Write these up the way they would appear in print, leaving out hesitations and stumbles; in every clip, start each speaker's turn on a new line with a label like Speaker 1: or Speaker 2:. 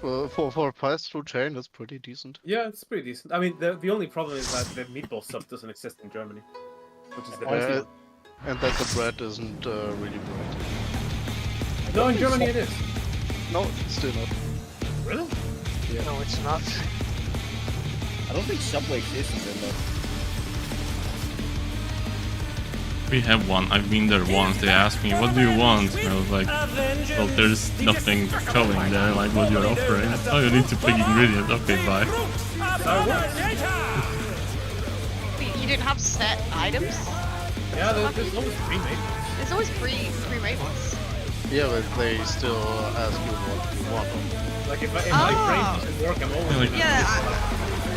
Speaker 1: For a pass-through chain, that's pretty decent.
Speaker 2: Yeah, it's pretty decent. I mean, the only problem is that the meatball sub doesn't exist in Germany, which is the best one.
Speaker 1: And that the bread isn't really bright.
Speaker 2: No, in Germany it is.
Speaker 1: No, still not.
Speaker 2: Really?
Speaker 1: Yeah.
Speaker 3: No, it's not.
Speaker 4: I don't think Subway exists in Denmark.
Speaker 5: We have one. I've been there once. They asked me, "What do you want?" And I was like, "Well, there's nothing showing there. Like what you're offering. Oh, you need to pick ingredients. Okay, bye."
Speaker 6: You didn't have set items?
Speaker 2: Yeah, there's always pre-made.
Speaker 6: There's always pre-made ones.
Speaker 1: Yeah, but they still ask you what you want.
Speaker 2: Like if my brain doesn't work, I'm always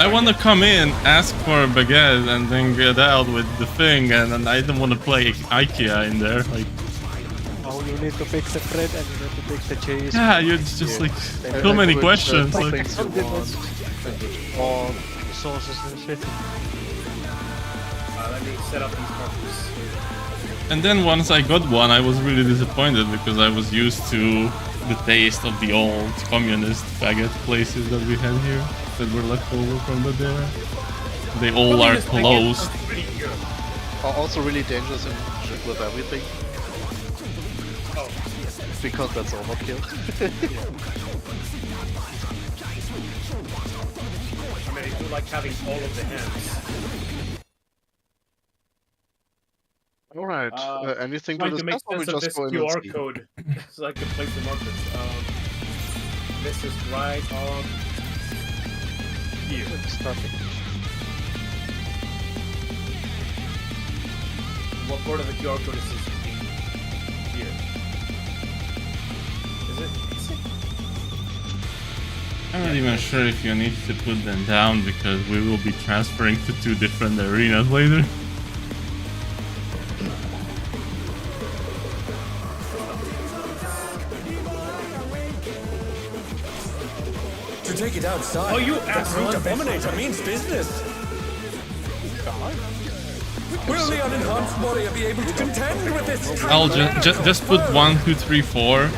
Speaker 5: I want to come in, ask for a baguette, and then get out with the thing, and I don't want to play IKEA in there. Like,
Speaker 3: Oh, you need to pick the bread and you need to pick the cheese.
Speaker 5: yeah, you're just like so many questions. Like,
Speaker 3: All sauces and shit.
Speaker 2: let me set up these markers.
Speaker 5: and then once I got one, I was really disappointed because I was used to the taste of the old communist baguette places that we had here that were left over from the era. They all are closed.
Speaker 1: Also really dangerous in with everything.
Speaker 2: Oh.
Speaker 1: Because that's overkill.
Speaker 2: I mean, I do like having all of the hands.
Speaker 1: Alright, anything to
Speaker 2: Trying to make
Speaker 1: discuss, or we
Speaker 2: sense of
Speaker 1: just
Speaker 2: this
Speaker 1: go in and
Speaker 2: QR
Speaker 1: see?
Speaker 2: code so I can place the markers. This is right on here. What part of the QR code is this? Here. Is it?
Speaker 5: I'm not even sure if you need to put them down because we will be transferring to 2 different arenas later.
Speaker 7: To take it outside.
Speaker 2: Oh, you
Speaker 7: the
Speaker 2: asshole!
Speaker 7: brute abominator means business. Will the unenhanced warrior be able to contend with this?
Speaker 5: I'll just put 1, 2, 3, 4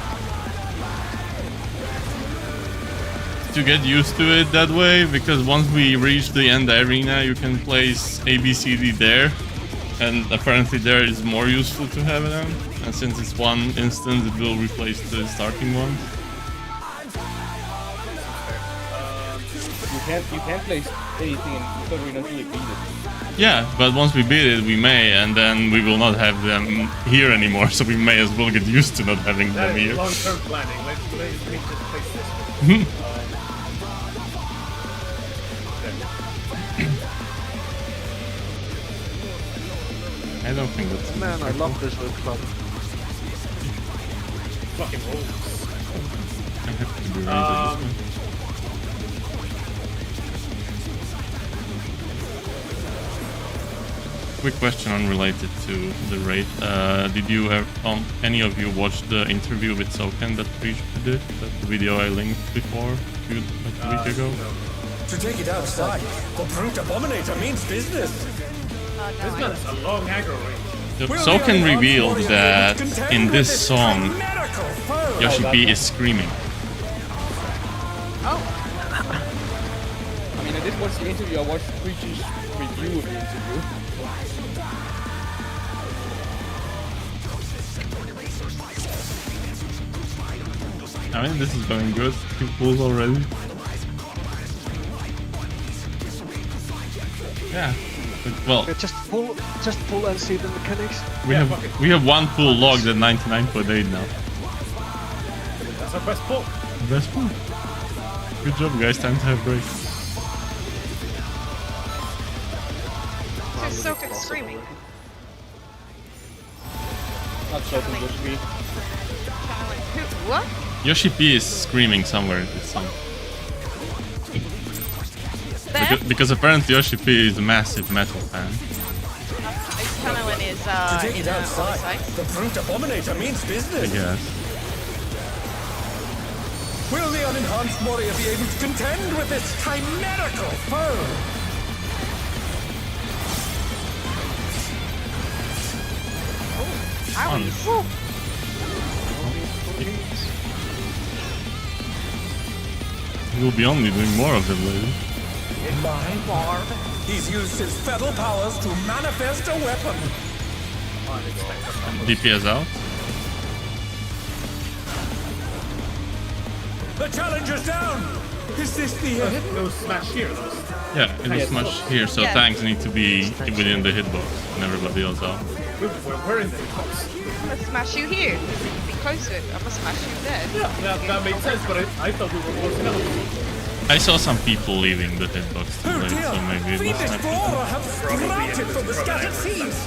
Speaker 5: to get used to it that way, because once we reach the end arena, you can place A, B, C, D there, and apparently there is more useful to have them. And since it's one instance, it will replace the starting one.
Speaker 4: You can't place anything in the arena until you beat it.
Speaker 5: Yeah, but once we beat it, we may, and then we will not have them here anymore, so we may as well get used to not having them here.
Speaker 2: Long-term planning. Let me just place this one.
Speaker 5: I don't think that's...
Speaker 1: Man, I love this with club.
Speaker 2: Fucking rules.
Speaker 5: I have to be right. Quick question unrelated to the raid. Did you any of you watch the interview with Soken that Preach did? That video I linked before, like a week ago?
Speaker 2: No.
Speaker 7: To take it outside, the brute abominator means business.
Speaker 2: This man has a long aggro range.
Speaker 5: Soken revealed that in this song, Yoshi P is screaming.
Speaker 4: I mean, I did watch the interview. I watched Preacher's review of the interview.
Speaker 5: I mean, this is going good. 2 pulls already. Yeah. But, well,
Speaker 3: Okay, just pull and see the mechanics.
Speaker 5: we have 1 pull logged at 99.8 now.
Speaker 2: That's our best pull.
Speaker 5: Best pull. Good job, guys. Time to have break.
Speaker 6: Just Soken screaming.
Speaker 4: Not so good, Yoshi P.
Speaker 6: What?
Speaker 5: Yoshi P is screaming somewhere in this song. Because apparently Yoshi P is a massive metal fan.
Speaker 6: Tunneling is
Speaker 7: To take
Speaker 6: in
Speaker 7: it
Speaker 6: the
Speaker 7: outside,
Speaker 6: side.
Speaker 7: the brute abominator means
Speaker 5: I
Speaker 7: business.
Speaker 5: guess.
Speaker 7: Will the unenhanced warrior be able to contend with this chimerical foe?
Speaker 5: We'll be only doing more of them later.
Speaker 7: My he's used his fetal powers to manifest a weapon.
Speaker 5: DPS out.
Speaker 7: The challenger's down. Is this the end?
Speaker 2: It was smash here, though.
Speaker 5: Yeah, it is much here, so
Speaker 6: Yeah.
Speaker 5: tanks need to be within the hitbox and everybody else out.
Speaker 2: We're in the box.
Speaker 6: I'm gonna smash you here. Be close to it. I'm gonna smash you there.
Speaker 2: Yeah, that made sense, but I thought we were close enough.
Speaker 5: I saw some people leaving the hitbox too
Speaker 7: Oh
Speaker 5: late,
Speaker 7: dear!
Speaker 5: so maybe it was
Speaker 7: Fiendish
Speaker 5: not.
Speaker 7: Flora have sprouted from the scattered seeds.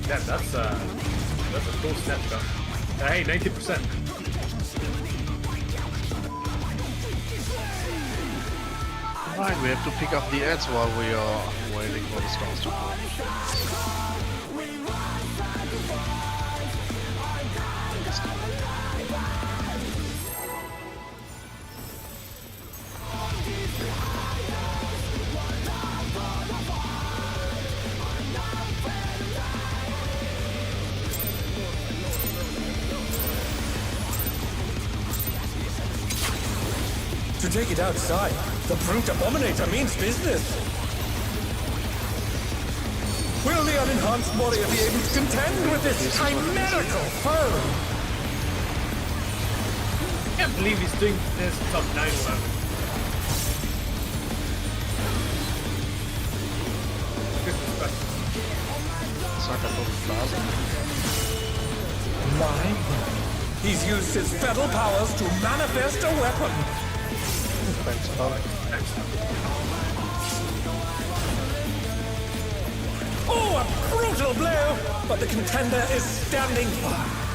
Speaker 2: Yeah, that's a cool snapshot. Hey, 90%.
Speaker 1: Fine, we have to pick up the ads while we are waiting for the stars to come.
Speaker 7: To take it outside, the brute abominator means business. Will the unenhanced warrior be able to contend with this chimerical foe?
Speaker 2: I can't believe he's doing this top 9 level. This is special.
Speaker 1: Sucker for the plaza.
Speaker 7: My, he's used his fetal powers to manifest a weapon.
Speaker 1: Thanks, pal.
Speaker 7: Oh, a brutal blow! But the contender is standing firm.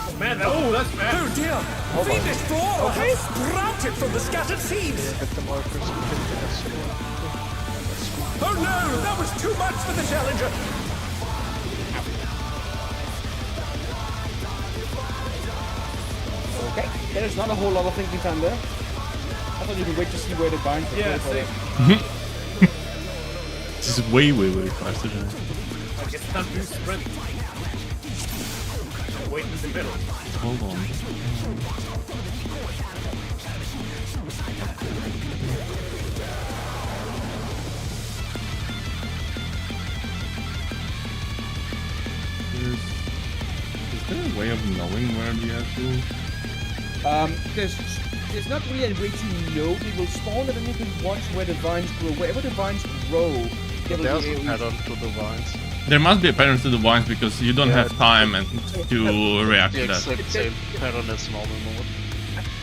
Speaker 2: Oh man, that's bad.
Speaker 7: Oh dear! Fiendish Flora have sprouted from the scattered seeds!
Speaker 1: Get the markers to pick the ads.
Speaker 7: Oh no! That was too much for the challenger!
Speaker 4: Okay, there's not a whole lot of thinking time there. I thought you could wait to see where the binds were.
Speaker 2: Yeah,
Speaker 4: going
Speaker 2: same.
Speaker 5: This is way faster than
Speaker 2: I guess time to sprint. Wait in the middle.
Speaker 5: Hold on. Is there a way of knowing where the actual...
Speaker 4: There's not really a way to know. They will spawn and then you can watch where the vines grow. Wherever the vines grow, there will
Speaker 1: There's
Speaker 4: be
Speaker 1: a
Speaker 4: AoEs.
Speaker 1: pattern to the vines.
Speaker 5: There must be a pattern to the vines because you don't have time and to react
Speaker 1: The
Speaker 5: to that.
Speaker 1: exact same pattern as normal mode.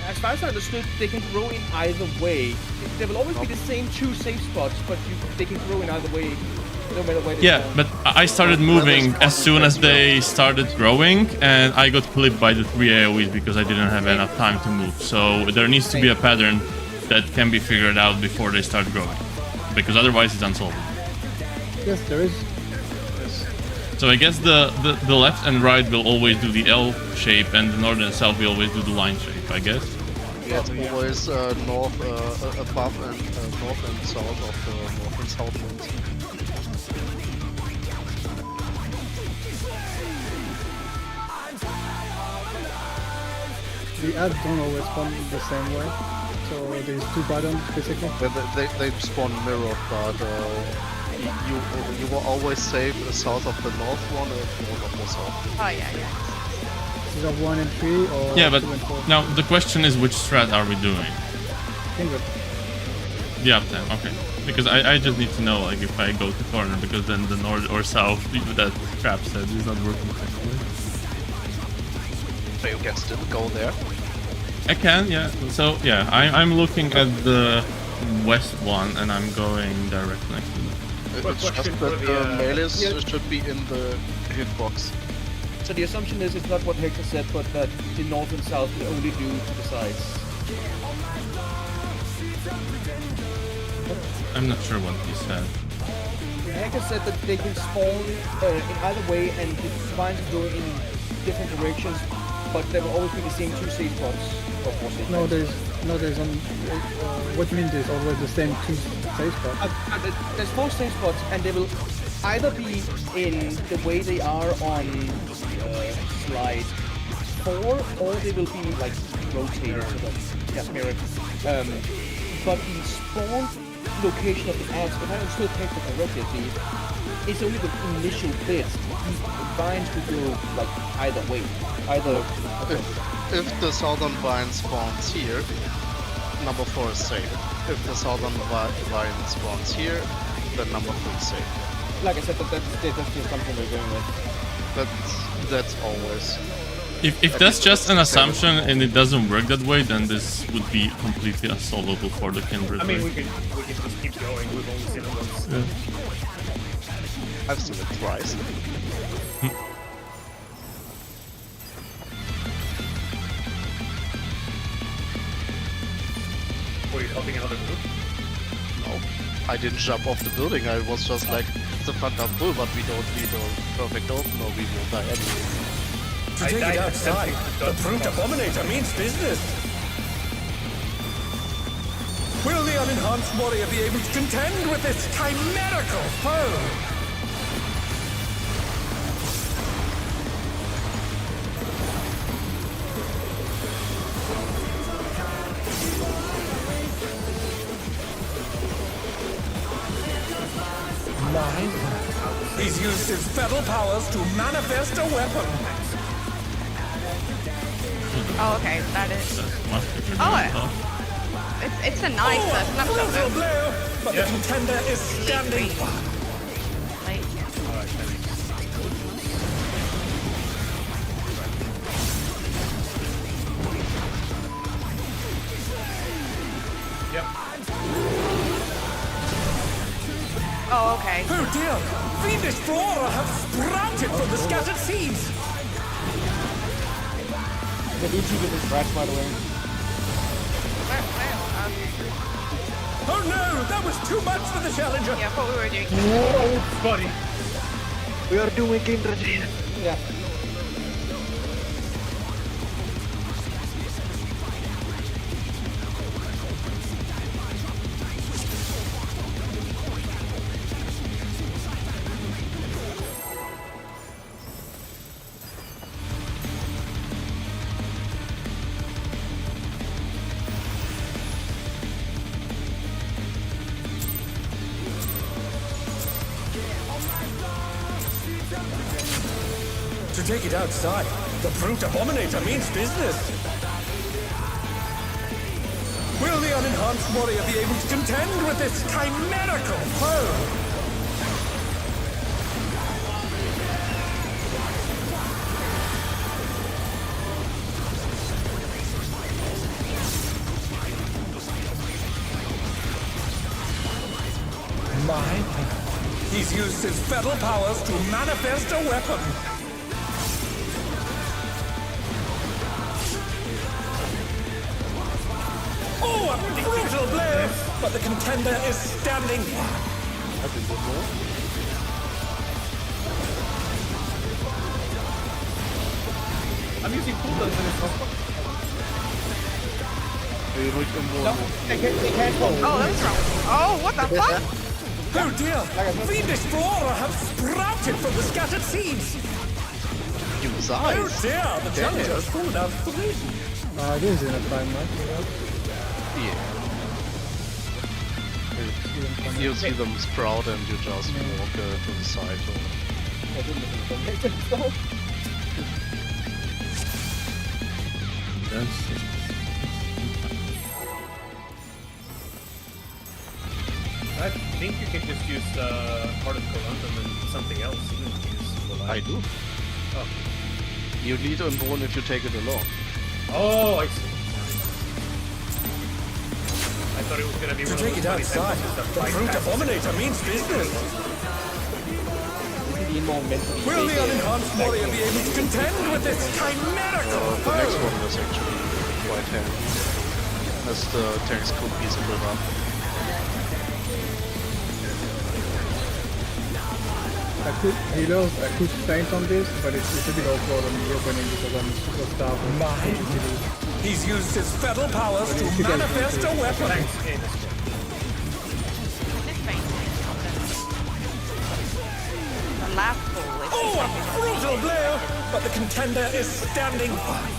Speaker 4: As far as I understood, they can grow in either way. There will always be the same two safe spots, but they can grow in either way, no matter where they
Speaker 5: Yeah,
Speaker 4: spawn.
Speaker 5: but I started moving as soon as they started growing, and I got clipped by the 3 AoEs because I didn't have enough time to move. So there needs to be a pattern that can be figured out before they start growing, because otherwise it's unsolvable.
Speaker 3: Yes, there is.
Speaker 5: So I guess the left and right will always do the L shape, and the north and south will always do the line shape, I guess.
Speaker 1: Yeah, it's always north above and north and south of the north and south ones.
Speaker 3: The ads don't always spawn the same way. So there's two buttons basically.
Speaker 1: They spawn mirrored, but you will always save south of the north one and north of the south.
Speaker 6: Oh yeah, yeah.
Speaker 3: Is that 1 and 3 or
Speaker 5: Yeah, but
Speaker 3: 2 and 4?
Speaker 5: now the question is which strat are we doing?
Speaker 3: Kindred.
Speaker 5: The up then, okay. Because I just need to know like if I go to corner, because then the north or south that crap said is not working effectively.
Speaker 1: So you can still go there.
Speaker 5: I can, yeah. So yeah, I'm looking at the west one and I'm going direct next to them.
Speaker 1: It's just
Speaker 2: question
Speaker 1: that
Speaker 2: for
Speaker 1: the
Speaker 2: the,
Speaker 1: melees should be in the hitbox.
Speaker 4: So the assumption is it's not what Hector said, but that the north and south will only do to the sides.
Speaker 5: I'm not sure what he said.
Speaker 4: Hector said that they can spawn in either way and the vines go in different directions, but there will always be the same two safe spots. for 4 safe
Speaker 3: No,
Speaker 4: spots.
Speaker 3: there's what do you mean there's always the same 2 safe spots?
Speaker 4: There's 4 safe spots, and they will either be in the way they are on slide 4, or they will be like rotated to the mirrored. But the spawn location of the ads, if I understood Hector correctly at least, it's only the initial bit. The vines will go like either way. Either
Speaker 1: If the southern vine spawns here, number 4 is safe. If the southern vine spawns here, then number 3 is safe.
Speaker 4: like I said, that's the assumption we're going with.
Speaker 1: That's always.
Speaker 5: If that's just an assumption and it doesn't work that way, then this would be completely unsolvable for the Kindred.
Speaker 2: I mean, we can just keep going. We've only seen it once.
Speaker 5: Yeah.
Speaker 1: I've seen it twice.
Speaker 2: Were you helping another group?
Speaker 1: No, I didn't jump off the building. I was just like, it's a fantastic, but we don't need a perfect open, or we will die anyway.
Speaker 7: To
Speaker 2: I
Speaker 7: take
Speaker 2: died
Speaker 7: it outside,
Speaker 2: attempting to
Speaker 7: the
Speaker 2: dodge
Speaker 7: brute
Speaker 2: the
Speaker 7: abominator means business. Will the unenhanced warrior be able to contend with this chimerical foe? Mine? He's used his feral powers to manifest a weapon.
Speaker 6: Oh, okay, that is.
Speaker 5: That's much different
Speaker 6: Oh,
Speaker 5: than I thought.
Speaker 6: It's a nice snapshot
Speaker 7: Brutal
Speaker 6: though.
Speaker 7: blow, but
Speaker 2: Yeah.
Speaker 7: the contender is standing.
Speaker 6: Like,
Speaker 2: Yep.
Speaker 6: oh, okay.
Speaker 7: Oh dear! Fiendish flora have sprouted from the scattered seeds!
Speaker 4: The Luigi with his scratch, by the way.
Speaker 7: Oh no! That was too much for the challenger!
Speaker 6: Yeah, I thought we were doing.
Speaker 2: Whoa, buddy.
Speaker 3: We are doing Kindred.
Speaker 4: Yeah.
Speaker 7: To take it outside, the brute abominator means business! Will the unenhanced warrior be able to contend with this chimerical foe? Mine? He's used his feral powers to manifest a weapon. Oh, a brutal blow! But the contender is standing.
Speaker 2: I'm using cooldowns in this one.
Speaker 4: They can't go.
Speaker 6: Oh, that was wrong. Oh, what the fuck?
Speaker 7: Oh dear! Fiendish flora have sprouted from the scattered seeds.
Speaker 1: Use
Speaker 7: Oh
Speaker 1: eyes.
Speaker 7: dear! The challenger has fallen out of the ring.
Speaker 3: It is in a time, right?
Speaker 1: Yeah. You see them sprout and you just walk to the side.
Speaker 4: I didn't listen to them.
Speaker 5: That's
Speaker 2: I think you can just use Heart of Colundum and something else. You don't use the
Speaker 1: I
Speaker 2: light.
Speaker 1: do.
Speaker 2: Oh.
Speaker 1: You need a bone if you take it alone.
Speaker 2: Oh, I see. I thought it was gonna be
Speaker 7: To
Speaker 2: one
Speaker 7: take
Speaker 2: of
Speaker 7: it
Speaker 2: those
Speaker 7: outside,
Speaker 2: that
Speaker 7: the
Speaker 2: fight
Speaker 7: brute
Speaker 2: past.
Speaker 7: abominator means business.
Speaker 4: Be more mentally.
Speaker 7: Will the
Speaker 4: stable.
Speaker 7: unenhanced warrior be able to contend with this chimerical
Speaker 1: The next
Speaker 7: foe?
Speaker 1: one was actually quite handy, as the tanks could be split up.
Speaker 3: I could faint on this, but it's a bit awkward on the opening because I'm super starved.
Speaker 7: He's used his fetal powers to manifest a weapon.
Speaker 2: Thanks, Aiden.
Speaker 6: This fainting. The last ball is.
Speaker 7: Oh, a brutal blow! But the contender is standing fine.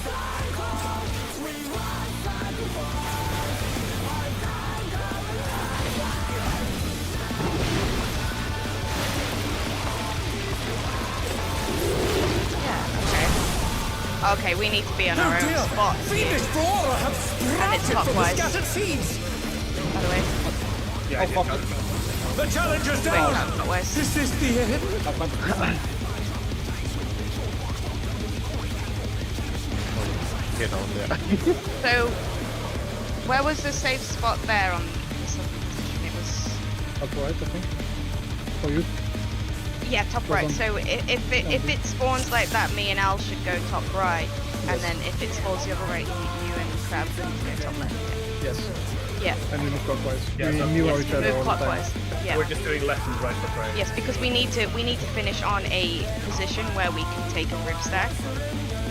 Speaker 6: Okay, we need to be on
Speaker 7: Oh
Speaker 6: our own
Speaker 7: dear!
Speaker 6: spots here.
Speaker 7: Fiendish flora have sprouted from the
Speaker 6: clockwise.
Speaker 7: scattered seeds.
Speaker 6: By the way,
Speaker 2: Yeah,
Speaker 4: Oh, fuck.
Speaker 7: The challenger's
Speaker 6: wait,
Speaker 7: down.
Speaker 6: clockwise.
Speaker 7: Is this the end?
Speaker 1: Get on there.
Speaker 6: So, where was the safe spot there on the position? It was.
Speaker 3: Up right, I think. For you.
Speaker 6: Yeah, top right. So if it spawns like that, me and Al should go top right, and then if it spawns the other way, you and Crab need to go top left.
Speaker 3: Yes.
Speaker 6: Yeah.
Speaker 3: And we move clockwise.
Speaker 2: Yeah,
Speaker 3: we
Speaker 2: so-
Speaker 3: knew
Speaker 6: Yes,
Speaker 3: each other
Speaker 6: move
Speaker 3: all the time.
Speaker 6: clockwise. Yeah.
Speaker 2: We're just doing left and right for right.
Speaker 6: Yes, because we need to finish on a position where we can take a rib stack.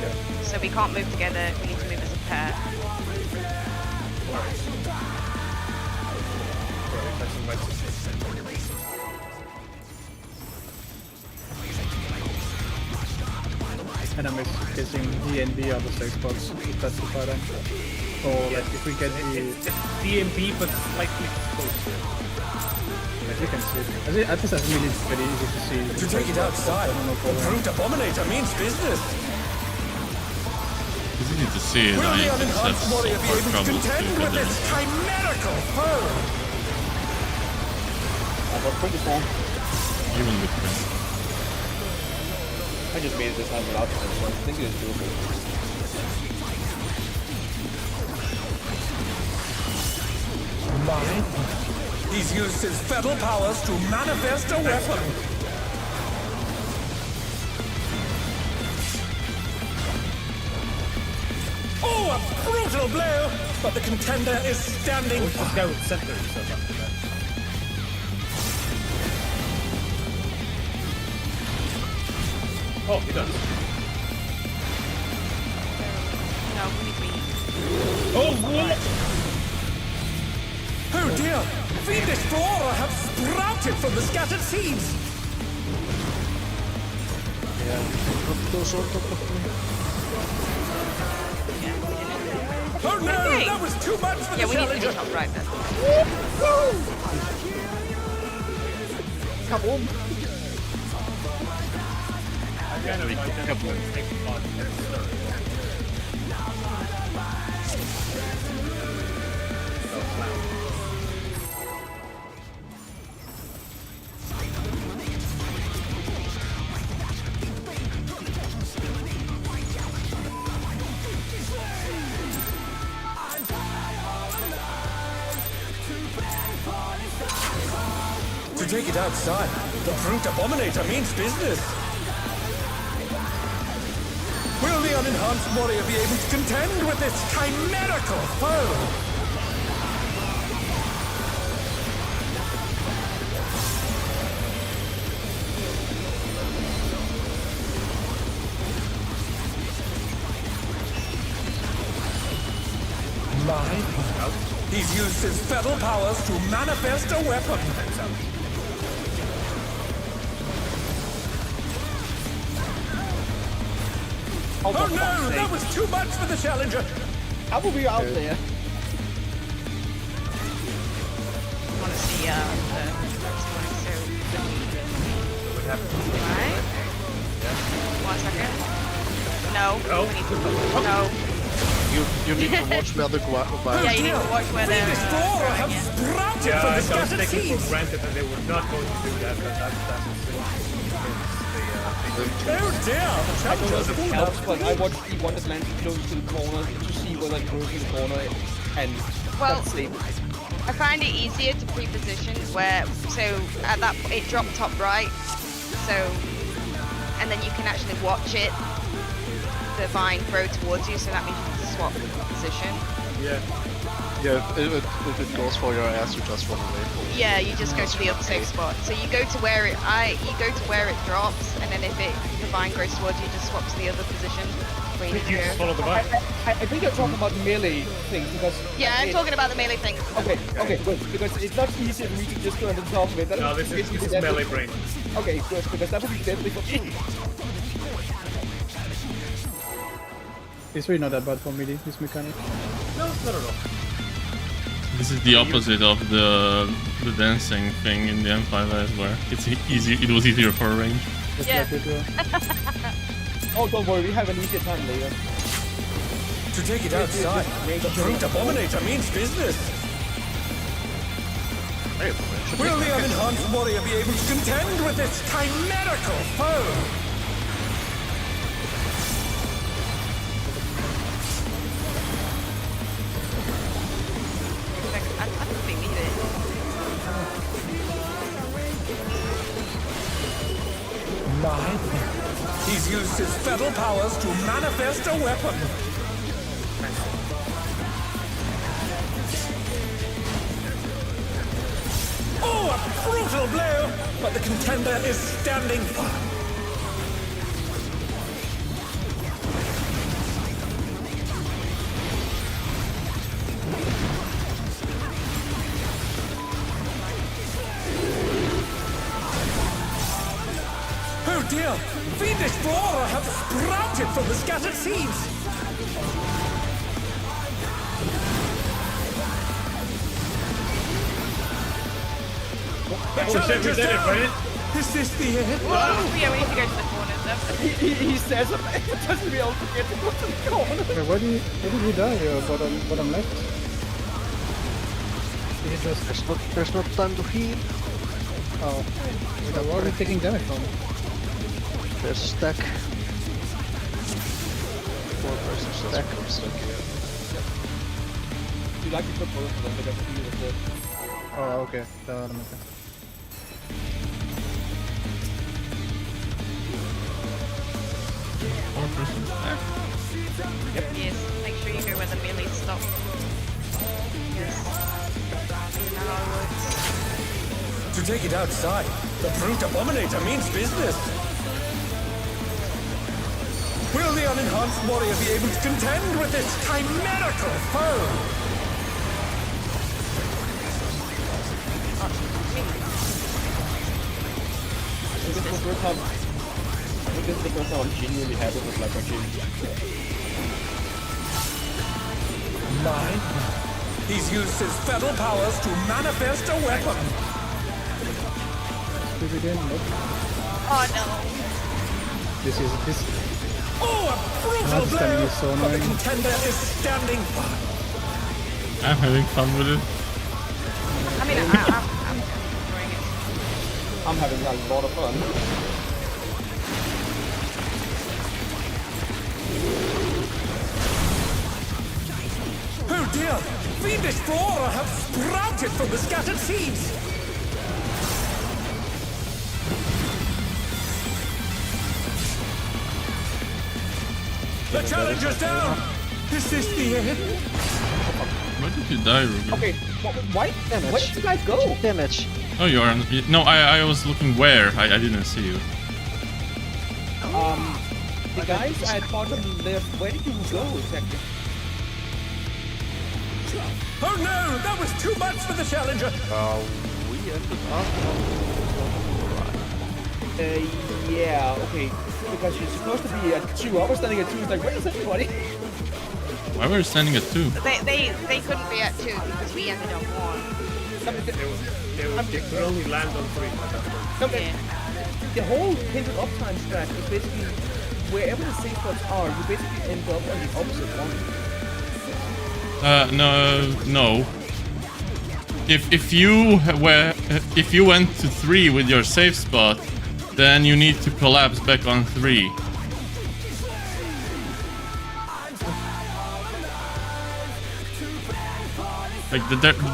Speaker 2: Yeah.
Speaker 6: So we can't move together. We need to move as a pair.
Speaker 2: Right, left and right.
Speaker 3: And I'm guessing D and B are the safe spots, if that's the pattern. Or like if we get the...
Speaker 2: It's DMB, but slightly closer.
Speaker 3: As you can see. At least I mean it's very easy to see.
Speaker 7: To take it outside, the brute abominator means business.
Speaker 5: It's easy to see it.
Speaker 7: Will
Speaker 5: I
Speaker 7: the
Speaker 5: mean, it's
Speaker 7: unenhanced warrior be able to
Speaker 5: trouble
Speaker 7: contend with
Speaker 5: to
Speaker 7: this chimerical foe?
Speaker 4: I got 24.
Speaker 5: even with him.
Speaker 4: I just made it this time without them, so I think it is doable.
Speaker 7: He's used his fetal powers to manifest a weapon. Oh, a brutal blow! But the contender is standing
Speaker 2: This
Speaker 7: fine.
Speaker 2: guy would center himself after that. Oh, he does.
Speaker 6: No, we
Speaker 2: Oh, what?
Speaker 7: Oh dear! Fiendish flora have sprouted from the scattered seeds! Oh no!
Speaker 6: Okay.
Speaker 7: That was too much for
Speaker 6: Yeah,
Speaker 7: the
Speaker 6: we need to be
Speaker 7: challenger!
Speaker 6: top right then.
Speaker 4: Come on.
Speaker 2: Again, if I can take the ball and start.
Speaker 7: To take it outside, the brute abominator means business. Will the unenhanced warrior be able to contend with this chimerical foe? He's used his fetal powers to manifest a weapon. Oh no, that was too much for the challenger.
Speaker 4: How will we out there?
Speaker 6: I want to see right? 1 second. No.
Speaker 2: Oh.
Speaker 6: We need to. No.
Speaker 1: You need to watch where the
Speaker 6: Yeah, you need to watch where they're
Speaker 7: Fiendish flora have
Speaker 6: going.
Speaker 7: sprouted
Speaker 2: Yeah,
Speaker 7: from
Speaker 2: I
Speaker 7: the
Speaker 2: was
Speaker 7: scattered
Speaker 2: taking
Speaker 7: seeds.
Speaker 2: for granted that they were not going to do that, but that's
Speaker 7: Oh dear, the
Speaker 4: I don't know
Speaker 7: challenger's
Speaker 4: if it
Speaker 7: full
Speaker 4: helps,
Speaker 7: of
Speaker 4: but I watched E1 that landed close to the corner to see where like broke in the corner and
Speaker 6: Well,
Speaker 4: that's it.
Speaker 6: I find it easier to pre-position where, so at that it dropped top right, so, and then you can actually watch it, the vine grow towards you, so that means you can swap position.
Speaker 2: Yeah.
Speaker 1: Yeah, if it goes for your ass, you just run away from it.
Speaker 6: Yeah, you just go to the other safe spot. So you go to where it drops, and then if the vine grows towards you, just swap to the other position. queen.
Speaker 2: You just follow the
Speaker 4: I,
Speaker 2: vine.
Speaker 4: I think you're talking about melee things because.
Speaker 6: Yeah, I'm talking about the melee thing.
Speaker 4: Okay, okay, good. Because it's not easy for me to just go on the top of it. That
Speaker 2: No,
Speaker 4: would
Speaker 2: this
Speaker 4: be
Speaker 2: is
Speaker 4: deadly.
Speaker 2: melee brain.
Speaker 4: Okay, good. Because that would be deadly for me.
Speaker 3: It's really not that bad for melee, this mechanic.
Speaker 2: No, not at all.
Speaker 5: This is the opposite of the dancing thing in the M5S where it's easy. It was easier for range.
Speaker 3: Just
Speaker 6: Yeah.
Speaker 3: like it,
Speaker 4: Oh, don't worry, we have an easier time later.
Speaker 7: To take it outside, the brute abominator means business. Will the unenhanced warrior be able to contend with this chimerical foe?
Speaker 6: I don't think we need it.
Speaker 7: He's used his feral powers to manifest a weapon. Oh, a brutal blow! But the contender is standing firm. Oh dear! Fiendish flora have sprouted from the scattered seeds! The
Speaker 2: Oh shit, we
Speaker 7: challenger's
Speaker 2: did it,
Speaker 7: down!
Speaker 2: right?
Speaker 7: Is this the end?
Speaker 6: Oh, yeah, we need to go to the corners.
Speaker 4: He says it, but doesn't we all forget to go to the corner?
Speaker 3: Wait, where did he die? Bottom left? Did he just...
Speaker 1: There's not time to heal.
Speaker 3: Oh. So where are we taking damage from?
Speaker 1: There's a stack. 4-person stack.
Speaker 4: You like to put both of them because he was dead.
Speaker 3: Oh, okay. Okay.
Speaker 6: Yes, make sure you go where the melee stop. Yes. You know how it works.
Speaker 7: To take it outside, the brute abominator means business. Will the unenhanced warrior be able to contend with this chimerical foe?
Speaker 4: This is the first time. I think this is the first time I'm genuinely happy with like my gym.
Speaker 7: He's used his feral powers to manifest a weapon.
Speaker 3: Did we again? Nope.
Speaker 6: Oh no.
Speaker 3: This.
Speaker 7: Oh, a brutal
Speaker 3: This timing
Speaker 7: blow!
Speaker 3: is so
Speaker 7: But the
Speaker 3: annoying.
Speaker 7: contender is standing firm.
Speaker 5: I'm having fun with it.
Speaker 6: I mean, I'm enjoying it.
Speaker 4: I'm having a lot of fun.
Speaker 7: Oh dear! Fiendish flora have sprouted from the scattered seeds! The challenger's down! Is this the end?
Speaker 5: Where did you die, Ruby?
Speaker 4: Okay, why did you guys go?
Speaker 1: Damage.
Speaker 5: Oh, you are. No, I was looking where. I didn't see you.
Speaker 4: The guys at bottom left, where did you go exactly?
Speaker 7: Oh no! That was too much for the challenger!
Speaker 1: We ended up
Speaker 4: Yeah, okay. Because you're supposed to be at 2. I was standing at 2. It's like, where is everybody?
Speaker 5: Why were you standing at 2?
Speaker 6: They couldn't be at 2 because we ended on 1.
Speaker 2: They could only land on 3 at that point.
Speaker 6: Yeah.
Speaker 4: The whole hindered uptime strat is basically wherever the safe spots are, you basically end up on the opposite one.
Speaker 5: No. If you went to 3 with your safe spot, then you need to collapse back on 3. Like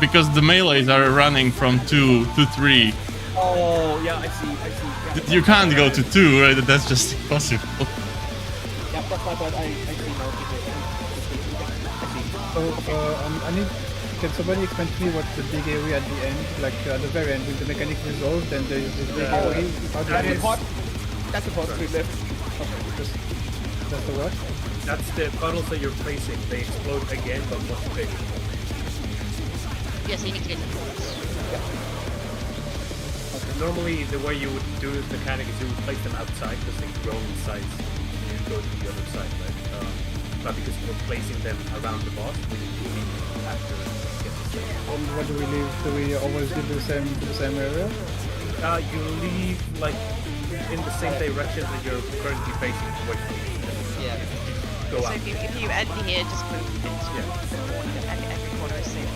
Speaker 5: because the melees are running from 2 to 3.
Speaker 4: Oh, yeah, I see. Yeah,
Speaker 5: You can't go to 2, right? That's just impossible.
Speaker 4: yeah, that's my bad. I see now. I see.
Speaker 3: So, I need... Can somebody explain to me what the big area at the end, like at the very end, with the mechanic resolved and there's this big area? How do
Speaker 4: That's
Speaker 3: I-
Speaker 4: the pot. That's the pot we left.
Speaker 3: That's the what?
Speaker 2: That's the puddles that you're placing. They explode again, but much bigger.
Speaker 6: Yes, you need to get to the
Speaker 2: Normally, the way you would do this mechanic is you would place them outside because they grow in size. And you go to the other side, right? But because we're placing them around the boss, we leave after it gets the same.
Speaker 3: What do we leave? Do we always leave the same area?
Speaker 2: You leave like in the same direction that you're currently facing away from.
Speaker 4: Yeah.
Speaker 2: Go
Speaker 6: So
Speaker 2: out.
Speaker 6: if you end here, just move into
Speaker 2: Yeah.
Speaker 6: the corner, and every corner is safe.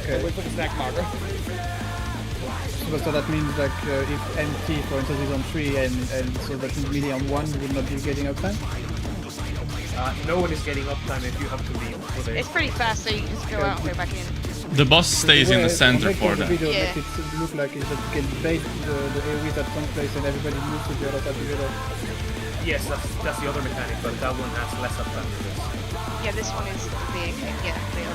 Speaker 3: Okay.
Speaker 4: Wait for the snack marker.
Speaker 3: So that means like if MT for instance is on 3 and so that means melee on 1 would not be getting uptime?
Speaker 2: No one is getting uptime if you have to leave. For the
Speaker 6: It's pretty fast, so you just go out and go back in.
Speaker 5: The boss stays in the center
Speaker 3: Make
Speaker 5: for
Speaker 3: the
Speaker 5: that.
Speaker 3: video
Speaker 6: Yeah.
Speaker 3: make it look like it, that you can bait the AoEs at one place and everybody moves to the other side together.
Speaker 2: Yes, that's the other mechanic, but that one has less uptime than this.
Speaker 6: Yeah, this one is the the other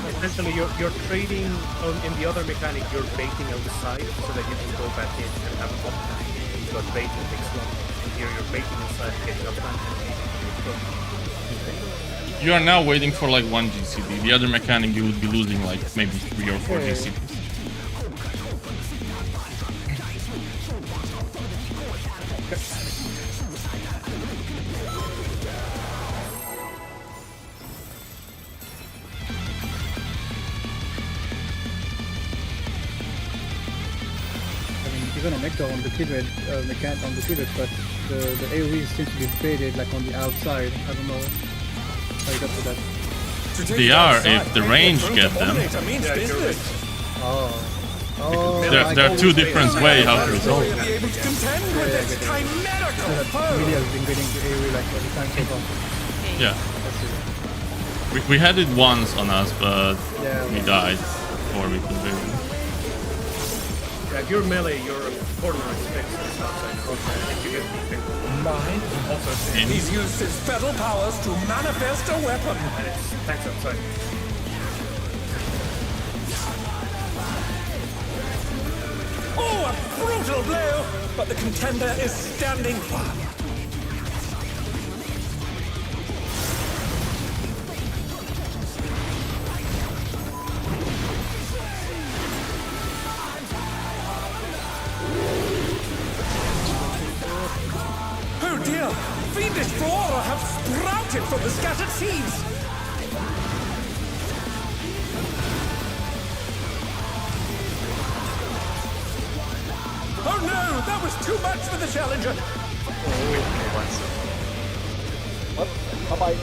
Speaker 6: one.
Speaker 2: Essentially, you're trading in the other mechanic. You're baiting outside so that you can go back in and have uptime. But baiting takes long. Here, you're baiting inside, getting uptime, and
Speaker 5: You are now waiting for like 1 GCD. The other mechanic you would be losing like maybe 3 or 4
Speaker 3: Yeah.
Speaker 5: GCDs.
Speaker 3: I mean even on Nectar on the keyboard mechanic on the keyboard, but the AoE seems to be baited like on the outside. I don't know how you got to that.
Speaker 7: To take
Speaker 5: They
Speaker 7: it
Speaker 5: are
Speaker 7: outside,
Speaker 5: if the
Speaker 7: make
Speaker 5: range
Speaker 7: brutal
Speaker 5: get them.
Speaker 7: dominator means
Speaker 2: Yeah, you're
Speaker 7: business.
Speaker 3: Oh,
Speaker 5: There are 2 different ways how to resolve
Speaker 7: Will
Speaker 5: it.
Speaker 7: be able to contend with this chimerical foe.
Speaker 3: Melee has been getting the AoE like every time so far.
Speaker 5: Yeah. We had it once on us, but
Speaker 3: Yeah.
Speaker 5: we died before we could do it.
Speaker 2: Yeah, if you're melee, your portal is fixed. It's outside. If you get defense,
Speaker 7: Mine.
Speaker 2: also it's in,
Speaker 7: He's used his fetal powers to manifest a weapon.
Speaker 2: and it's tanks outside.
Speaker 7: Oh, a brutal blow! But the contender is standing firm. Oh dear! Fiendish flora have sprouted from the scattered seeds! Oh no! That was too much for the challenger!
Speaker 4: What? Bye-bye.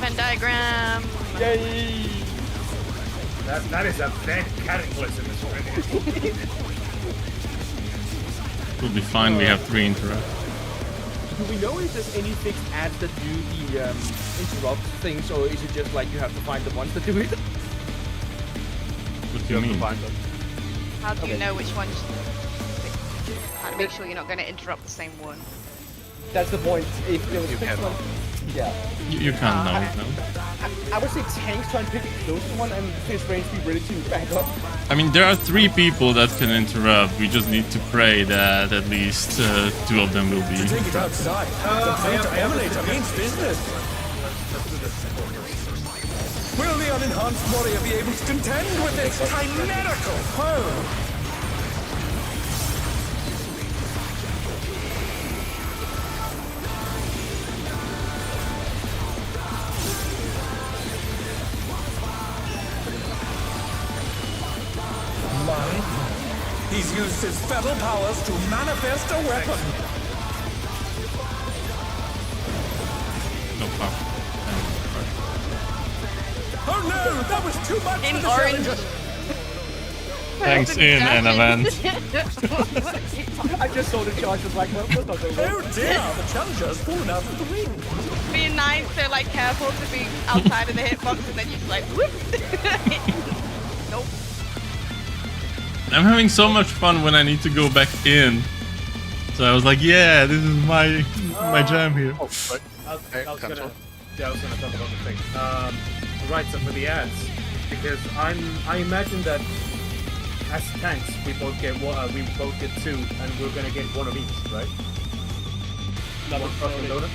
Speaker 6: Venn diagram.
Speaker 4: Yay!
Speaker 2: That is a bad cataclysm.
Speaker 5: We'll be fine. We have 3 interrupts.
Speaker 4: Do we know if there's any fixed ads that do the interrupt things, or is it just like you have to find the ones that do it?
Speaker 5: What do you mean?
Speaker 6: How do you
Speaker 4: Okay.
Speaker 6: know which ones? How to make sure you're not going to interrupt the same one?
Speaker 4: That's the point. If there was fixed one, yeah.
Speaker 5: You can't know it, no?
Speaker 4: I would say tanks try and pick the closest one and his range be ready to back up.
Speaker 5: I mean, there are 3 people that can interrupt. We just need to pray that at least 2 of them will be.
Speaker 7: To take it outside, the dominator means business. Will the unenhanced warrior be able to contend with this chimerical foe? Mine. He's used his fetal powers to manifest a weapon.
Speaker 5: No problem.
Speaker 7: Oh no, that was too much
Speaker 6: In
Speaker 7: for the
Speaker 6: orange.
Speaker 7: challenger.
Speaker 5: Thanks in an event.
Speaker 4: I just saw the charge was like, well, that's not going well.
Speaker 7: Oh dear, the challenger's fallen out of the ring.
Speaker 6: Being nice, so like careful to be outside of the hitbox, and then you just like whoop. Nope.
Speaker 5: I'm having so much fun when I need to go back in. So I was like, yeah, this is my jam here.
Speaker 2: I was gonna talk about the thing. Right, so for the ads, because I imagine that as tanks we both get 2, and we're gonna get 1 of each, right? One from Lona.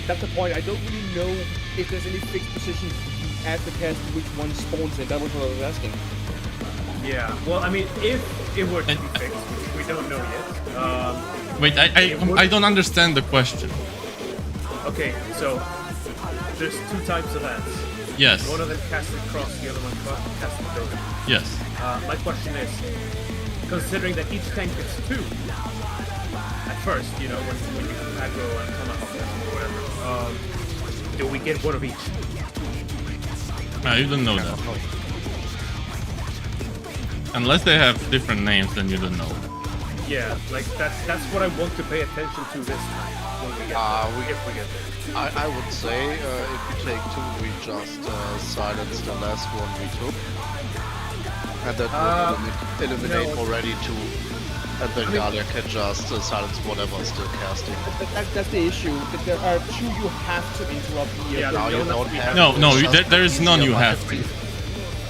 Speaker 4: that's the point. I don't really know if there's any fixed position at the cast which one spawns in. That was what I was asking.
Speaker 2: Yeah. Well, I mean, if it were to be fixed, which we don't know yet.
Speaker 5: Wait, I don't understand the question.
Speaker 2: Okay, so there's two types of ants.
Speaker 5: Yes.
Speaker 2: One of them casts across, the other one casts a donut.
Speaker 5: Yes.
Speaker 2: My question is, considering that each tank gets two, at first, you know, when you aggro and tomahawk them or whatever, do we get one of each?
Speaker 5: You don't know that. Unless they have different names, then you don't know.
Speaker 2: Yeah, like that's what I want to pay attention to this time when we get if we get there.
Speaker 1: I would say if we take two, we just silence the last one we took. And that would eliminate already two. And then Galia can just silence whatever is still casting.
Speaker 4: That's the issue. That there are two you have to interrupt here.
Speaker 2: Yeah,
Speaker 1: Now you don't have
Speaker 5: No,
Speaker 1: to. It's just
Speaker 5: there is none you
Speaker 1: easier.
Speaker 5: have to.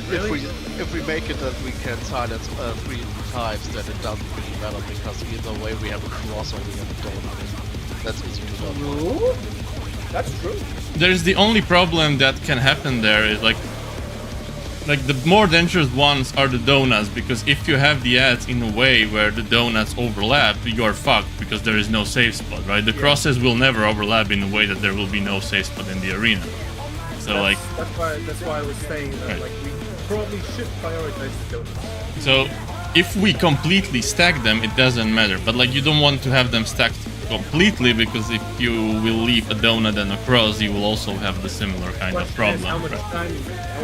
Speaker 2: Really?
Speaker 1: If we make it that we can silence 3 types, then it doesn't really matter because either way we have a cross or we have a donut. That's easy to do.
Speaker 4: True. That's true.
Speaker 5: There's the only problem that can happen there is like the more dangerous ones are the donuts, because if you have the ads in a way where the donuts overlap, you're fucked because there is no safe spot, right? The crosses will never overlap in a way that there will be no safe spot in the arena. So
Speaker 2: that's why I was saying that
Speaker 5: Right.
Speaker 2: like we probably should prioritize the donuts.
Speaker 5: So if we completely stack them, it doesn't matter. But like you don't want to have them stacked completely, because if you will leave a donut and a cross, you will also have the similar kind of
Speaker 2: Question is,
Speaker 5: problem.
Speaker 2: how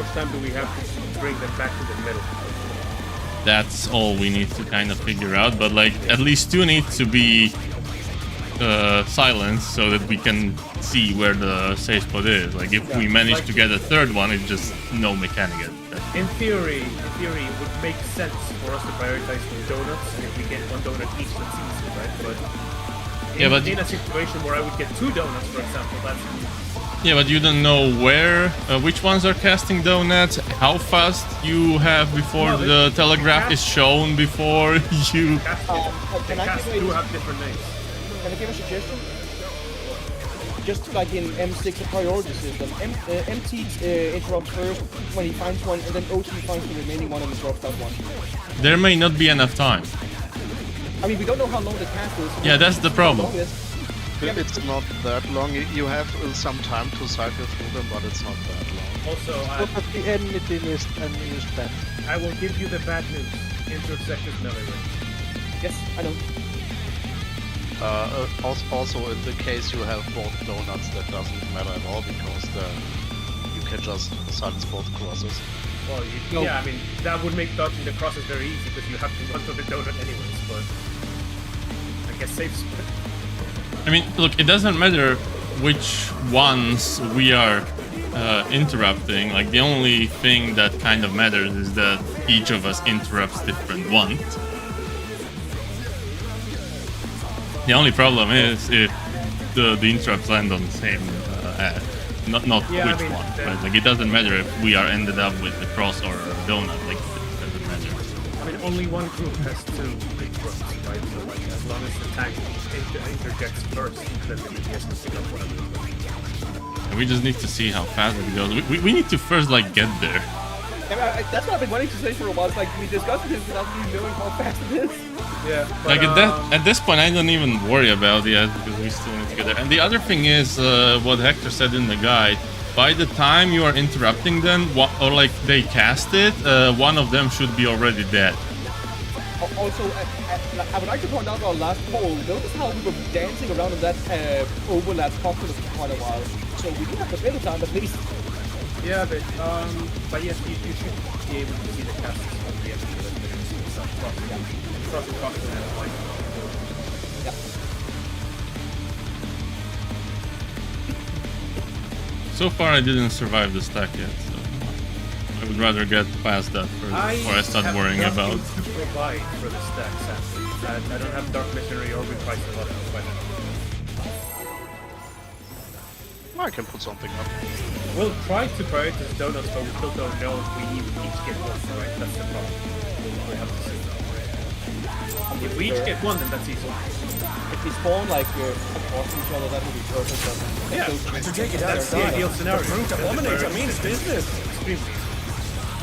Speaker 2: much time do we have to bring them back to the middle?
Speaker 5: That's all we need to kind of figure out. But like at least two need to be silenced so that we can see where the safe spot is. Like if we manage to get a third one, it's just no mechanic at that.
Speaker 2: In theory, it would make sense for us to prioritize the donuts, and if we get one donut each, that's easy, right? But in a situation where I would get two donuts, for example, that's
Speaker 5: yeah, but you don't know where, which ones are casting donuts, how fast you have before the telegraph is shown before you.
Speaker 4: Can I
Speaker 2: cast
Speaker 4: give
Speaker 2: do
Speaker 4: a,
Speaker 2: have different names.
Speaker 4: can I give a suggestion? Just like in M6, a priority system. MT interrupts first when he finds one, and then OT finds the remaining one and interrupts that one.
Speaker 5: There may not be enough time.
Speaker 4: I mean, we don't know how long the cast is.
Speaker 5: Yeah, that's the problem.
Speaker 1: It's not that long. You have some time to cycle through them, but it's not that long.
Speaker 2: Also, I will give you the bad news. Intersect is melee range.
Speaker 4: Yes, I know.
Speaker 1: Also, in the case you have both donuts, that doesn't matter at all because you can just silence both crosses.
Speaker 2: Well, yeah, I mean, that would make dodging the crosses very easy because you have to run to the donut anyways, but I guess safe split.
Speaker 5: I mean, look, it doesn't matter which ones we are interrupting. Like, the only thing that kind of matters is that each of us interrupts different ones. The only problem is if the interrupts land on the same ad. Not which one, right? Like, it doesn't matter if we are ended up with a cross or a donut. Like, it doesn't matter.
Speaker 2: I mean, only one group has two big crosses, right? So, like, as long as the tank interjects first, then the DPS can pick up whatever.
Speaker 5: And we just need to see how fast it goes. We need to first, like, get there.
Speaker 4: That's what I've been wanting to say for a while. It's like we discussed this without really knowing how fast it is.
Speaker 2: Yeah.
Speaker 5: Like at this point, I don't even worry about it because we still need to get there. And the other thing is what Hector said in the guide. By the time you are interrupting them, or like they cast it, one of them should be already dead.
Speaker 4: Also, I would like to point out our last poll. Notice how we were dancing around in that overlap pocket for quite a while. So we do have a bit of time at least.
Speaker 2: Yeah, but yes, you should be able to see the casts on the end of the cross and like.
Speaker 4: Yeah.
Speaker 5: So far, I didn't survive the stack yet, so I would rather get past that first before I start worrying about.
Speaker 2: I have to provide for the stack, sadly. I don't have Dark Missionary or Reprice a lot by now.
Speaker 1: I can put something up.
Speaker 2: We'll try to prioritize donuts, but we still don't know if we even each get one, right? That's the problem. We have to see. If we each get one, then that's easy.
Speaker 4: If they spawn like across each other, that would be perfect. But
Speaker 2: Yeah,
Speaker 7: To take it
Speaker 2: that's the
Speaker 7: outside,
Speaker 2: ideal scenario.
Speaker 7: the Brute Abominator means business.
Speaker 2: Extremely easy.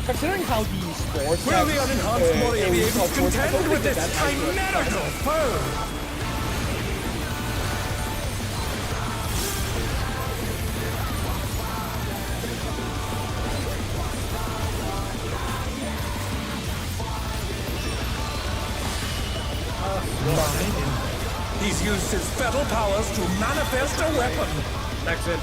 Speaker 4: considering how the sports
Speaker 7: Will the unenhanced warrior be able to contend with this chimerical foe? He's used his fatal powers to manifest a weapon.
Speaker 2: That's it.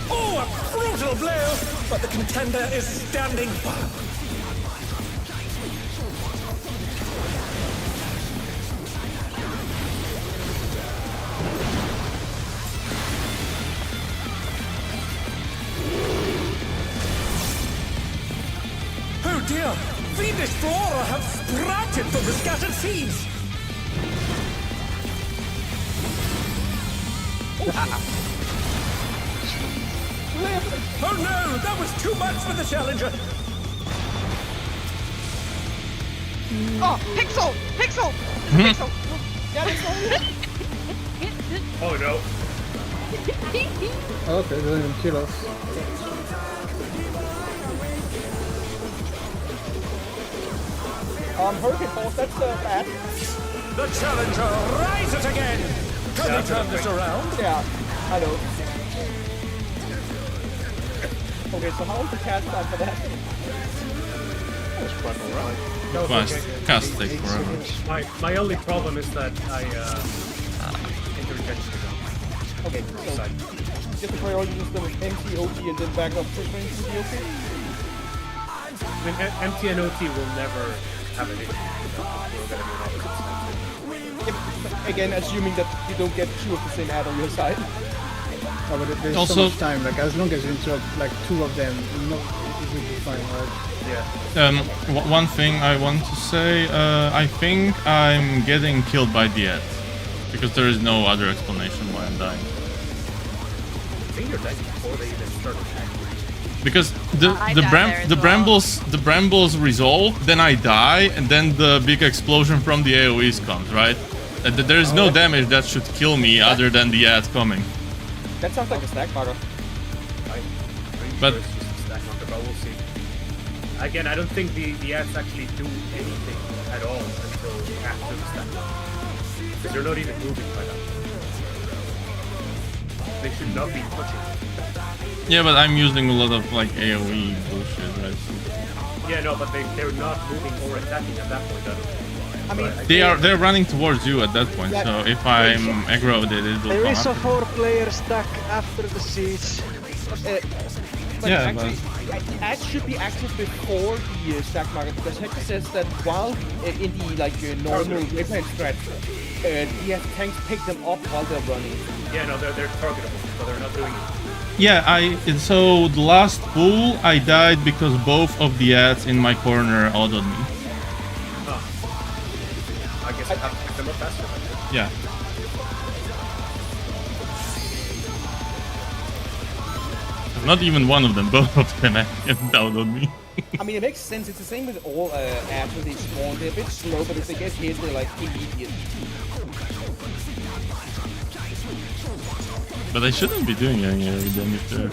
Speaker 7: Oh, a brutal blow! But the contender is standing firm. Oh dear! Fiendish flora have sprouted from the scattered seeds! Oh no! That was too much for the challenger!
Speaker 6: Oh, Pixel! Pixel! There's a Pixel!
Speaker 4: Yeah, that's all.
Speaker 2: Oh no.
Speaker 3: Oh, okay, they don't even kill us.
Speaker 4: Hurricane Force, that's bad.
Speaker 7: The challenger rises again! Can we turn this around?
Speaker 4: Yeah, I know. Okay, so how was the cast time for that?
Speaker 1: That's quite alright.
Speaker 2: That was
Speaker 5: Must
Speaker 2: okay.
Speaker 5: cast take forever.
Speaker 2: My only problem is that I interjected
Speaker 4: Okay, so
Speaker 2: side.
Speaker 4: just a priority system with MT, OT, and then back up quick range to the OT?
Speaker 2: I mean, MT and OT will never have an issue. We're gonna be an opposite
Speaker 4: Again, assuming that you don't get two of the same ad on your side.
Speaker 3: Oh, but there's
Speaker 5: Also-
Speaker 3: so much time. Like as long as you interrupt like two of them, it will be fine, right?
Speaker 2: Yeah.
Speaker 5: One thing I want to say, I think I'm getting killed by the Ed. Because there is no other explanation why I'm dying.
Speaker 2: I think you're dead before they even start attacking.
Speaker 5: Because
Speaker 6: I died there as
Speaker 5: the brambles resolve, then I die, and then the big explosion from the AoEs comes, right? There is no damage that should kill me other than the ad coming.
Speaker 4: That sounds like a stack marker.
Speaker 5: But-
Speaker 2: It's just a stack marker, but we'll see. Again, I don't think the ads actually do anything at all until after the stack marker. Because they're not even moving by now. They should not be touching.
Speaker 5: Yeah, but I'm using a lot of like AoE bullshit, right?
Speaker 2: Yeah, no, but they're not moving or attacking at that point.
Speaker 4: I mean,
Speaker 5: They're running towards you at that point, so if I'm aggroed, it will
Speaker 8: There
Speaker 5: come
Speaker 8: is a
Speaker 5: after.
Speaker 8: 4-player stack after the siege.
Speaker 4: but
Speaker 5: Yeah,
Speaker 4: actually, ads should be active before the stack market because Hector says that while in the normal weapon strat, the tanks pick them up while they're running.
Speaker 2: Yeah, no, they're targetable, but they're not doing it.
Speaker 5: Yeah, so the last pool I died because both of the ads in my corner autoed me.
Speaker 2: I guess I have to pick them up faster.
Speaker 5: Yeah. Not even one of them, both of them autoed me.
Speaker 4: I mean, it makes sense. It's the same with all ads when they spawn. They're a bit slow, but if they get hit, they're like immediate.
Speaker 5: But I shouldn't be doing any damage there.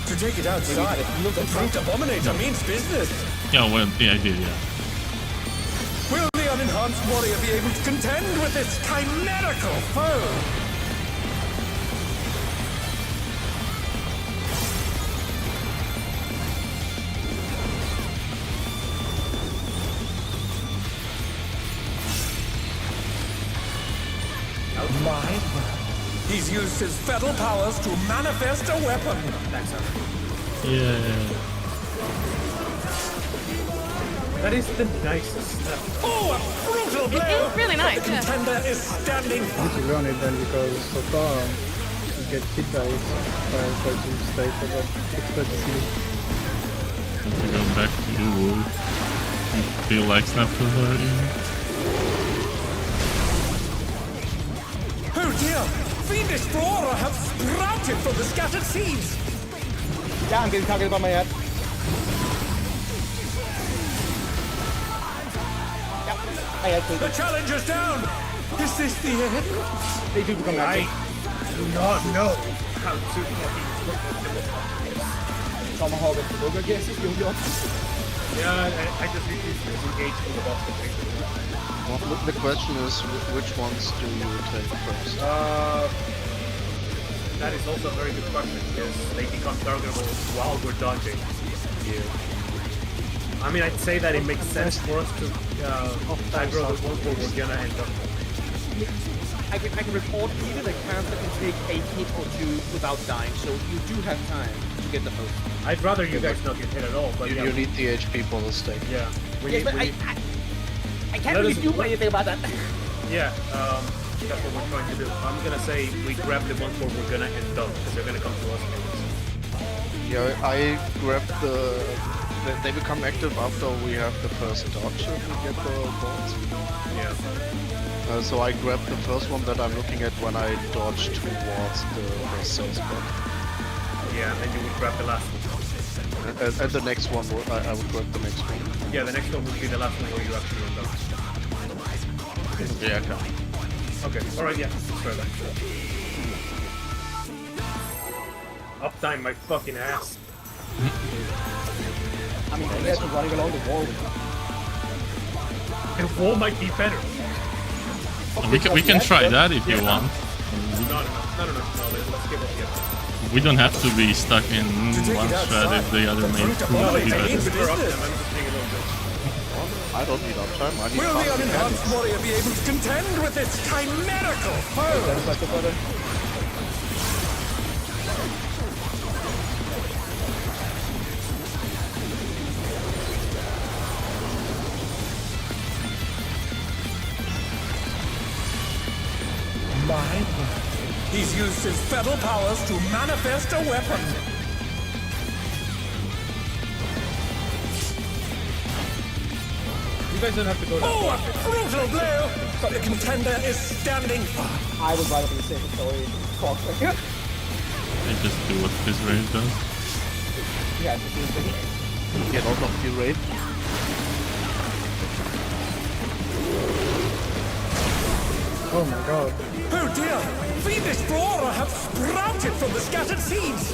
Speaker 7: To take it outside, the Brute Abominator means business.
Speaker 5: Yeah, well, yeah, I did, yeah.
Speaker 7: Will the unenhanced warrior be able to contend with this chimerical foe? My, he's used his fatal powers to manifest a weapon.
Speaker 5: Yeah.
Speaker 2: That is the nicest stuff.
Speaker 7: Oh, a brutal blow!
Speaker 6: It is really nice,
Speaker 7: The
Speaker 6: yeah.
Speaker 7: contender is standing
Speaker 3: I need to learn it then because so far you get hit by to stay for the expertise.
Speaker 5: Have to go back to the wood. You feel like snappers already?
Speaker 7: Oh dear! fiendish flora have sprouted from the scattered seeds.
Speaker 4: Yeah, I'm getting targeted by my head. Yep, I had
Speaker 7: The
Speaker 4: to.
Speaker 7: challenger's down. Is this the end?
Speaker 4: They do become
Speaker 2: I
Speaker 4: active.
Speaker 2: do not know how to fucking
Speaker 4: Tomahawk and Toga, I guess, is the only option.
Speaker 2: Yeah, I just need to engage with the boss to take it.
Speaker 1: Well, the question is, which ones do you take first?
Speaker 2: That is also a very good question because they become targetable while we're dodging. I mean, I'd say that it makes sense for us to aggro the ones where we're gonna end up.
Speaker 4: I can report either the character can take a hit or two without dying, so you do have time to get the most.
Speaker 2: I'd rather you guys not get hit at all, but
Speaker 1: You need the HP for the stake.
Speaker 2: yeah.
Speaker 4: Yes, but I can't
Speaker 2: Let
Speaker 4: really
Speaker 2: us-
Speaker 4: do anything about that.
Speaker 2: Yeah, that's what we're trying to do. I'm gonna say we grab the ones where we're gonna end up, because they're gonna come to us anyways.
Speaker 1: Yeah, I grabbed the... They become active after we have the first dodge if we get the boards.
Speaker 2: Yeah.
Speaker 1: So I grabbed the first one that I'm looking at when I dodge towards the safe spot.
Speaker 2: Yeah, and you would grab the last one.
Speaker 1: And the next one, I would grab the next one.
Speaker 2: Yeah, the next one would be the last one where you actually end up.
Speaker 1: Yeah, okay.
Speaker 2: Okay, alright, yeah, let's try that. Uptime my fucking ass.
Speaker 4: I mean, you guys are running along the wall.
Speaker 2: The wall might be better.
Speaker 5: We can try that if you want.
Speaker 2: No, let's give up the other.
Speaker 5: We don't have to be stuck in one strat if the other may
Speaker 7: Brute
Speaker 5: prove to be
Speaker 7: abomination
Speaker 5: better.
Speaker 7: is
Speaker 2: We're up them,
Speaker 7: business.
Speaker 2: I'm just being a little bit.
Speaker 1: I don't need uptime, I need
Speaker 7: Will the
Speaker 1: fast
Speaker 7: unenhanced
Speaker 1: mechanics.
Speaker 7: warrior be able to contend with its chimerical foe?
Speaker 4: That's like the butter.
Speaker 7: Mine. He's used his feral powers to manifest a weapon.
Speaker 2: You guys don't have to go that
Speaker 7: Oh,
Speaker 2: far.
Speaker 7: a brutal blow! But the contender is standing.
Speaker 4: I would rather be safe and sorry. Fuck.
Speaker 5: They just do what his rage does.
Speaker 4: Yeah, it's the same thing.
Speaker 1: Get out of the raid.
Speaker 3: Oh my god.
Speaker 7: Oh dear! Fiendish flora have sprouted from the scattered seeds!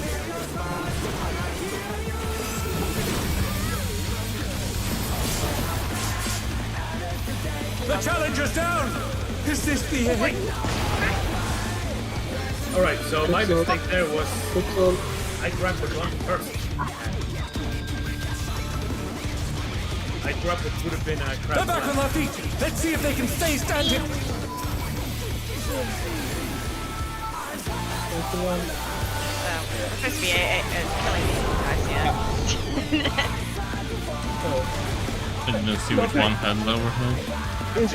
Speaker 7: The challenger's down! Is this the end?
Speaker 2: Alright, so my
Speaker 3: Good
Speaker 2: mistake there was
Speaker 3: Pixel.
Speaker 2: I grabbed the gun first. I grabbed what would have been a
Speaker 7: They're
Speaker 2: crab
Speaker 7: back on
Speaker 2: gun.
Speaker 7: their feet! Let's see if they can stay standing!
Speaker 3: That's the one.
Speaker 6: Supposed to be killing these guys, yeah.
Speaker 5: I didn't see which one had lower health.
Speaker 8: If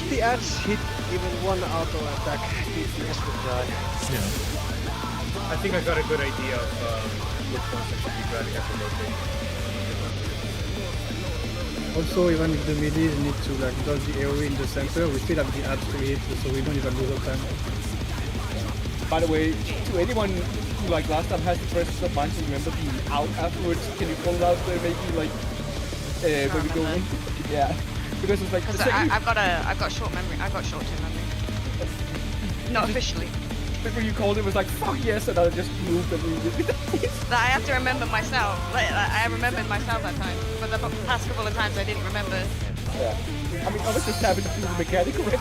Speaker 8: the ads hit even one auto attack, DPS would die.
Speaker 5: Yeah.
Speaker 2: I think I got a good idea of which ones I should be grabbing after rotating.
Speaker 3: Also, even if the melee need to like dodge the AoE in the center, we still have the ads to hit, so we don't even lose our time.
Speaker 4: By the way, to anyone who like last time has to press the bunch and remember the out afterwards, can you pull it out there maybe like when we go in? Yeah. Because it's like the
Speaker 6: Because
Speaker 4: second
Speaker 6: I've got short memory. I've got short-term memory. Not officially.
Speaker 4: before you called it was like fuck yes, and I just moved immediately.
Speaker 6: That I have to remember myself. Like, I remembered myself that time. But the past couple of times I didn't remember.
Speaker 4: Yeah. I mean, I was just having to do the mechanical right.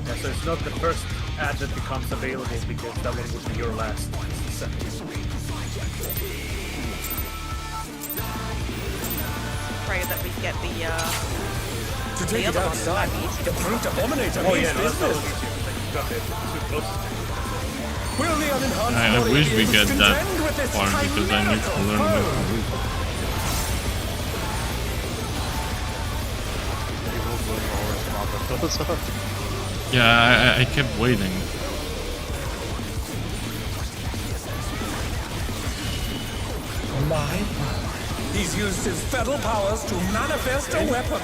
Speaker 2: Okay, so it's not the first ad that becomes available because that one would be your last. It's the second.
Speaker 6: Pray that we get the
Speaker 7: To take it
Speaker 6: other one,
Speaker 7: outside,
Speaker 6: that'd be easy.
Speaker 7: the brute abominator
Speaker 2: Oh
Speaker 7: means
Speaker 2: yeah, no, that's not
Speaker 7: business.
Speaker 2: easy. You got the too close to me.
Speaker 7: Will the unenhanced
Speaker 5: I
Speaker 7: warrior
Speaker 5: wish
Speaker 7: be
Speaker 5: we
Speaker 7: able
Speaker 5: get
Speaker 7: to
Speaker 5: that
Speaker 7: contend with its
Speaker 5: far because I need to
Speaker 7: chimerical
Speaker 5: learn
Speaker 7: foe?
Speaker 5: this. Yeah, I kept waiting.
Speaker 7: My, he's used his fetal powers to manifest a weapon.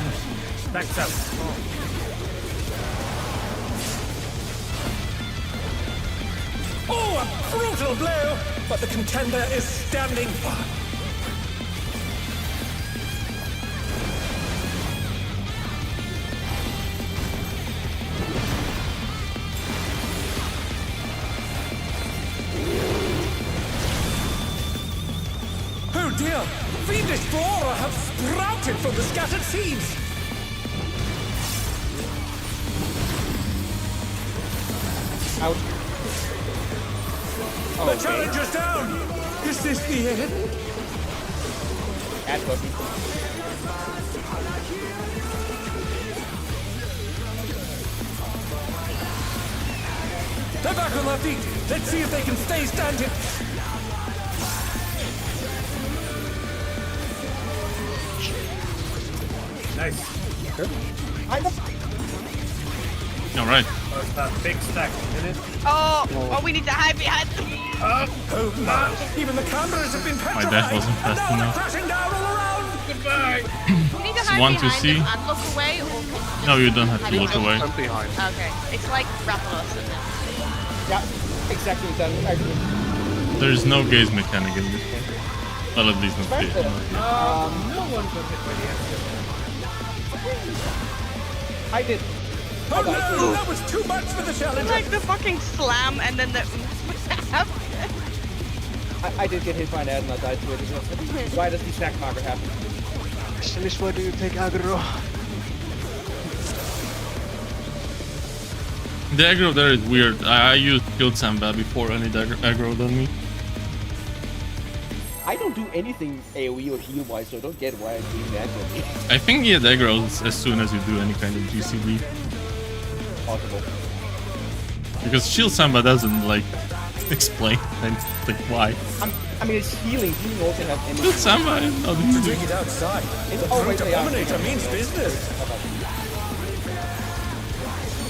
Speaker 2: Backs up.
Speaker 7: Oh, a brutal blow! But the contender is standing firm. Oh dear! Fiendish flora have sprouted from the scattered seeds!
Speaker 4: Out.
Speaker 7: The challenger's down! Is this the end?
Speaker 4: Add button.
Speaker 7: They're back on their feet! Let's see if they can stay standing!
Speaker 2: Nice.
Speaker 5: All right.
Speaker 2: Oh, it's that big stack, isn't it?
Speaker 6: Oh, we need to hide behind them.
Speaker 7: Oh my! Even the cameras have been petrified!
Speaker 5: dash wasn't
Speaker 7: and
Speaker 5: fast
Speaker 7: now they're
Speaker 5: enough.
Speaker 7: crashing down all around!
Speaker 2: Goodbye.
Speaker 6: You need to hide
Speaker 5: One to
Speaker 6: behind
Speaker 5: see.
Speaker 6: them and look away, or can you just
Speaker 5: No, you don't have to
Speaker 6: hide
Speaker 5: look
Speaker 6: behind
Speaker 5: away.
Speaker 1: Stand behind.
Speaker 6: them? Okay, it's like Rathalos, isn't it?
Speaker 4: Yeah, exactly. That actually.
Speaker 5: There is no gaze mechanic in this one. Well, at least not gaze.
Speaker 2: No one got hit by the accident.
Speaker 4: I did.
Speaker 7: Oh no! That was too much for the
Speaker 6: It's
Speaker 7: challenger!
Speaker 6: like the fucking slam and then the.
Speaker 4: I did get hit by an ad and I died to it. Why does the stack marker happen?
Speaker 8: Specialist, why do you take aggro?
Speaker 5: The aggro there is weird. I used Shield Samba before any aggroed on me.
Speaker 4: I don't do anything AoE or heal wise, so I don't get why I'm doing that.
Speaker 5: I think he had aggroes as soon as you do any kind of GCD.
Speaker 4: Possible.
Speaker 5: Because Shield Samba doesn't like explain like why.
Speaker 4: I mean, it's healing. Healing also has any.
Speaker 5: Shield Samba is not
Speaker 7: To
Speaker 5: easy.
Speaker 7: take it outside, the
Speaker 4: Oh, wait,
Speaker 7: Brutal
Speaker 4: yeah.
Speaker 7: Dominator means business!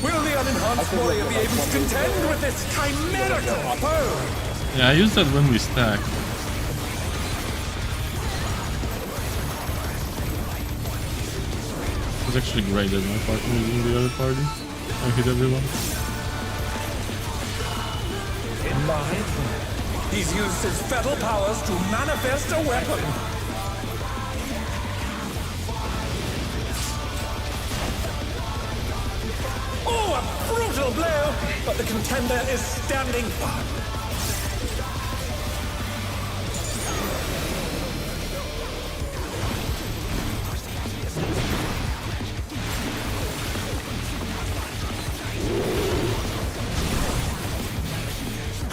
Speaker 7: Will the unenhanced warrior be able to contend with this chimerical foe?
Speaker 5: Yeah, I used that when we stacked. It was actually great that my partner was in the other party. I hit everyone.
Speaker 7: He's used his fetal powers to manifest a weapon. Oh, a brutal blow! But the contender is standing firm.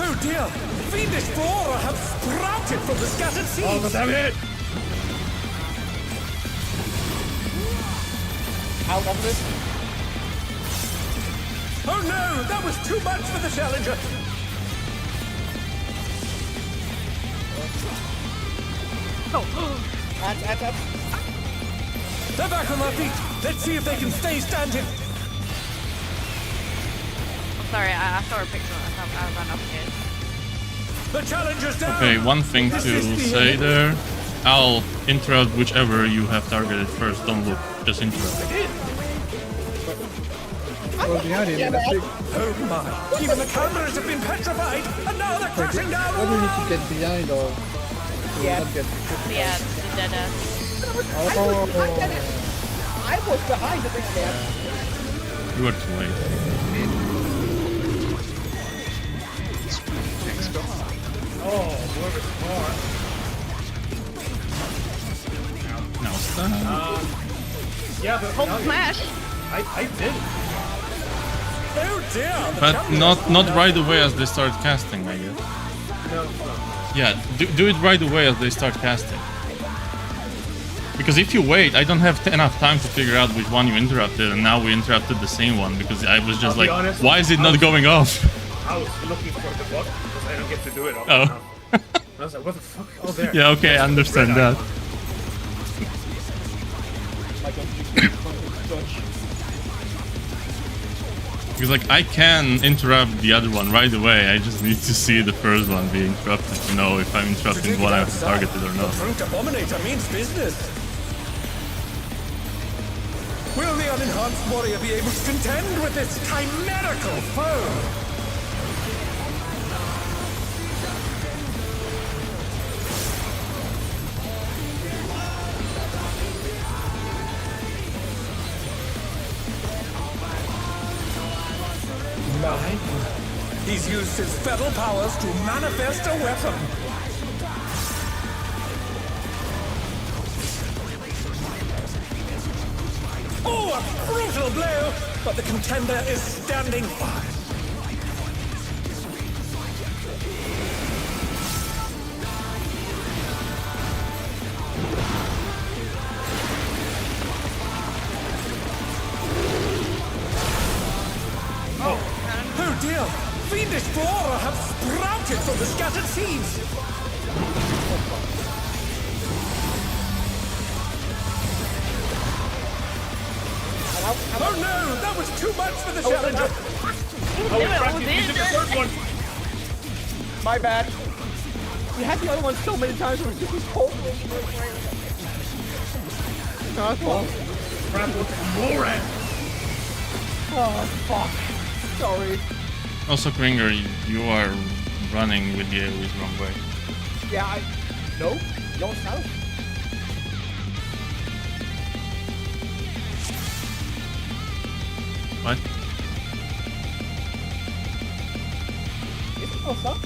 Speaker 7: Oh dear! Fiendish flora have sprouted from the scattered seeds!
Speaker 2: Oh, damn it!
Speaker 4: Out of this.
Speaker 7: Oh no! That was too much for the challenger!
Speaker 4: Add.
Speaker 7: They're back on their feet! Let's see if they can stay standing!
Speaker 6: Sorry, I saw a picture and I ran off here.
Speaker 7: The challenger's down!
Speaker 5: Okay, one thing
Speaker 7: This
Speaker 5: to
Speaker 7: is the
Speaker 5: say
Speaker 7: end.
Speaker 5: there. I'll interrupt whichever you have targeted first. Don't look, just interrupt.
Speaker 3: Well, behind him, that's big.
Speaker 7: Oh my! Even the cameras have been petrified, and now they're crashing down
Speaker 3: Why
Speaker 7: all
Speaker 3: do you need to
Speaker 7: around!
Speaker 3: get behind or to
Speaker 4: Yeah.
Speaker 3: not get
Speaker 6: Yeah, the dead end.
Speaker 3: Oh,
Speaker 4: I was behind the big man.
Speaker 5: You are too late.
Speaker 2: Oh, whoever's far.
Speaker 5: Now stun.
Speaker 2: Yeah, but
Speaker 6: Hold smash.
Speaker 2: I did.
Speaker 7: Oh dear! The
Speaker 5: But
Speaker 7: challenger-
Speaker 5: not right away as they start casting, I guess.
Speaker 2: No.
Speaker 5: Yeah, do it right away as they start casting. Because if you wait, I don't have enough time to figure out which one you interrupted, and now we interrupted the same one because I was just
Speaker 2: I'll be
Speaker 5: like,
Speaker 2: honest,
Speaker 5: why is it not going off?
Speaker 2: I was looking for the bot because I don't get to do it often
Speaker 5: Oh.
Speaker 2: enough. I was like, what the fuck? Oh, there.
Speaker 5: Yeah, okay, I understand that.
Speaker 4: Like a dodge.
Speaker 5: Because like I can interrupt the other one right away. I just need to see the first one be interrupted to know if I'm interrupting the one I've targeted or not.
Speaker 7: The brute abominator means business. Will the unenhanced warrior be able to contend with this chimerical foe? He's used his feral powers to manifest a weapon. Oh, a brutal blow! But the contender is standing fine. Oh dear! Fiendish flora have sprouted from the scattered seeds! Oh no! That was too much for the challenger!
Speaker 2: Frankie, you did the third one.
Speaker 4: My bad. We had the other one so many times where it just was cold.
Speaker 2: Frank with more at.
Speaker 4: Oh, fuck. Sorry.
Speaker 5: Also, Kringer, you are running with the AoEs wrong way.
Speaker 4: Yeah, No? No, it's south.
Speaker 5: What?
Speaker 4: Is it north south?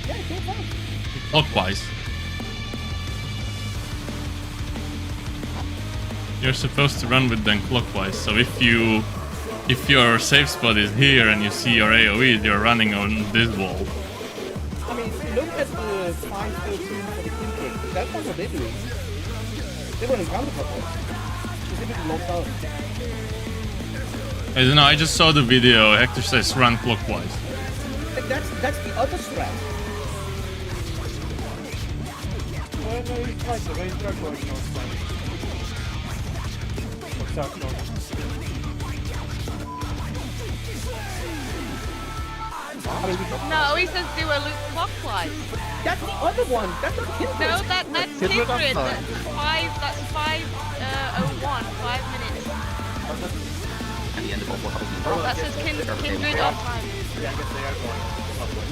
Speaker 4: Yeah, it's north south.
Speaker 5: Clockwise. You're supposed to run with them clockwise, so if your safe spot is here and you see your AoE, you're running on this wall.
Speaker 4: I mean, look at the 513 for the Kindred. That's not what they're doing. They were in counterclockwise. Specifically north south.
Speaker 5: I don't know, I just saw the video. Hector says run clockwise.
Speaker 4: That's the other strat.
Speaker 8: Well, no, it's like the range are going north side. Or south north.
Speaker 6: No, he says do a loop clockwise.
Speaker 4: That's the other one. That's not Kindred.
Speaker 6: No, that's
Speaker 1: Kindred on
Speaker 6: Kindred.
Speaker 1: time.
Speaker 6: That's 5:01, 5 minutes. That says Kindred on time.
Speaker 2: Yeah, I guess they are going upwards.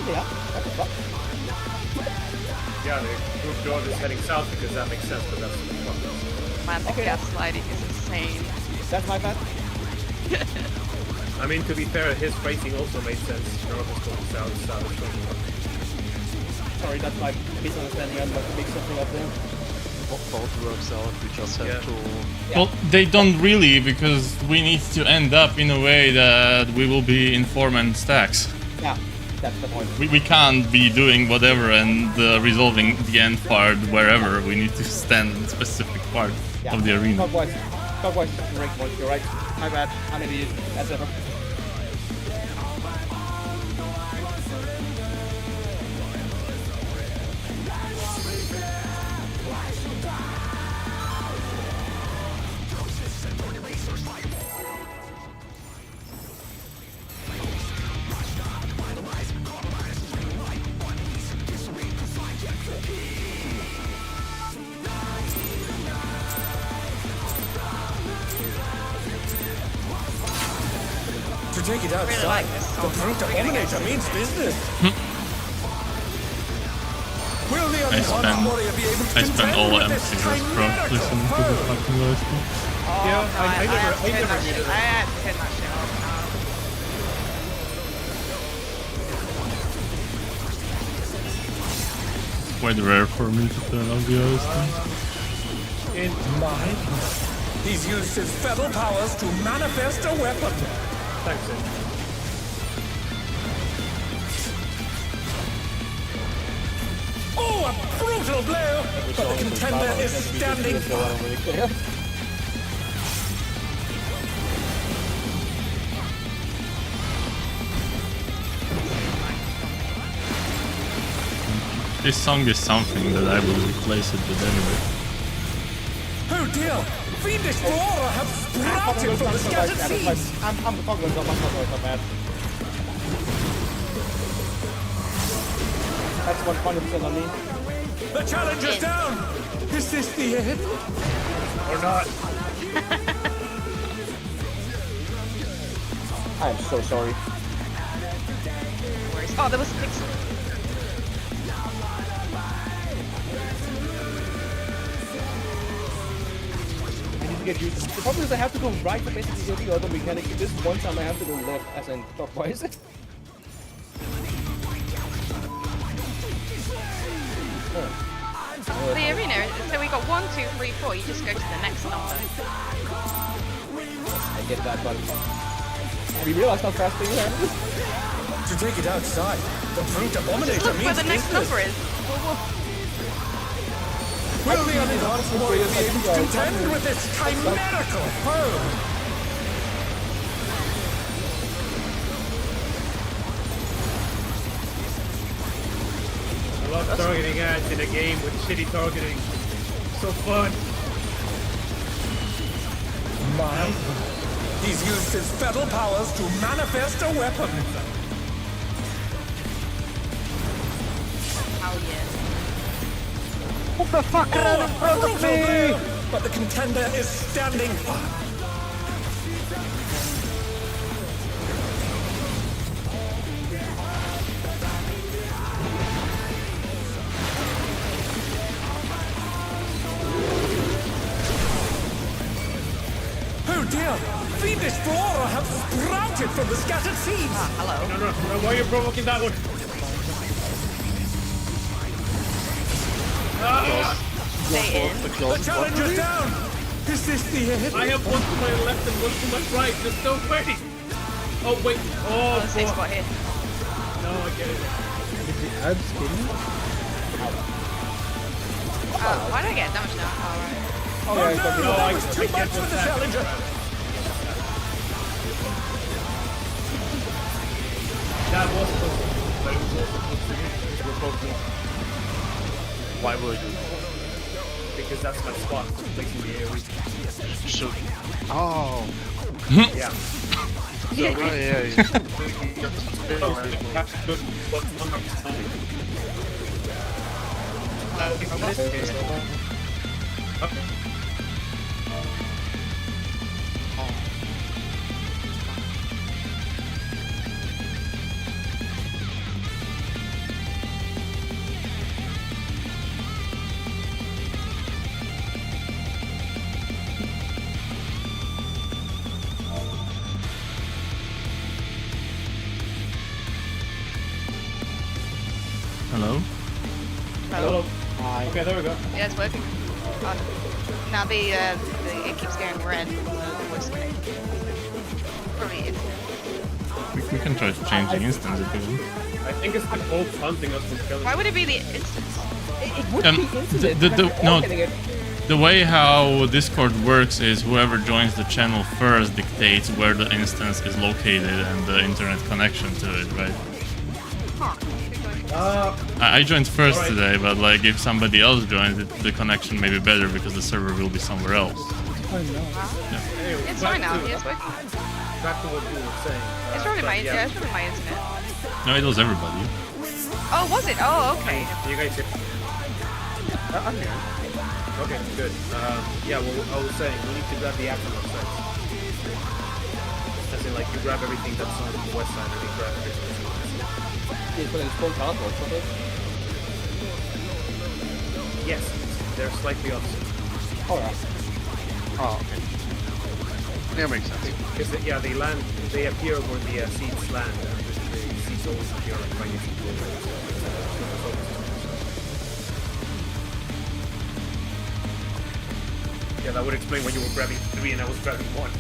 Speaker 4: Yeah, what the fuck?
Speaker 2: Yeah, the group dog is heading south because that makes sense, but that's clockwise.
Speaker 6: Man, the gaslighting is insane.
Speaker 4: That's my bad.
Speaker 2: I mean, to be fair, his phrasing also made sense. North is going south, south is going north.
Speaker 4: Sorry, that's my misunderstanding. I'm about to make something up there.
Speaker 1: Both works out. We just have to.
Speaker 5: Well, they don't really, because we need to end up in a way that we will be in Foreman stacks.
Speaker 4: Yeah, that's the point.
Speaker 5: We can't be doing whatever and resolving the end part wherever. We need to stand in a specific part of the arena.
Speaker 4: Clockwise is the correct one. You're right. My bad. I'm an idiot. As ever.
Speaker 7: To take it outside,
Speaker 6: like this
Speaker 7: the
Speaker 6: song.
Speaker 7: brute abominator means business. Will the unenhanced warrior be able to
Speaker 5: I spent
Speaker 7: contend
Speaker 5: all
Speaker 7: with
Speaker 5: MC
Speaker 7: this
Speaker 5: just pro
Speaker 7: chimerical
Speaker 5: listening to the
Speaker 7: foe?
Speaker 5: fucking last one.
Speaker 2: Yeah, I never muted it.
Speaker 6: I had to turn that shit off now.
Speaker 5: Quite rare for me to turn on the other thing.
Speaker 7: In mind, he's used his feral powers to manifest a weapon.
Speaker 2: Thanks, Ed.
Speaker 7: Oh, a brutal blow! But the contender is standing fine.
Speaker 5: This song is something that I will replace it with anyway.
Speaker 7: Oh dear! Fiendish flora have sprouted from the scattered seeds!
Speaker 4: I'm talking about my bad. That's 100% on me.
Speaker 7: The challenge is down! Is this the end?
Speaker 2: Or not?
Speaker 4: I am so sorry.
Speaker 6: Oh, there was a pixel.
Speaker 4: I need to get used to it. The problem is I have to go right to basically get the other mechanic. This one time I have to go left, as in clockwise.
Speaker 6: The arena, so we got 1, 2, 3, 4. You just go to the next number.
Speaker 4: I get that, but have you realized how fast things are?
Speaker 7: To take it outside, the brute abominator
Speaker 6: Look where
Speaker 7: means
Speaker 6: the next
Speaker 7: business.
Speaker 6: number is.
Speaker 7: Will the unadorned warrior be able to contend with this chimerical foe?
Speaker 2: I love targeting ads in a game with shitty targeting. So fun.
Speaker 7: Mine. He's used his fetal powers to manifest a weapon.
Speaker 6: Oh yeah.
Speaker 8: What the fuck ran in front of me?
Speaker 7: But the contender is standing firm. Oh dear! Fiendish flora have sprouted from the scattered seeds!
Speaker 6: Hello.
Speaker 2: No, why are you provoking that one?
Speaker 6: Stay in.
Speaker 1: The
Speaker 7: The
Speaker 1: closest
Speaker 7: challenge
Speaker 1: one.
Speaker 7: is down! Is this the end?
Speaker 2: I have one to my left and one to my right. There's no way. Oh wait. Oh,
Speaker 6: Oh, the safe
Speaker 2: fuck.
Speaker 6: spot here.
Speaker 2: No, I get it.
Speaker 3: Did the ads kill me?
Speaker 6: Oh, why do I get damage now? Oh, right.
Speaker 4: Oh yeah, it's
Speaker 7: no,
Speaker 2: I
Speaker 7: that was too
Speaker 2: get
Speaker 7: much for the
Speaker 2: that.
Speaker 7: challenger!
Speaker 2: That was supposed to be, but it was also supposed to be. We're both wrong.
Speaker 1: Why will you?
Speaker 2: Because that's my spot. Placing the AoE.
Speaker 1: Shoot. Oh.
Speaker 2: Yeah.
Speaker 1: Oh, yeah.
Speaker 5: Hello?
Speaker 2: Hello.
Speaker 4: Hi.
Speaker 2: Okay, there we go.
Speaker 6: Yeah, it's working. Now it keeps going red. The voice connect. Probably is.
Speaker 5: We can try changing instance if you want.
Speaker 2: I think it's the old hunting us from killing.
Speaker 6: Why would it be the instance?
Speaker 4: It would
Speaker 5: Um,
Speaker 4: be incident.
Speaker 5: no,
Speaker 4: Getting it.
Speaker 5: The way how Discord works is whoever joins the channel first dictates where the instance is located and the internet connection to it, right?
Speaker 6: Huh.
Speaker 5: I joined first
Speaker 2: Alright.
Speaker 5: today, but like if somebody else joins, the connection may be better because the server will be somewhere else.
Speaker 3: Oh no.
Speaker 2: Anyway,
Speaker 6: It's
Speaker 2: back
Speaker 6: fine now.
Speaker 2: to-
Speaker 6: Yeah, it's working.
Speaker 2: Back to what you were saying.
Speaker 6: It's probably my
Speaker 2: yeah.
Speaker 6: yeah, it's probably my internet.
Speaker 5: No, it was everybody.
Speaker 6: Oh, was it? Oh, okay.
Speaker 2: You guys here?
Speaker 4: I'm here.
Speaker 2: Okay, good. Yeah, well, I was saying we need to grab the aftermarket sites. As in, like, you grab everything that's on the west side, and you grab everything that's on the east side.
Speaker 4: It's going to spawn teleport, something.
Speaker 2: Yes, they're slightly opposite.
Speaker 4: Alright.
Speaker 1: Oh, okay. Yeah, makes sense.
Speaker 2: Because yeah, they land, they appear where the seeds land, and the seeds always appear like right next to the Yeah, that would explain why you were grabbing 3 and I was grabbing 1.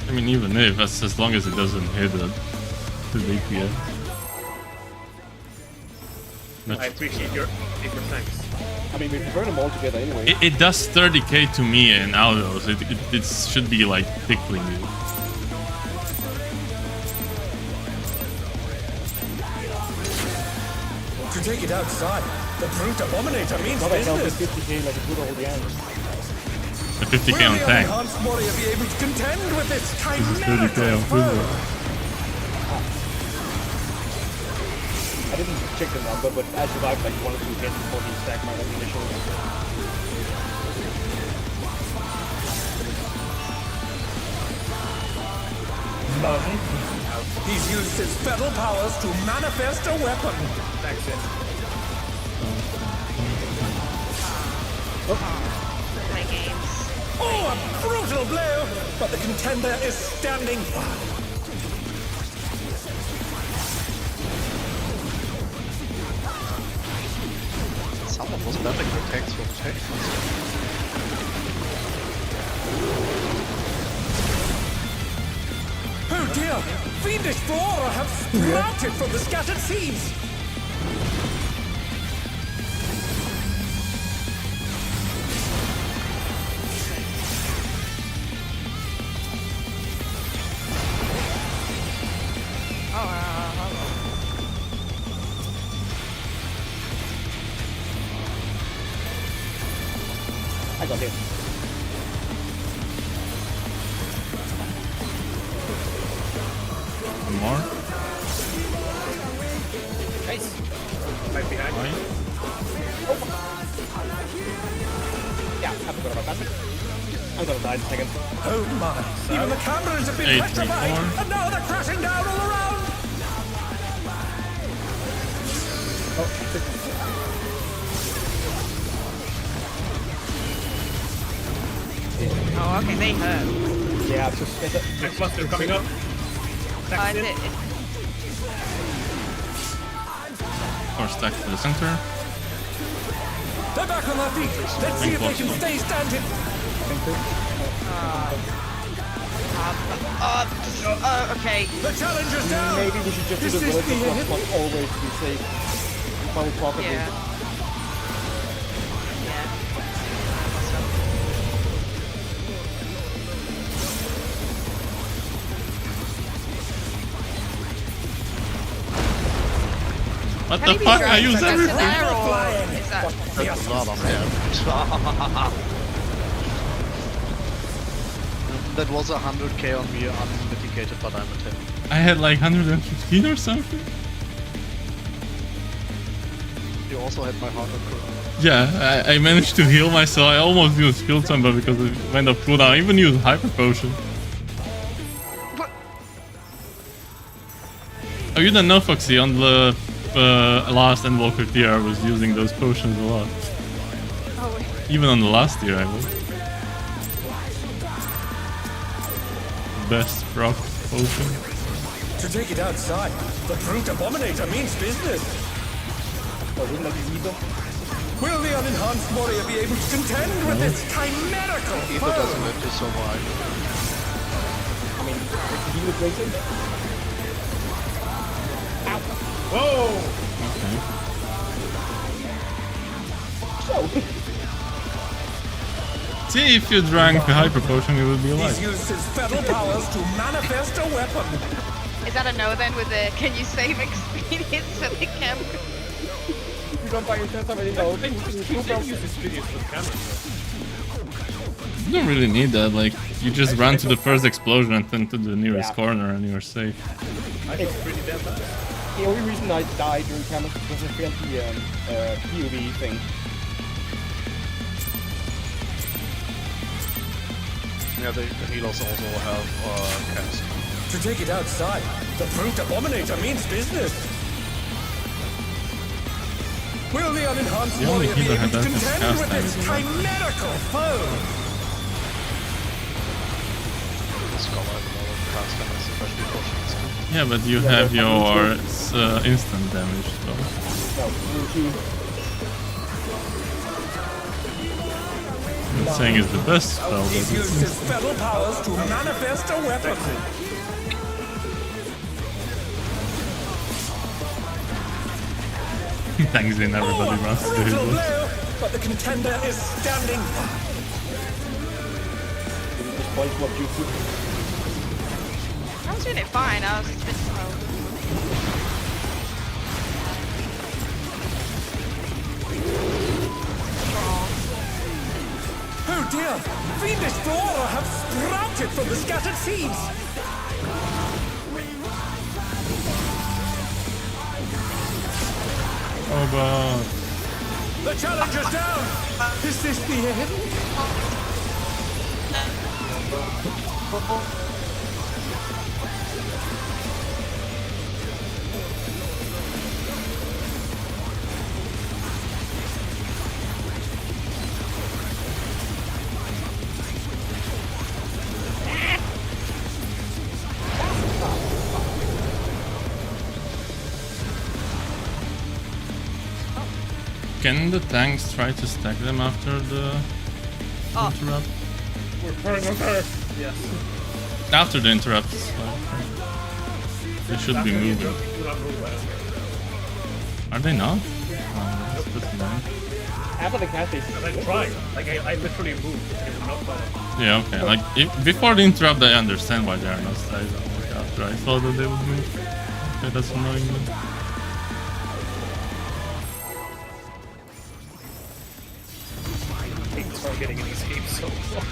Speaker 5: I mean, even if, as long as it doesn't hit the DPS.
Speaker 2: I appreciate your thanks.
Speaker 4: I mean, we prefer them all together anyway.
Speaker 5: It does 30k to me in autos. It should be like tickling you.
Speaker 7: To take it outside, The brute abominator means
Speaker 4: Not a healthy
Speaker 7: business.
Speaker 4: 50k like a good old Jan.
Speaker 5: A 50k
Speaker 7: Will
Speaker 5: on
Speaker 7: the
Speaker 5: tank.
Speaker 7: enhanced warrior be able to contend with this
Speaker 5: This is 30k on
Speaker 7: chimerical
Speaker 5: food.
Speaker 7: foe?
Speaker 4: I didn't check the number, but I survived like 1 or 2 hits before he stacked my initial.
Speaker 7: He's used his fetal powers to manifest a weapon.
Speaker 2: That's it.
Speaker 6: Play games.
Speaker 7: Oh, a brutal blow! But the contender is standing firm.
Speaker 1: Someone was batting the tanks for the tank.
Speaker 7: Oh dear! Fiendish flora have sprouted from the scattered seeds!
Speaker 4: I got him.
Speaker 5: One more.
Speaker 2: Nice. Right behind.
Speaker 5: Fine.
Speaker 4: Yeah, I forgot about that. I'm gonna die in a second.
Speaker 7: Oh my! Even the cameras have been
Speaker 5: 8, 3,
Speaker 7: petrified,
Speaker 5: 4.
Speaker 7: and now they're crashing down all around!
Speaker 6: Oh, okay, they hurt.
Speaker 4: Yeah, it's just...
Speaker 2: Next cluster coming up.
Speaker 6: Oh, is it?
Speaker 5: Or stack to the center.
Speaker 7: They're back on their feet! Let's see if they can stay standing!
Speaker 6: Okay.
Speaker 7: The challenger's down!
Speaker 4: Maybe we should just do
Speaker 7: This
Speaker 4: the
Speaker 7: is
Speaker 4: bullet
Speaker 7: the
Speaker 4: plus one always to be safe. If I would probably...
Speaker 6: Yeah.
Speaker 5: What
Speaker 6: Can
Speaker 5: the
Speaker 6: he be
Speaker 5: fuck? I
Speaker 6: dragged
Speaker 5: use
Speaker 6: like that
Speaker 5: everything.
Speaker 6: there, or is that?
Speaker 1: That's a lot of damage. That was 100k on me unmitigated, but I'm a 10.
Speaker 5: I had like 115 or something.
Speaker 1: You also had my 100 cooldown.
Speaker 5: Yeah, I managed to heal myself. I almost used Field Timber because it went off cooldown. I even used Hyper Potion. Oh, you don't know, Foxy. On the last Endwalker tier, I was using those potions a lot.
Speaker 6: Oh, wait.
Speaker 5: Even on the last tier, I was. Best proc potion.
Speaker 7: To take it outside, the brute abominator means business!
Speaker 4: I wouldn't like to either.
Speaker 7: Will the unenhanced warrior be able to contend with this chimerical
Speaker 1: Ether
Speaker 7: foe?
Speaker 1: doesn't let you survive.
Speaker 4: I mean, if the heal is waiting.
Speaker 2: Whoa!
Speaker 5: Okay.
Speaker 4: So,
Speaker 5: See, if you drank a Hyper Potion, you would be alive.
Speaker 7: He's used his fetal powers to manifest a weapon.
Speaker 6: Is that a no then with the can you save experience for the camera?
Speaker 4: you don't buy yourself already know.
Speaker 2: I didn't use this video for the camera.
Speaker 5: You don't really need that. Like, you just run to the first explosion and then to the nearest
Speaker 4: Yeah.
Speaker 5: corner and you're safe.
Speaker 2: I feel pretty damn bad.
Speaker 4: The only reason I died during cameras was because I failed the POV thing.
Speaker 1: Yeah, the healers also have cast.
Speaker 7: To take it outside, the brute abominator means business. Will the unenhanced
Speaker 5: The only
Speaker 7: warrior be
Speaker 5: healer
Speaker 7: able
Speaker 5: had
Speaker 7: to
Speaker 5: that as
Speaker 7: contend
Speaker 5: cast
Speaker 7: with this
Speaker 5: damage.
Speaker 7: chimerical foe?
Speaker 1: Discover another cast damage, especially potions.
Speaker 5: Yeah, but you have your instant damage, so...
Speaker 4: No, routine.
Speaker 5: I'm not saying it's the best spell, but
Speaker 7: He's used
Speaker 5: it's...
Speaker 7: his fetal powers to manifest a weapon.
Speaker 5: Thanks in, everybody runs to the
Speaker 7: Brutal
Speaker 5: healers.
Speaker 7: blow, but the contender is standing.
Speaker 4: Just point what you could.
Speaker 6: I was doing it fine. I was just a bit slow.
Speaker 7: dear! Fiendish flora have sprouted from the scattered seeds!
Speaker 5: Oh god.
Speaker 7: The challenger's down! Is this the end?
Speaker 5: Can the tanks try to stack them after the interrupt?
Speaker 2: Yes.
Speaker 5: After the interrupt, they should be moving.
Speaker 2: Do not move, I don't care.
Speaker 5: Are they not? Oh, that's annoying.
Speaker 4: After the cat phase,
Speaker 2: And I tried. Like, I literally moved. It would not follow.
Speaker 5: Yeah, okay. Like before the interrupt, I understand why they are not stacked. Like after I thought that they would move. Okay, that's annoying. Then.
Speaker 2: Things are getting in these games so long.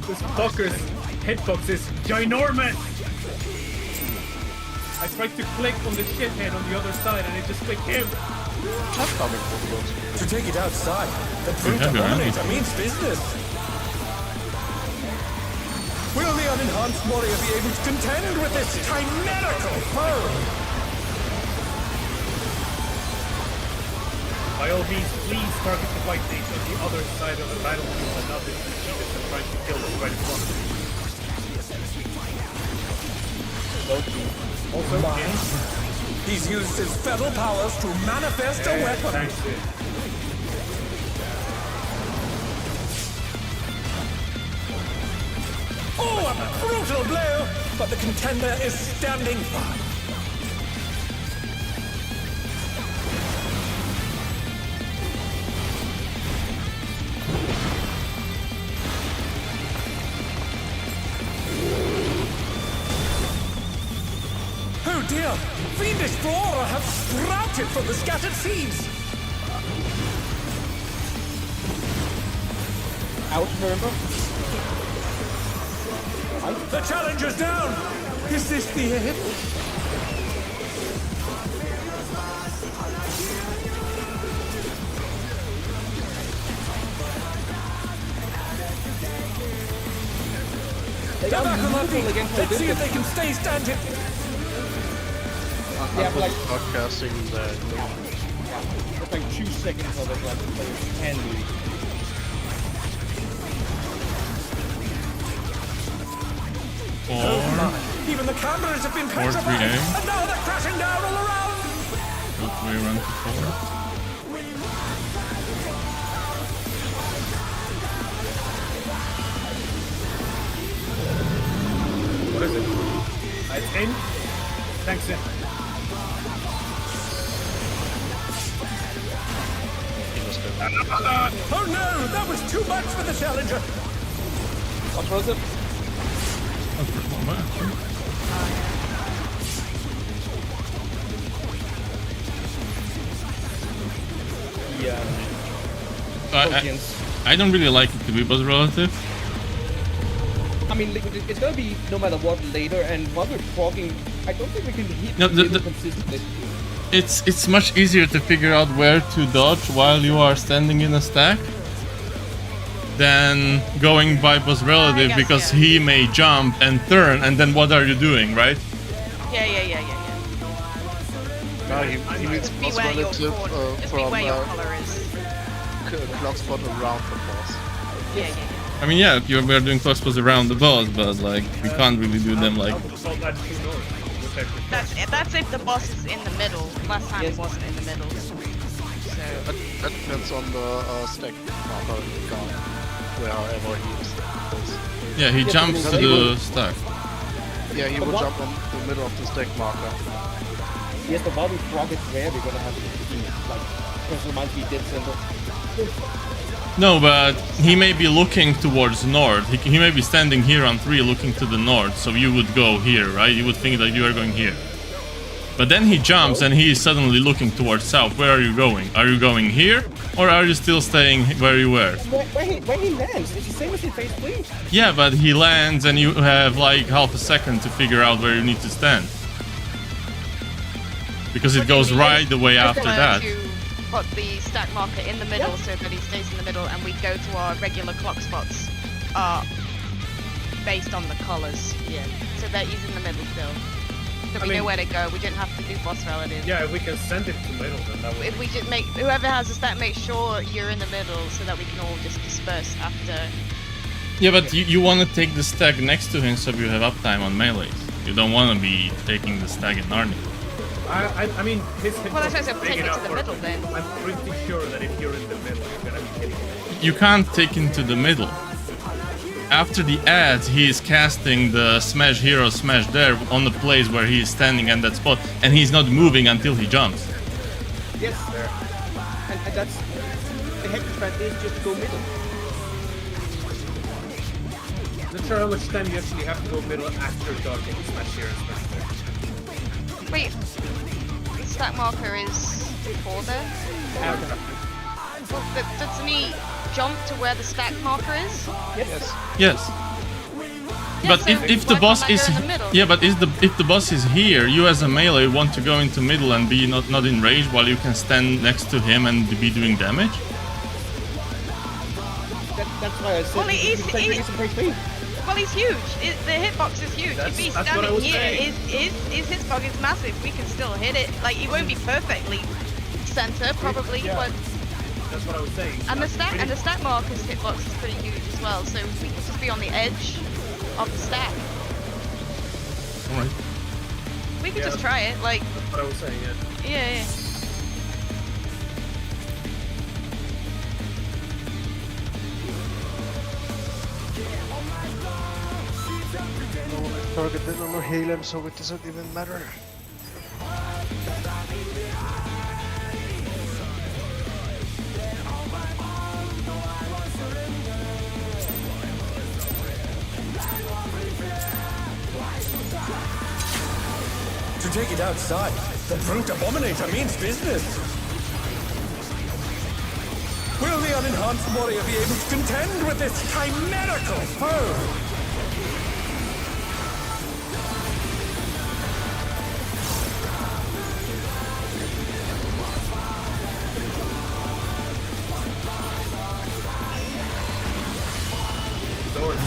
Speaker 2: This fucker's hitbox is ginormous! I tried to click on the shithead on the other side and it just clicked him.
Speaker 1: That's coming from close.
Speaker 7: To take it outside, the
Speaker 5: We
Speaker 7: brute
Speaker 5: have your
Speaker 7: abominator means business. Will the unenhanced warrior be able to contend with this chimerical foe?
Speaker 2: By all means, please target the white things on the other side of the battlefield and not the cheetahs that are trying to kill us right in front of us. Also,
Speaker 7: He's used his feral powers to manifest a weapon.
Speaker 2: thanks.
Speaker 7: Oh, a brutal blow! But the contender is standing firm. Oh dear! Fiendish flora have sprouted from the scattered seeds!
Speaker 4: out, remember?
Speaker 7: The challenger's down! Is this the end? They're back on their feet. Let's see if they can stay standing.
Speaker 4: Yeah, but like,
Speaker 1: Podcasting that.
Speaker 4: it's like 2 seconds of it, like, they can do.
Speaker 7: Even the cameras have been
Speaker 5: 4-3
Speaker 7: petrified,
Speaker 5: aim.
Speaker 7: and now they're crashing down all around.
Speaker 5: Good way run to 4.
Speaker 2: What is it? It's in. Thanks, in.
Speaker 7: Oh no, that was too much for the challenger.
Speaker 4: What was it?
Speaker 5: That's pretty much. I don't really like it to be boss relative.
Speaker 4: I mean, it's gonna be no matter what later, and while we're talking, I don't think we can hit
Speaker 5: No,
Speaker 4: the consistently.
Speaker 5: It's much easier to figure out where to dodge while you are standing in a stack than going by boss relative,
Speaker 6: guess,
Speaker 5: because
Speaker 6: yeah.
Speaker 5: he may jump and turn, and then what are you doing, right?
Speaker 6: Yeah.
Speaker 1: No, he means
Speaker 6: Just
Speaker 1: boss
Speaker 6: be where your
Speaker 1: relative
Speaker 6: corner, just be
Speaker 1: from
Speaker 6: where your color is.
Speaker 1: clock spot around the boss.
Speaker 6: Yeah.
Speaker 5: I mean, yeah, we are doing clock spots around the boss, but like we can't really do them like.
Speaker 2: So that's too north.
Speaker 6: That's if the boss is in the middle. Last time
Speaker 4: Yes.
Speaker 6: it wasn't in the middle. So
Speaker 1: That depends on the stack marker guy, wherever he is.
Speaker 5: Yeah, he
Speaker 4: Yeah,
Speaker 5: jumps to
Speaker 4: because
Speaker 5: the stack.
Speaker 1: Yeah, he
Speaker 4: But
Speaker 1: will
Speaker 4: what-
Speaker 1: jump on the middle of the stack marker.
Speaker 4: Yes, but while we frog it where we're gonna have to be, like, because it might be dead center.
Speaker 5: No, but he may be looking towards north. He may be standing here on 3 looking to the north, so you would go here, right? You would think that you are going here. But then he jumps and he is suddenly looking towards south. Where are you going? Are you going here? Or are you still staying where you were?
Speaker 4: Where he lands, it's the same as in phase 3.
Speaker 5: Yeah, but he lands and you have like half a second to figure out where you need to stand. Because it goes right the way after that.
Speaker 6: To put the stack marker in the middle so that he stays in the middle, and we go to our regular clock spots based on the colors. Yeah. So that he's in the middle still. So we know where to go. We didn't have to do boss relative.
Speaker 2: Yeah, if we can send it to middle, then that would.
Speaker 6: If we just make whoever has a stack, make sure you're in the middle so that we can all just disperse after.
Speaker 5: Yeah, but you want to take the stack next to him so you have uptime on melees. You don't want to be taking the stack in Narnia.
Speaker 2: I mean, his hit.
Speaker 6: Well, that's why I said take it to the middle then.
Speaker 2: I'm pretty sure that if you're in the middle, you're gonna be hitting it.
Speaker 5: You can't take him to the middle. After the ads, he is casting the Smash Hero Smash there on the place where he is standing at that spot, and he's not moving until he jumps.
Speaker 4: Yes, sir. And that's the hectic strat is just go middle.
Speaker 2: Not sure how much time you actually have to go middle after dodging Smash here and Smash there.
Speaker 6: Wait, the stack marker is before there?
Speaker 2: After.
Speaker 6: Well, doesn't he jump to where the stack marker is?
Speaker 4: Yes.
Speaker 5: Yes.
Speaker 6: Yeah,
Speaker 5: But
Speaker 6: so
Speaker 5: if the
Speaker 6: why
Speaker 5: boss
Speaker 6: can't I
Speaker 5: is
Speaker 6: go in the middle?
Speaker 5: yeah, but if the boss is here, you as a melee want to go into middle and be not in range while you can stand next to him and be doing damage.
Speaker 4: That's why I said
Speaker 6: Well, he's
Speaker 4: phase 3.
Speaker 6: well, he's huge. The hitbox is huge. If he's
Speaker 2: That's what I
Speaker 6: standing
Speaker 2: was
Speaker 6: here,
Speaker 2: saying.
Speaker 6: his hitbox is massive. We can still hit it. Like, he won't be perfectly center, probably, but
Speaker 2: That's what I was saying.
Speaker 6: and the stack marker's hitbox is pretty huge as well. So we can just be on the edge of the stack.
Speaker 5: All right.
Speaker 6: We could
Speaker 2: Yeah.
Speaker 6: just try it. Like,
Speaker 2: That's what I was saying. Yeah.
Speaker 6: yeah.
Speaker 8: Targeted on Halen, so it doesn't even matter.
Speaker 7: To take it outside, the brute abominator means business. Will the unenhanced warrior be able to contend with this chimerical foe?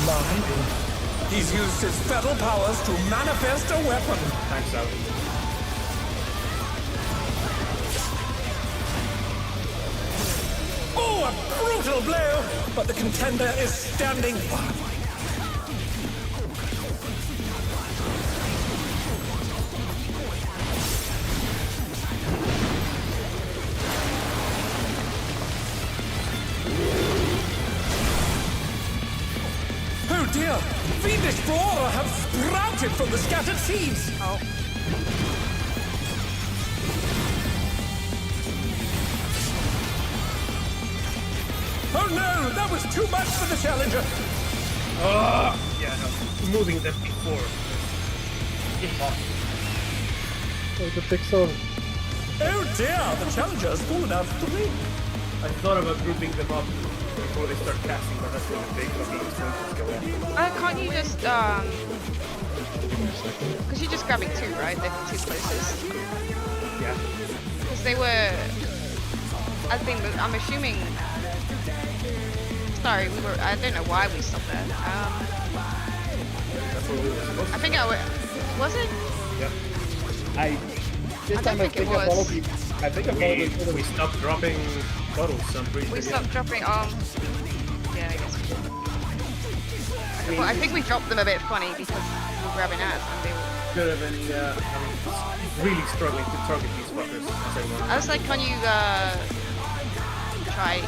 Speaker 7: Mine. He's used his feral powers to manifest a weapon.
Speaker 2: Thanks out.
Speaker 7: Oh, a brutal blow! But the contender is standing firm. Oh dear! Fiendish flora have sprouted from the scattered seeds!
Speaker 6: Oh.
Speaker 7: Oh no! That was too much for the challenger!
Speaker 2: Yeah, no. Moving them before. Impossible.
Speaker 3: Oh, the pixel.
Speaker 7: Oh dear! The challenger's fallen out of the ring!
Speaker 2: I thought about grouping them up before they start casting, but that's really big. The game's going to just go in.
Speaker 6: Can't you just because you're just grabbing two, right? They're the two closest.
Speaker 2: Yeah.
Speaker 6: Because they were. I'm assuming. Sorry, we were. I don't know why we stopped there.
Speaker 2: That's what we were supposed to
Speaker 6: I think was it?
Speaker 2: Yeah.
Speaker 4: This
Speaker 6: I
Speaker 4: time
Speaker 6: don't
Speaker 4: I
Speaker 6: think it
Speaker 4: think I
Speaker 6: was.
Speaker 4: followed you. I think I followed you.
Speaker 2: We stopped dropping bottles, I'm pretty sure.
Speaker 6: We stopped dropping. Yeah, I guess we did. Well, I think we dropped them a bit funny because we were grabbing ads and they were.
Speaker 2: Could have been, really struggling to target these fuckers. As everyone.
Speaker 6: I was like, can you try?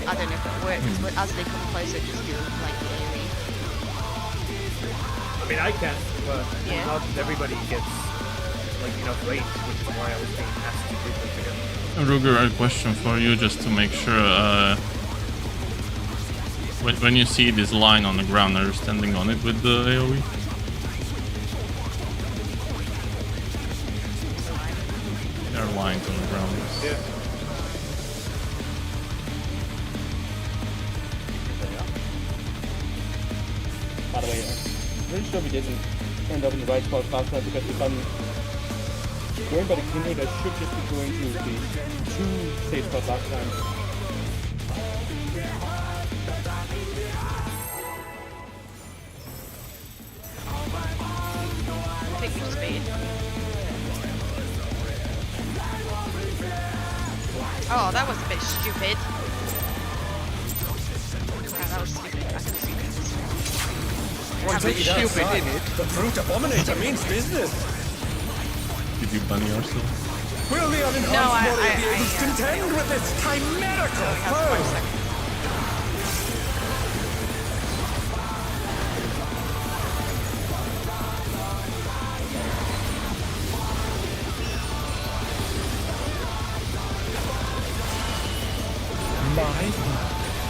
Speaker 6: I don't know if it works, but as they come closer, just do like the AoE.
Speaker 2: I mean, I can, but
Speaker 6: Yeah.
Speaker 2: not everybody gets like enough range, which is why I was being asked to group them together.
Speaker 5: Ruger, a question for you just to make sure. When you see this line on the ground, are you standing on it with the AoE? vines on the ground.
Speaker 2: Yeah.
Speaker 4: By the way, I'm pretty sure we didn't end up in the right spot last time because if I'm going by the Kindred, I should just be going to the 2 stage spots last time.
Speaker 6: I think we just beat. Oh, that was a bit stupid. Yeah, that was stupid. I could see
Speaker 7: One
Speaker 1: bit
Speaker 7: take it
Speaker 1: stupid,
Speaker 7: outside.
Speaker 1: isn't it?
Speaker 7: The brute abominator means business.
Speaker 5: Did you bunny yourself?
Speaker 7: Will the unenhanced
Speaker 6: No,
Speaker 7: warrior be able to contend with this chimerical foe?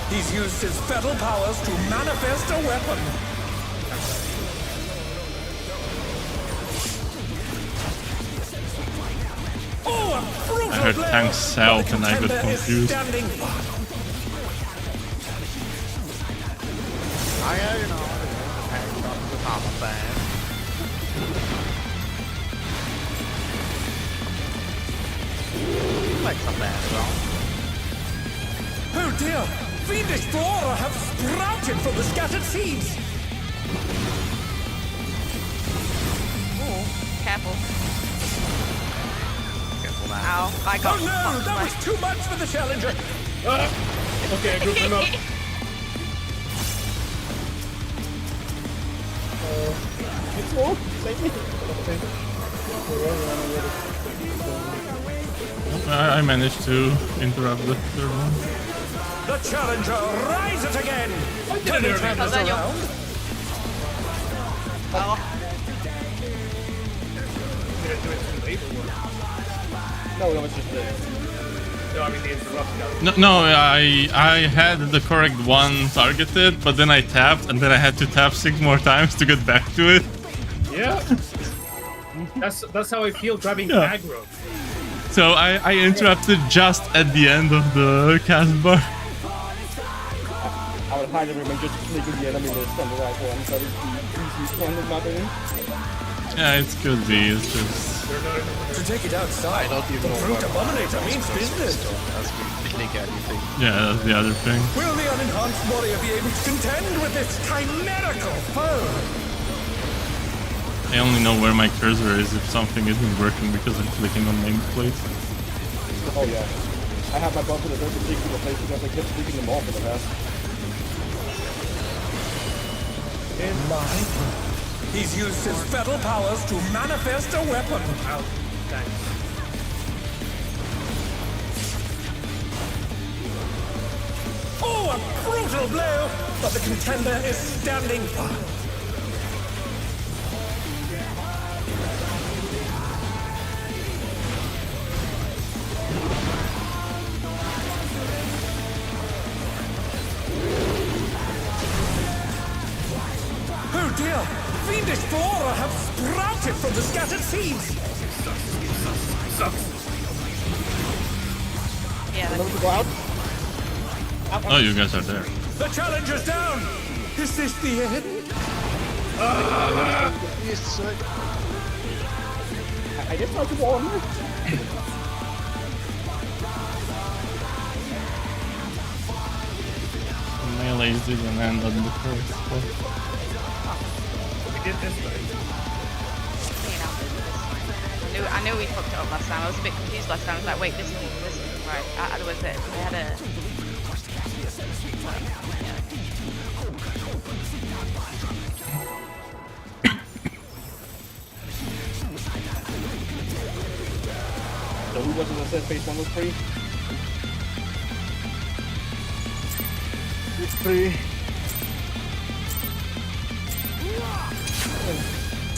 Speaker 7: He's used his fatal powers to manifest a weapon. Oh, a brutal
Speaker 5: I heard
Speaker 7: blow!
Speaker 5: tank south
Speaker 7: But the
Speaker 5: and I got
Speaker 7: contender is
Speaker 5: confused.
Speaker 7: standing.
Speaker 1: You know, the Palmer fan. Like some bad song.
Speaker 7: Oh dear! Fiendish flora have sprouted from the scattered seeds!
Speaker 6: Careful.
Speaker 1: Careful now.
Speaker 6: Ow, I got
Speaker 7: Oh no! That was too much for the challenger!
Speaker 2: Okay, group them up.
Speaker 4: It's more. Save me.
Speaker 5: I managed to interrupt the third one.
Speaker 7: The challenger rises again!
Speaker 2: did it,
Speaker 7: Turn
Speaker 6: Hold on, yo.
Speaker 7: around.
Speaker 6: Oh,
Speaker 2: Did I do it too late or what?
Speaker 4: No, that was just
Speaker 2: No, I mean the interruption.
Speaker 5: No, I had the correct one targeted, but then I tapped, and then I had to tap 6 more times to get back to it.
Speaker 2: Yeah. That's how I feel driving
Speaker 5: Yeah.
Speaker 2: aggro.
Speaker 5: So I interrupted just at the end of the cast bar.
Speaker 4: I would highly recommend just clicking the enemy list on the right one. That is the easiest one of nothing.
Speaker 5: Yeah, it's could be. It's just
Speaker 7: To take it outside,
Speaker 1: I don't even
Speaker 7: the
Speaker 1: know
Speaker 7: brute
Speaker 1: where
Speaker 7: abominator means business.
Speaker 1: as we click anything.
Speaker 5: yeah, that's the other thing.
Speaker 7: Will the unenhanced warrior be able to contend with this chimerical foe?
Speaker 5: I only know where my cursor is if something isn't working because I'm clicking on nameplates.
Speaker 4: Oh yeah. I have my bumper that doesn't take to the place because I kept sticking them off in the past.
Speaker 7: He's used his fatal powers to manifest a weapon.
Speaker 2: Ow, thanks.
Speaker 7: Oh, a brutal blow! But the contender is standing firm. Oh dear! Fiendish flora have sprouted from the scattered seeds!
Speaker 6: yeah.
Speaker 4: Remember to go out?
Speaker 5: Oh, you guys are there.
Speaker 7: The challenger's down! Is this the end?
Speaker 1: Yes,
Speaker 4: I did try to warn you.
Speaker 5: Melees didn't end on the first spot.
Speaker 2: We did this right.
Speaker 6: You know, I knew we fucked it up last time. I was a bit confused last time. I was like, wait, this isn't right. Otherwise, they had a.
Speaker 4: So who was it that said phase 1 was free?
Speaker 8: It's free.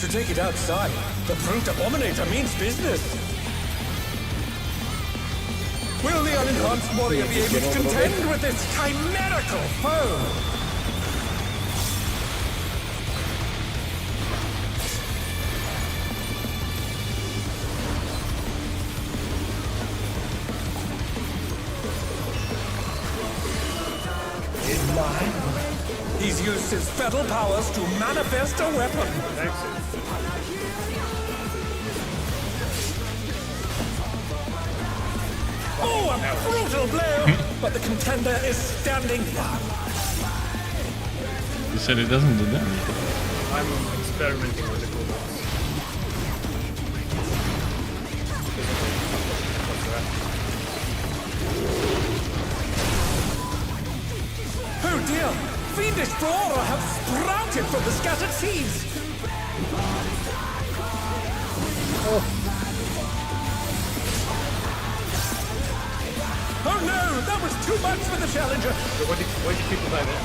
Speaker 7: To take it outside, the brute abominator means business. Will the unenhanced warrior be able to contend with this chimerical foe? He's used his fatal powers to manifest a weapon.
Speaker 2: Thanks.
Speaker 7: Oh, a brutal blow! But the contender is standing firm.
Speaker 5: You said it doesn't do damage.
Speaker 2: I'm experimenting with the cooldowns.
Speaker 7: Oh dear! Fiendish Brawler have sprouted from the scattered seeds! Oh no! That was too much for the challenger!
Speaker 2: So why did people die there?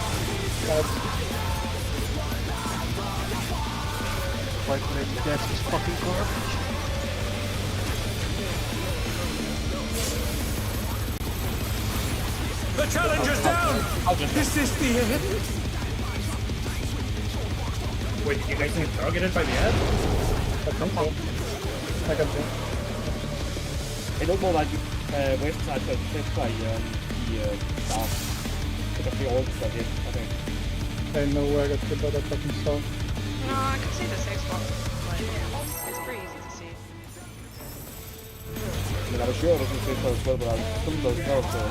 Speaker 8: Like maybe death is fucking garbage.
Speaker 7: The challenger's down! Is this the end?
Speaker 2: Wait, did you guys get targeted by the ad?
Speaker 3: I think so. I can see.
Speaker 4: It looked more like west side, but left by the south. Because we all got hit, I think.
Speaker 3: I know where I got hit by that fucking storm.
Speaker 6: No, I can see the safe spot. Like, it's pretty easy to see.
Speaker 4: I mean, I was sure it was in safe spot as well, but I couldn't those tell, so...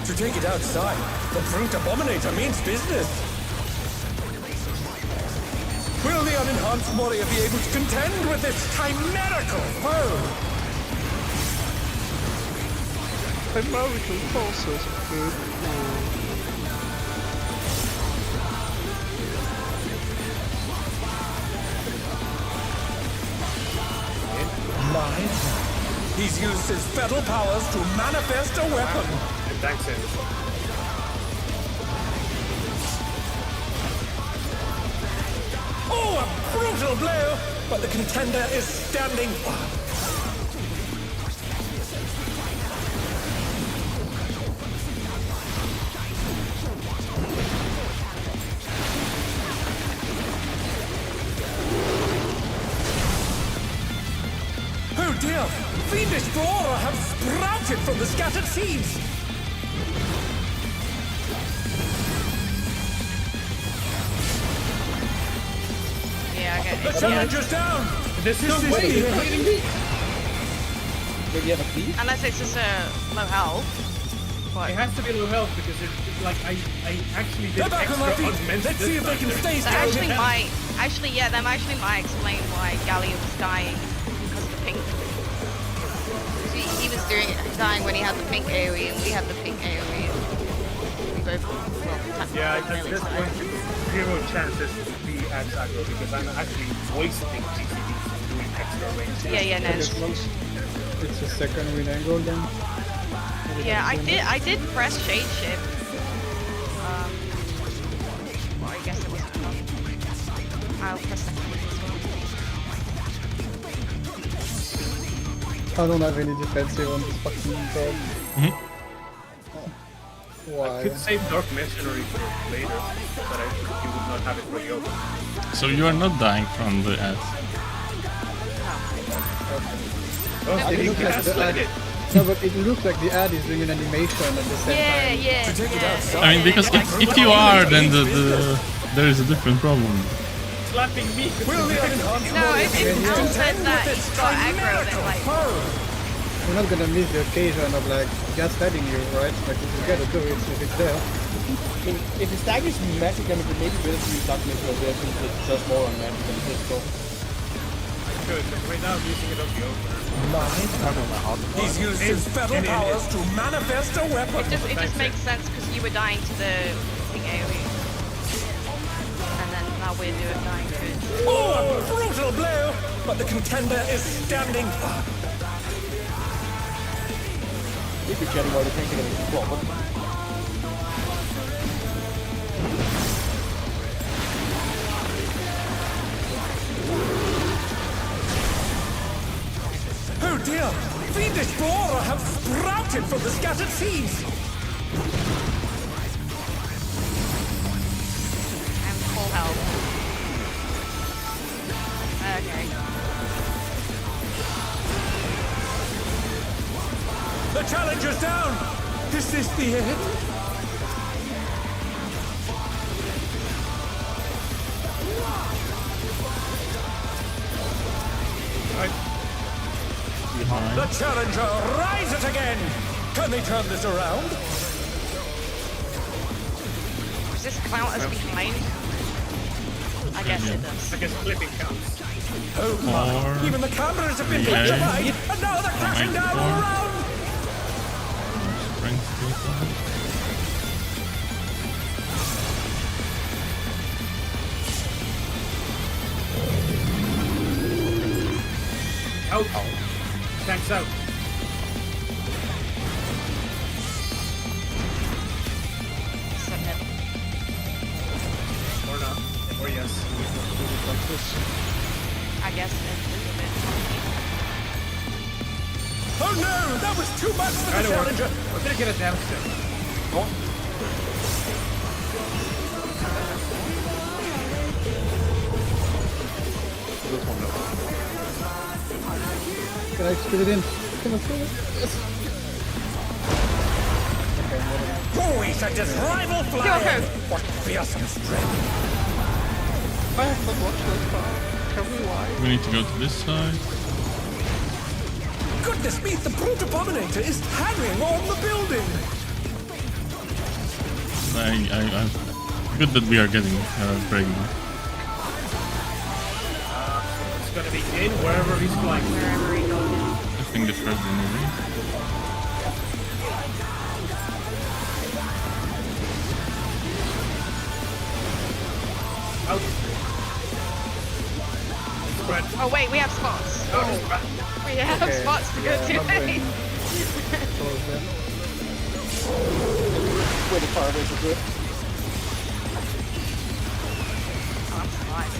Speaker 7: To take it outside, the Brute Abominator means business. Will the unenhanced warrior be able to contend with this chimerical foe?
Speaker 8: Chimerical forces.
Speaker 7: He's used his fatal powers to manifest a weapon.
Speaker 2: Thanks, Andy.
Speaker 7: Oh, a brutal blow! But the contender is standing firm. Oh dear! Fiendish Brawler have sprouted from the scattered seeds!
Speaker 6: Yeah, I get
Speaker 7: The
Speaker 6: it.
Speaker 7: challenger's down!
Speaker 2: There's no
Speaker 7: This is
Speaker 2: way!
Speaker 7: the
Speaker 2: You're
Speaker 7: end.
Speaker 2: hitting me!
Speaker 4: Maybe you have a key?
Speaker 6: Unless it's just low health. But
Speaker 2: It has to be low health because like I actually did
Speaker 7: They're back on
Speaker 2: extra
Speaker 7: their feet!
Speaker 2: augmented
Speaker 7: Let's see if they can stay
Speaker 6: that actually
Speaker 7: strong.
Speaker 6: might, that actually might explain why Gallia was dying because of the pink. He was dying when he had the pink AoE and we had the pink AoE. We both,
Speaker 2: Yeah,
Speaker 6: technically
Speaker 2: at
Speaker 6: nearly
Speaker 2: this
Speaker 6: died.
Speaker 2: point, zero chances to be as aggro because I'm actually wasting GCDs and doing extra range.
Speaker 6: Yeah, no.
Speaker 3: It's a second win angle then.
Speaker 6: Yeah, I did press shade shift. Well, I guess it wasn't enough. I'll press second one as well.
Speaker 3: I don't have any defensive on this fucking god. Why?
Speaker 2: I could save Dark Mercenary for later, but you would not have it for the open.
Speaker 5: So you are not dying from the ads.
Speaker 2: Oh,
Speaker 3: It
Speaker 2: you
Speaker 3: looks like the
Speaker 2: gaslit
Speaker 3: ad.
Speaker 2: it!
Speaker 3: No, but it looks like the ad is doing an animation at the same time.
Speaker 6: Yeah.
Speaker 7: To take it outside.
Speaker 5: I mean, because if you are, then there is a different problem.
Speaker 2: Slapping me!
Speaker 7: Will the unenhanced
Speaker 6: No,
Speaker 7: warrior
Speaker 6: if
Speaker 7: be able to
Speaker 6: Al said
Speaker 7: contend
Speaker 6: that
Speaker 7: with
Speaker 6: he
Speaker 7: this
Speaker 6: got aggro, then
Speaker 7: chimerical
Speaker 6: like,
Speaker 7: foe?
Speaker 3: You're not gonna miss the occasion of like gaslighting you, right? Like you gotta do it if it's there.
Speaker 4: I mean, if the stack is magic, then it may be better to use Dark Mystical there since it's just more on magic than physical.
Speaker 2: Good, but right now I'm using it on the opener.
Speaker 7: He's used his fatal powers to manifest a weapon.
Speaker 6: it just makes sense because you were dying to the pink AoE. And then now we're dying to it.
Speaker 7: Oh, a brutal blow! But the contender is standing firm.
Speaker 4: If you're chatting while the tank is proper.
Speaker 7: Oh dear! Fiendish Brawler have sprouted from the scattered seeds!
Speaker 6: I'm full health. Okay.
Speaker 7: The Challenger's down! Is this the end? The Challenger rises again! Can they turn this around?
Speaker 6: Does this count as behind? I guess it does.
Speaker 2: I guess flipping counts.
Speaker 7: Oh my! Even the cameras have been petrified, and now they're crashing down all around!
Speaker 2: Out. Tanks out.
Speaker 6: Submit.
Speaker 2: Or not. Or yes.
Speaker 6: I guess it's a bit.
Speaker 7: Oh no! That was too much for the
Speaker 2: Kinda worked.
Speaker 7: Challenger!
Speaker 2: We're gonna get a damage step.
Speaker 3: Can I spit it in? Come on, come on. Yes.
Speaker 7: Boy, such as rival flying!
Speaker 6: Go.
Speaker 7: What fearsome strength!
Speaker 1: I have not watched that far. Can we why?
Speaker 5: We need to go to this side.
Speaker 7: Goodness me, the Brute Abominator is hanging on the building!
Speaker 5: Good that we are getting breaking.
Speaker 2: It's gonna be in wherever he's flying.
Speaker 6: Wherever he goes.
Speaker 5: I think the first one is
Speaker 2: Out. Spread.
Speaker 6: Oh wait, we have spots.
Speaker 2: Oh.
Speaker 6: We have spots to go to.
Speaker 4: Pretty far away from it.
Speaker 6: Oh, that's alive.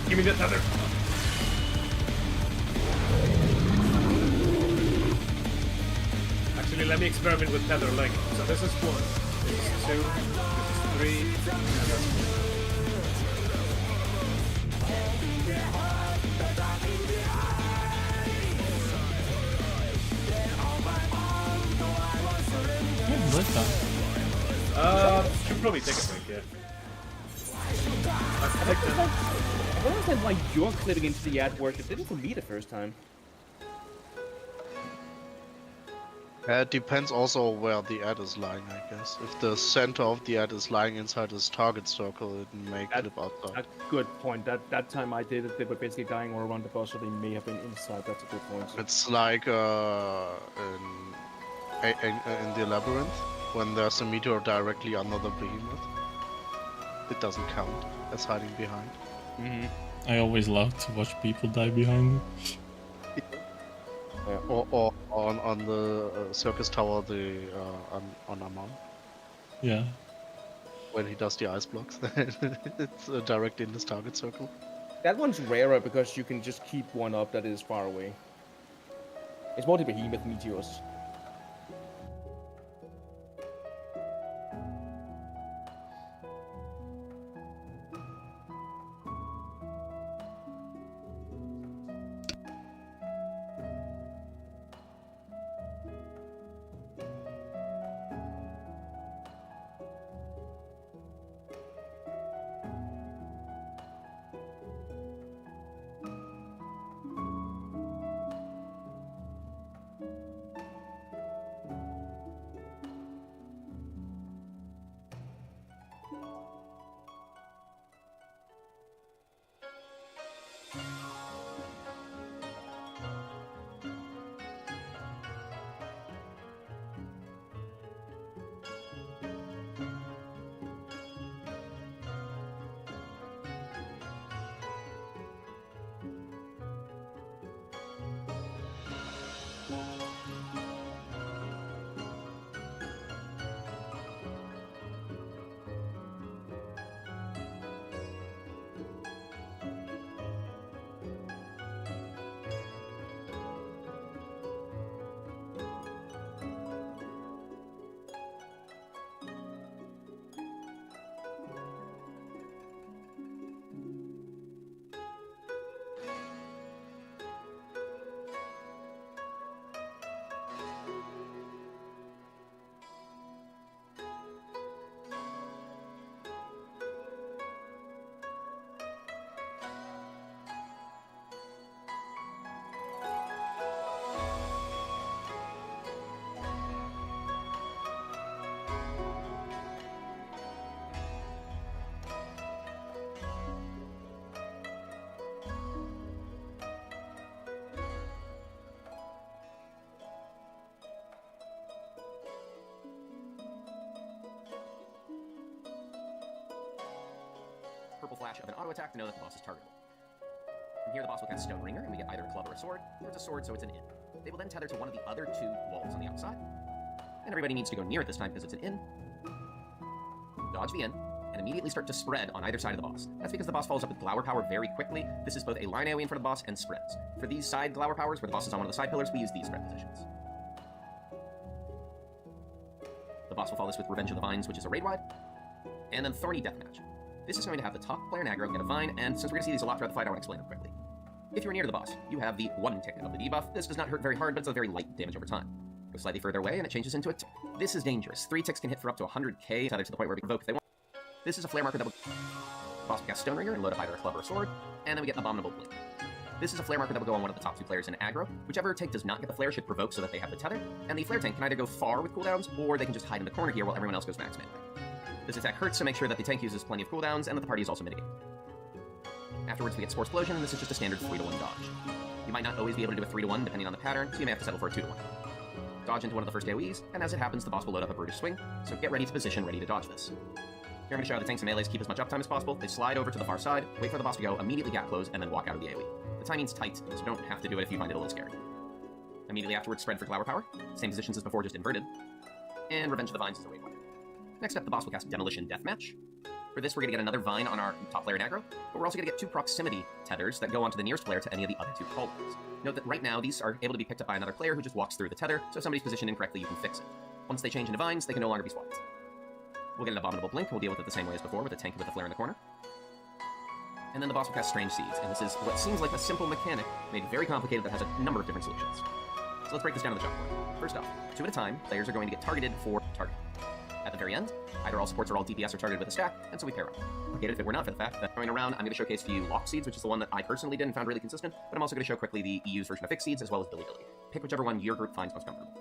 Speaker 2: Give me the tether. Actually, let me experiment with tether length. So this is 1, this is 2, this is 3, and that's 4. Should probably take a break, yeah. I think that.
Speaker 4: I don't understand why your clipping into the ad worked. It didn't for me the first time.
Speaker 1: It depends also where the ad is lying, I guess. If the center of the ad is lying inside his target circle, it may clip outside.
Speaker 4: A good point. That time I did it, they were basically dying all around the boss, so they may have been inside. That's a good point.
Speaker 1: It's like in the labyrinth, when there's a meteor directly under the behemoth. It doesn't count as hiding behind.
Speaker 5: I always love to watch people die behind me.
Speaker 1: Yeah. Or on the circus tower, on Amon,
Speaker 5: Yeah.
Speaker 1: when he does the ice blocks, it's directly in his target circle.
Speaker 4: That one's rarer because you can just keep one up that is far away. It's more the behemoth meteors.
Speaker 9: flash of an auto attack to know that the boss is targetable. From here, the boss will cast Stone Ringer, and we get either a club or a sword. Here it's a sword, so it's an in. They will then tether to one of the other two walls on the outside. And everybody needs to go near it this time because it's an in. Dodge the in, and immediately start to spread on either side of the boss. That's because the boss follows up with Glower Power very quickly. This is both a line AoE in front of the boss and spreads. For these side Glower Powers, where the boss is on one of the side pillars, we use these spread positions. The boss will follow this with Revenge of the Vines, which is a raid wide. And then Thorny Deathmatch. This is going to have the top player in aggro get a vine, and since we're going to see these a lot throughout the fight, I want to explain them quickly. If you're near to the boss, you have the 1 tick of the debuff. This does not hurt very hard, but it's a very light damage over time. Go slightly further away, and it changes into a tick. This is dangerous. 3 ticks can hit for up to 100k, tether to the point where we provoke if they want. This is a flare marker that will boss will cast Stone Ringer and load up either a club or a sword, and then we get Abominable Blink. This is a flare marker that will go on one of the top 2 players in aggro. Whichever tank does not get the flare should provoke so that they have the tether, and the flare tank can either go far with cooldowns, or they can just hide in the corner here while everyone else goes max melee. This attack hurts, so make sure that the tank uses plenty of cooldowns and that the party is also mitigated. Afterwards, we get Spore Explosion, and this is just a standard 3-to-1 dodge. You might not always be able to do a 3-to-1 depending on the pattern, so you may have to settle for a 2-to-1. Dodge into one of the first AoEs, and as it happens, the boss will load up a Brutish Swing, so get ready to position, ready to dodge this. Here I'm going to show how the tanks and melees keep as much uptime as possible. They slide over to the far side, wait for the boss to go, immediately gap close, and then walk out of the AoE. The timing's tight, so don't have to do it if you find it a little scary. Immediately afterwards, spread for Glower Power, same positions as before, just inverted. And Revenge of the Vines is a raid wire. Next up, the boss will cast Demolition Deathmatch. For this, we're going to get another Vine on our top player in aggro, but we're also going to get 2 proximity tethers that go onto the nearest player to any of the other 2 callers. Note that right now, these are able to be picked up by another player who just walks through the tether, so if somebody's positioned incorrectly, you can fix it. Once they change into Vines, they can no longer be swapped. We'll get an Abominable Blink, we'll deal with it the same way as before, with a tank with a flare in the corner. And then the boss will cast Strange Seeds, and this is what seems like a simple mechanic, made very complicated that has a number of different solutions. So let's break this down to the chalkboard. First off, 2 at a time, players are going to get targeted for target. At the very end, either all supports or all DPS are targeted with a stack, and so we pair up. Okay, if it were not for the fact that going around, I'm going to showcase to you Lock Seeds, which is the one that I personally did and found really consistent, but I'm also going to show quickly the EU's version of Fixed Seeds, as well as Billy Billy. Pick whichever one your group finds most comfortable.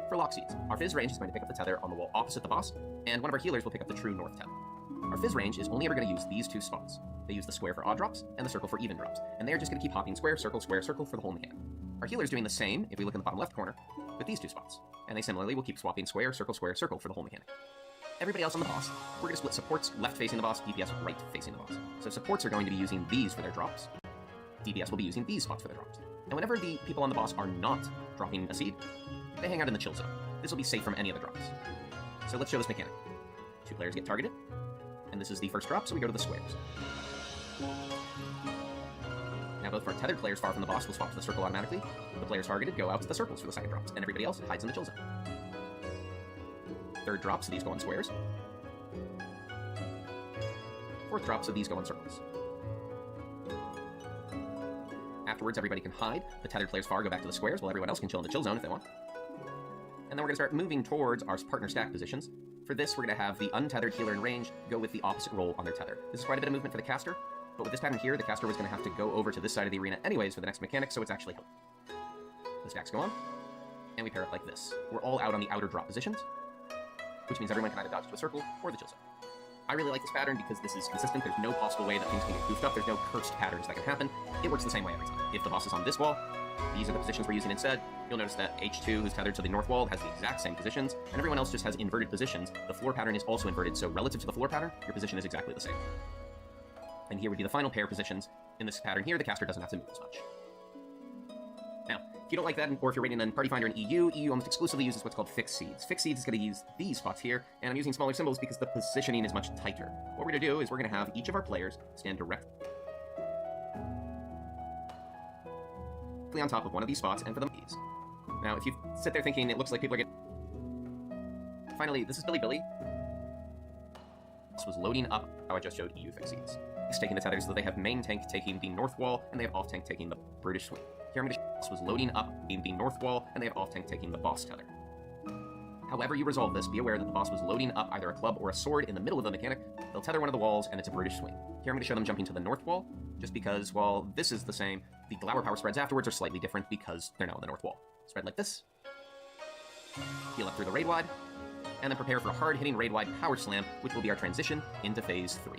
Speaker 9: For Lock Seeds, our Fizz range is going to pick up the tether on the wall opposite the boss, and one of our healers will pick up the true north tether. Our Fizz range is only ever going to use these 2 spots. They use the square for odd drops, and the circle for even drops, and they're just going to keep hopping square, circle, for the whole mechanic. Our healer's doing the same, if we look in the bottom left corner, with these 2 spots, and they similarly will keep swapping square, circle, for the whole mechanic. Everybody else on the boss, we're going to split supports left facing the boss, DPS right facing the boss. So supports are going to be using these for their drops, DPS will be using these spots for their drops. And whenever the people on the boss are not dropping a seed, they hang out in the chill zone. This will be safe from any of the drops. So let's show this mechanic. 2 players get targeted, and this is the first drop, so we go to the squares. Now both of our tethered players far from the boss will swap to the circle automatically. The players targeted go out to the circles for the second drops, and everybody else hides in the chill zone. Third drop, so these go on squares. Fourth drop, so these go on circles. Afterwards, everybody can hide. The tethered players far go back to the squares, while everyone else can chill in the chill zone if they want. And then we're going to start moving towards our partner stack positions. For this, we're going to have the untethered healer in range go with the opposite role on their tether. This is quite a bit of movement for the caster, but with this pattern here, the caster was going to have to go over to this side of the arena anyways for the next mechanic, so it's actually helpful. The stacks go on, and we pair up like this. We're all out on the outer drop positions, which means everyone can either dodge to a circle or the chill zone. I really like this pattern because this is consistent. There's no possible way that things can get goofed up. There's no cursed patterns that can happen. It works the same way every time. If the boss is on this wall, these are the positions we're using instead. You'll notice that H2, who's tethered to the north wall, has the exact same positions, and everyone else just has inverted positions. The floor pattern is also inverted, so relative to the floor pattern, your position is exactly the same. And here would be the final pair positions. In this pattern here, the caster doesn't have to move as much. Now, if you don't like that, or if you're rating on Party Finder in EU almost exclusively uses what's called Fixed Seeds. Fixed Seeds is going to use these spots here, and I'm using smaller symbols because the positioning is much tighter. What we're going to do is we're going to have each of our players stand directly on top of one of these spots, and for them, these. Now, if you sit there thinking it looks like people are getting... Finally, this is Billy Billy. This was loading up how I just showed EU Fixed Seeds. He's taking the tethers so they have main tank taking the north wall, and they have off tank taking the Brutish Swing. Here I'm going to show this was loading up in the north wall, and they have off tank taking the boss tether. However you resolve this, be aware that the boss was loading up either a club or a sword in the middle of the mechanic. They'll tether one of the walls, and it's a brutish swing. Here I'm going to show them jumping to the north wall, just because, while this is the same, the Glower power spreads afterwards are slightly different because they're now on the north wall. Spread like this. Heal up through the raid wide, and then prepare for a hard-hitting raid wide power slam, which will be our transition into phase 3.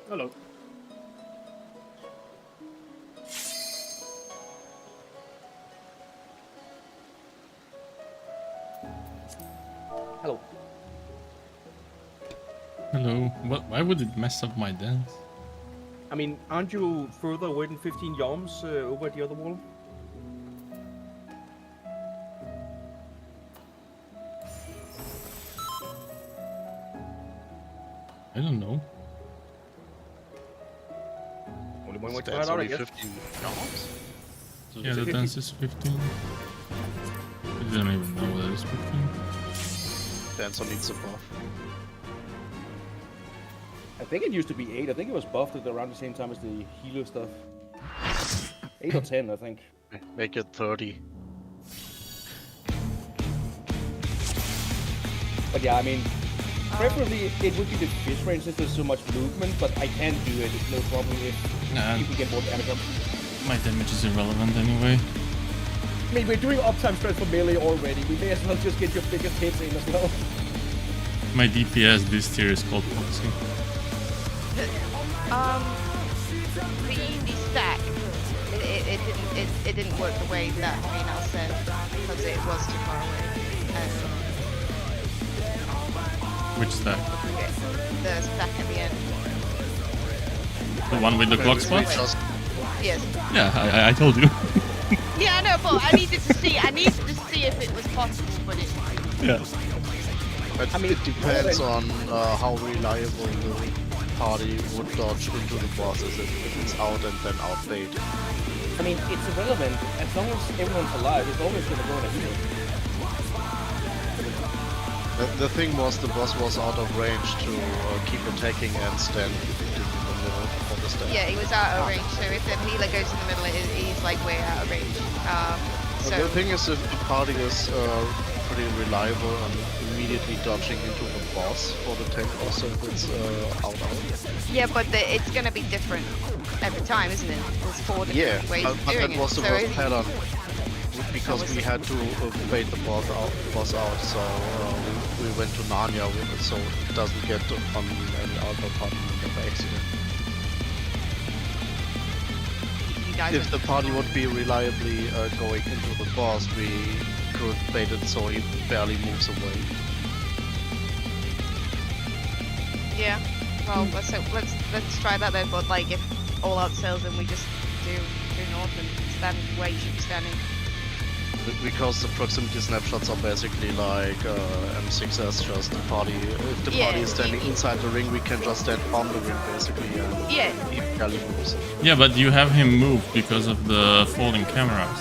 Speaker 2: Hello.
Speaker 4: Hello.
Speaker 5: Hello. What? Why would it mess up my dance?
Speaker 4: I mean, aren't you further away than 15 yalms over at the other wall?
Speaker 5: I don't know.
Speaker 4: Only one way to
Speaker 1: That's
Speaker 4: find out, I
Speaker 1: only
Speaker 4: guess.
Speaker 1: 15 jobs? So
Speaker 5: Yeah,
Speaker 1: is
Speaker 5: the
Speaker 1: it-
Speaker 5: dance is 15. I don't even know what is 15.
Speaker 1: Dancer needs a buff.
Speaker 4: I think it used to be 8. I think it was buffed at around the same time as the healer stuff. 8 or 10, I think.
Speaker 1: Make it 30.
Speaker 4: But yeah, I mean, preferably it would be the fish range since there's so much movement, but I can do it. It's no problem if
Speaker 5: Nah,
Speaker 4: you can get more damage up.
Speaker 5: my damage is irrelevant anyway.
Speaker 4: I mean, we're doing uptime stress for melee already. We may as well just get your biggest hits in as well.
Speaker 5: My DPS this tier is called Foxy.
Speaker 6: the stack, it didn't work the way that Renal said because it was too far away.
Speaker 5: Which stack?
Speaker 6: The stack at the end.
Speaker 5: The one with the clock
Speaker 1: We
Speaker 5: spots?
Speaker 1: just-
Speaker 6: Yes.
Speaker 5: Yeah, I told you.
Speaker 6: Yeah, I know, but I needed to see if it was possible, but it.
Speaker 5: Yeah.
Speaker 1: But it depends on how reliable the party would dodge into the bosses if it's out and then outbait.
Speaker 4: I mean, it's irrelevant. As long as everyone's alive, it's always gonna go in a heal.
Speaker 1: The thing was the boss was out of range to keep attacking and stand in the middle of the stage.
Speaker 6: Yeah, he was out of range. So if the healer goes in the middle, he's like way out of range. So
Speaker 1: The thing is, if the party is pretty reliable and immediately dodging into the boss for the tank boss, so if it's out.
Speaker 6: yeah, but it's gonna be different every time, isn't it? There's 4 different
Speaker 1: Yeah,
Speaker 6: ways of
Speaker 1: but
Speaker 6: doing
Speaker 1: that was
Speaker 6: it.
Speaker 1: the
Speaker 6: So
Speaker 1: worst
Speaker 6: if-
Speaker 1: pattern. Because we had to bait the boss out, so we went to Narnia with it, so it doesn't get on any other party by accident.
Speaker 6: you guys
Speaker 1: If
Speaker 6: are-
Speaker 1: the party would be reliably going into the boss, we could bait it so he barely moves away.
Speaker 6: Yeah. Well, let's try that then. But like, if all out sells, then we just do north and stand where you should be standing.
Speaker 1: Because the proximity snapshots are basically like M6S, just the party. If the
Speaker 6: Yeah,
Speaker 1: party is standing
Speaker 6: you-
Speaker 1: inside the ring, we can just stand on the ring basically, and
Speaker 6: Yeah.
Speaker 1: he barely moves.
Speaker 5: Yeah, but you have him moved because of the folding cameras.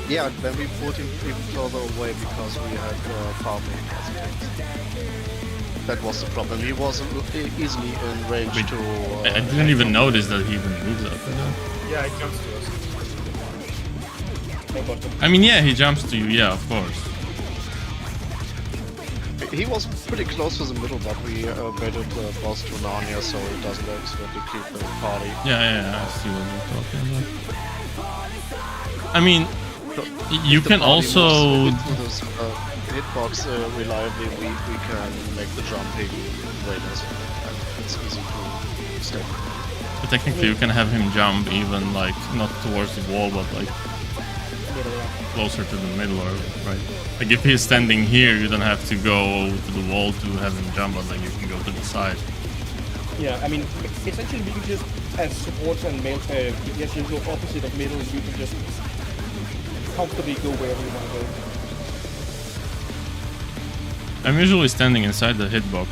Speaker 1: Yeah, then we put him even further away because we had farming aspects. That was the problem. He wasn't easily in range
Speaker 5: Wait,
Speaker 1: to.
Speaker 5: I didn't even notice that he even moved up.
Speaker 2: Yeah, it jumps to us.
Speaker 5: I mean, yeah, he jumps to you, yeah, of course.
Speaker 1: He was pretty close to the middle, but we baited the boss to Narnia so it doesn't accidentally keep the party.
Speaker 5: Yeah, I see what you're talking about. I mean, you
Speaker 1: If the
Speaker 5: can
Speaker 1: party
Speaker 5: also...
Speaker 1: moves into this hitbox reliably, we can make the jumping way less. And it's easy to stay.
Speaker 5: But technically, you can have him jump even, like, not towards the wall, but, like, closer to the middle, or right? Like, if he's standing here, you don't have to go to the wall to have him jump, but, like, you can go to the side.
Speaker 4: Yeah, I mean, essentially we can just, as supports and mail, yes, you go opposite of middle, you can just comfortably go wherever you want to go.
Speaker 5: I'm usually standing inside the hitbox.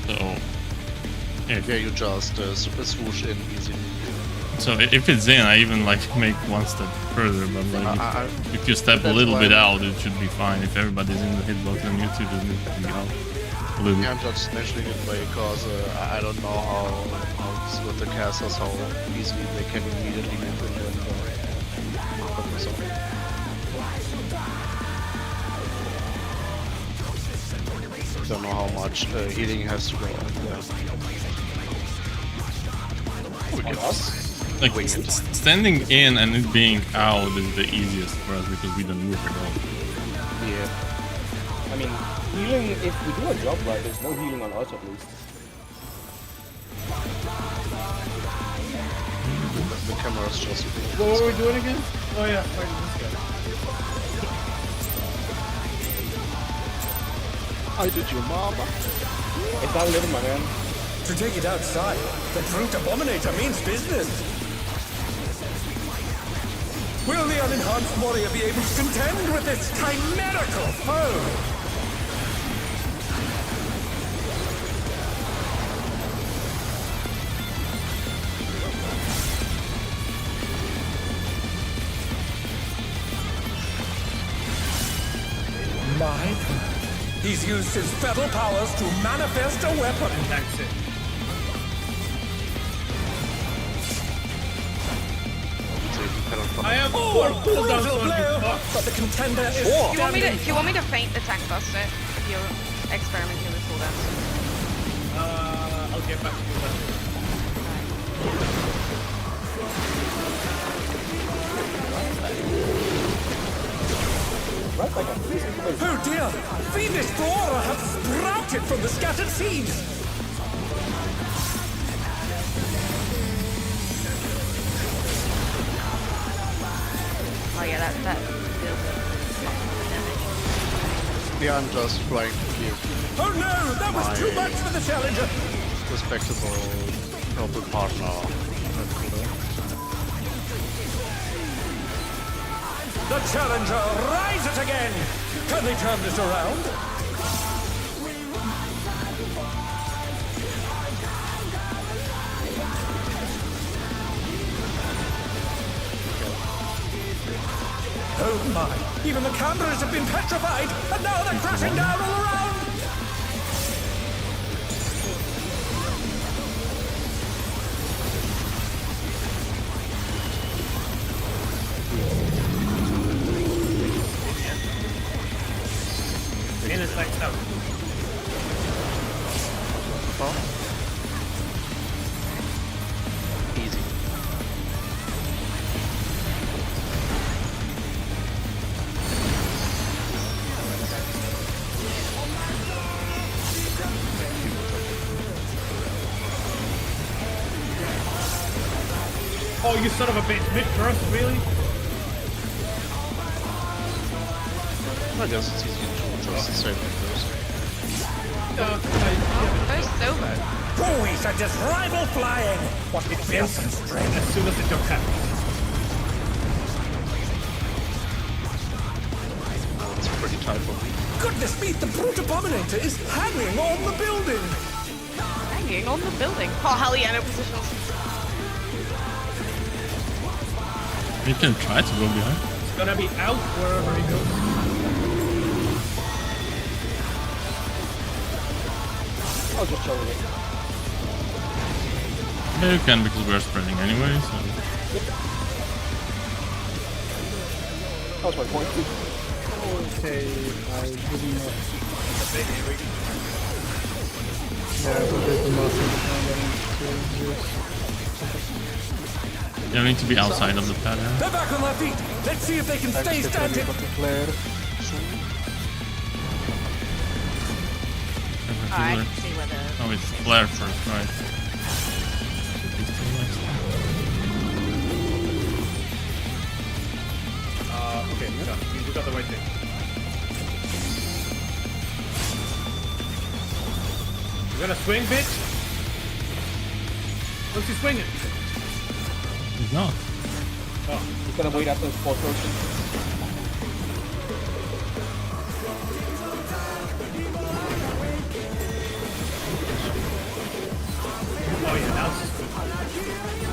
Speaker 5: So...
Speaker 1: Yeah, you just swoosh in easily.
Speaker 5: So if it's in, I even like make one step further, but like if you step a
Speaker 1: that's
Speaker 5: little
Speaker 1: why-
Speaker 5: bit out, it should be fine. If everybody's in the hitbox, then you two just need to be out a little
Speaker 1: Yeah,
Speaker 5: bit.
Speaker 1: I'm just mentioning it because I don't know how it's with the casters, how easily they can immediately move in and focus on. Don't know how much healing has to go on there. We can
Speaker 5: Like
Speaker 1: wing it.
Speaker 5: standing in and it being out is the easiest for us because we don't move at all.
Speaker 1: Yeah.
Speaker 4: I mean, healing, if we do our job right, there's no healing on us at least.
Speaker 1: The camera's just.
Speaker 3: What were we doing again? Oh yeah, fighting this guy.
Speaker 1: I did your mama.
Speaker 4: It's not living, my man.
Speaker 7: To take it outside, the brute abominator means business. Will the unenhanced warrior be able to contend with this chimerical foe? Mine? He's used his feral powers to manifest a weapon.
Speaker 2: Tanks it. I have
Speaker 7: Oh,
Speaker 2: 4
Speaker 7: a
Speaker 2: cooldowns
Speaker 7: brutal
Speaker 2: on
Speaker 7: blow!
Speaker 2: you, fuck.
Speaker 7: But the contender is
Speaker 6: Do you want me to?
Speaker 7: standing.
Speaker 6: Do you want me to feint the tank buster if you're experimenting with cooldowns?
Speaker 2: I'll get back to you later.
Speaker 4: Right, like a
Speaker 7: Oh dear! Fiendish flora have sprouted from the scattered seeds!
Speaker 6: Oh yeah, that deals with lots of damage.
Speaker 1: Yeah, I'm just trying to give
Speaker 7: Oh no, that was too much for the challenger.
Speaker 1: respectable purple partner a cooldown.
Speaker 7: The challenger rises again. Can they turn this around? Oh my! Even the cameras have been petrified, and now they're crashing down all around!
Speaker 2: Intersect out.
Speaker 1: Easy.
Speaker 2: Oh, you son of a bitch! Mid first, really?
Speaker 1: I guess it's easy to just save it first.
Speaker 6: First so bad.
Speaker 7: Oh, he sent his rival flying! What
Speaker 2: It
Speaker 7: fearsome
Speaker 2: fails
Speaker 7: strength!
Speaker 2: as soon as the jump happens.
Speaker 1: It's pretty tight for me.
Speaker 7: Goodness me, the brute abominator is hanging on the building!
Speaker 6: Hanging on the building. Oh hell yeah, no positionals.
Speaker 5: You can try to go behind.
Speaker 2: It's gonna be out wherever he goes.
Speaker 4: I'll just show it.
Speaker 5: Yeah, you can because we're spreading anyway, so...
Speaker 4: That was my point.
Speaker 3: Okay, I didn't know. Yeah, but there's the master behind
Speaker 5: You don't need to be outside of the pattern.
Speaker 7: They're back on their feet! Let's see if they can stay standing!
Speaker 6: I can see whether.
Speaker 5: Oh, it's Flare first, right. Should be still next time.
Speaker 2: Okay, you got the right thing. You're gonna swing, bitch? What's he swinging?
Speaker 5: He's not.
Speaker 4: He's gonna wait after the sport rotation.
Speaker 2: Oh yeah, now it's just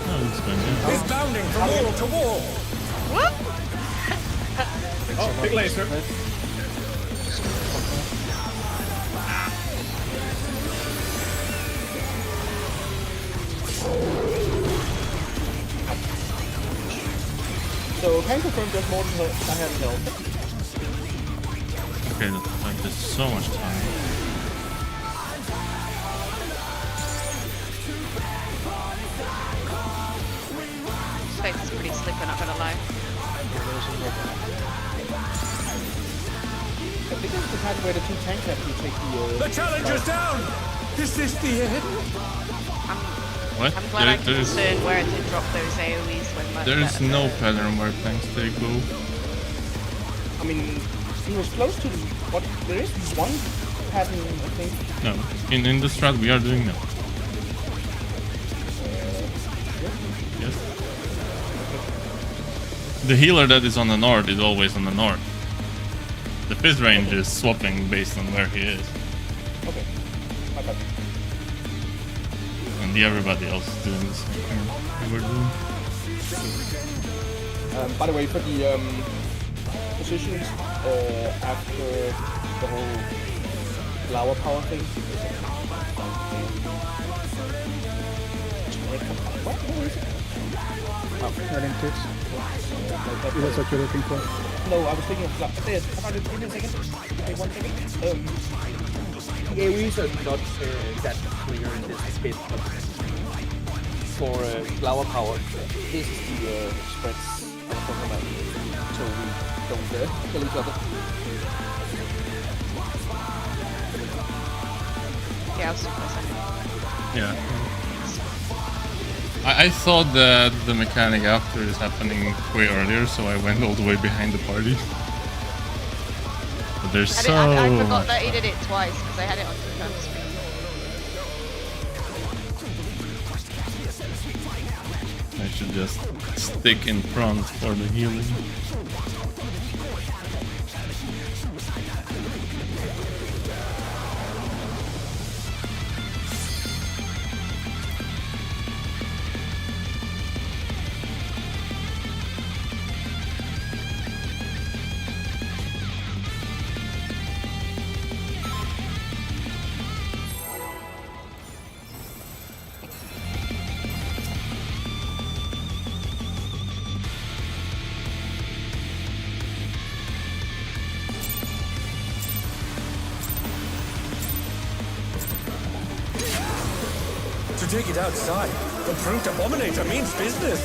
Speaker 5: Oh, it's going down.
Speaker 7: He's bounding from wall to wall!
Speaker 6: Whoop!
Speaker 2: oh, big laser.
Speaker 4: So can confirm there's more than I have health.
Speaker 5: Okay, like there's so much time.
Speaker 6: Space is pretty slippery, not gonna lie.
Speaker 4: I think it's the kind where the two tanks actually take the...
Speaker 7: The challenger's down! Is this the end?
Speaker 5: What?
Speaker 6: I'm glad I can
Speaker 5: There's,
Speaker 6: discern where to drop those AoEs when much
Speaker 5: there's
Speaker 6: better.
Speaker 5: no pattern where tanks take go.
Speaker 4: I mean, he was close to... What? There is one pattern, I think.
Speaker 5: No. In the strat we are doing no. Yes. The healer that is on the north is always on the north. The fizz range is swapping based on where he is.
Speaker 4: Okay. My bad.
Speaker 5: And everybody else is doing the same thing we were doing.
Speaker 4: By the way, for the positions after the whole flower power thing. What? Where is it?
Speaker 3: Right in tips. That's what you're looking for.
Speaker 4: No, I was thinking of this. Give me a second. Okay, 1 second. The AoEs are not that clear in this bit. For flower power, this is the spreads I'm talking about. So we don't kill each other.
Speaker 6: Yeah, I'll stick with
Speaker 5: Yeah. I thought that the mechanic after is happening way earlier, so I went all the way behind the party. But there's
Speaker 6: I
Speaker 5: so
Speaker 6: forgot
Speaker 5: much
Speaker 6: that he
Speaker 5: time.
Speaker 6: did it twice because I had it on confirmed screen.
Speaker 5: I should just stick in front for the healing.
Speaker 7: To take it outside, the brute abominator means business.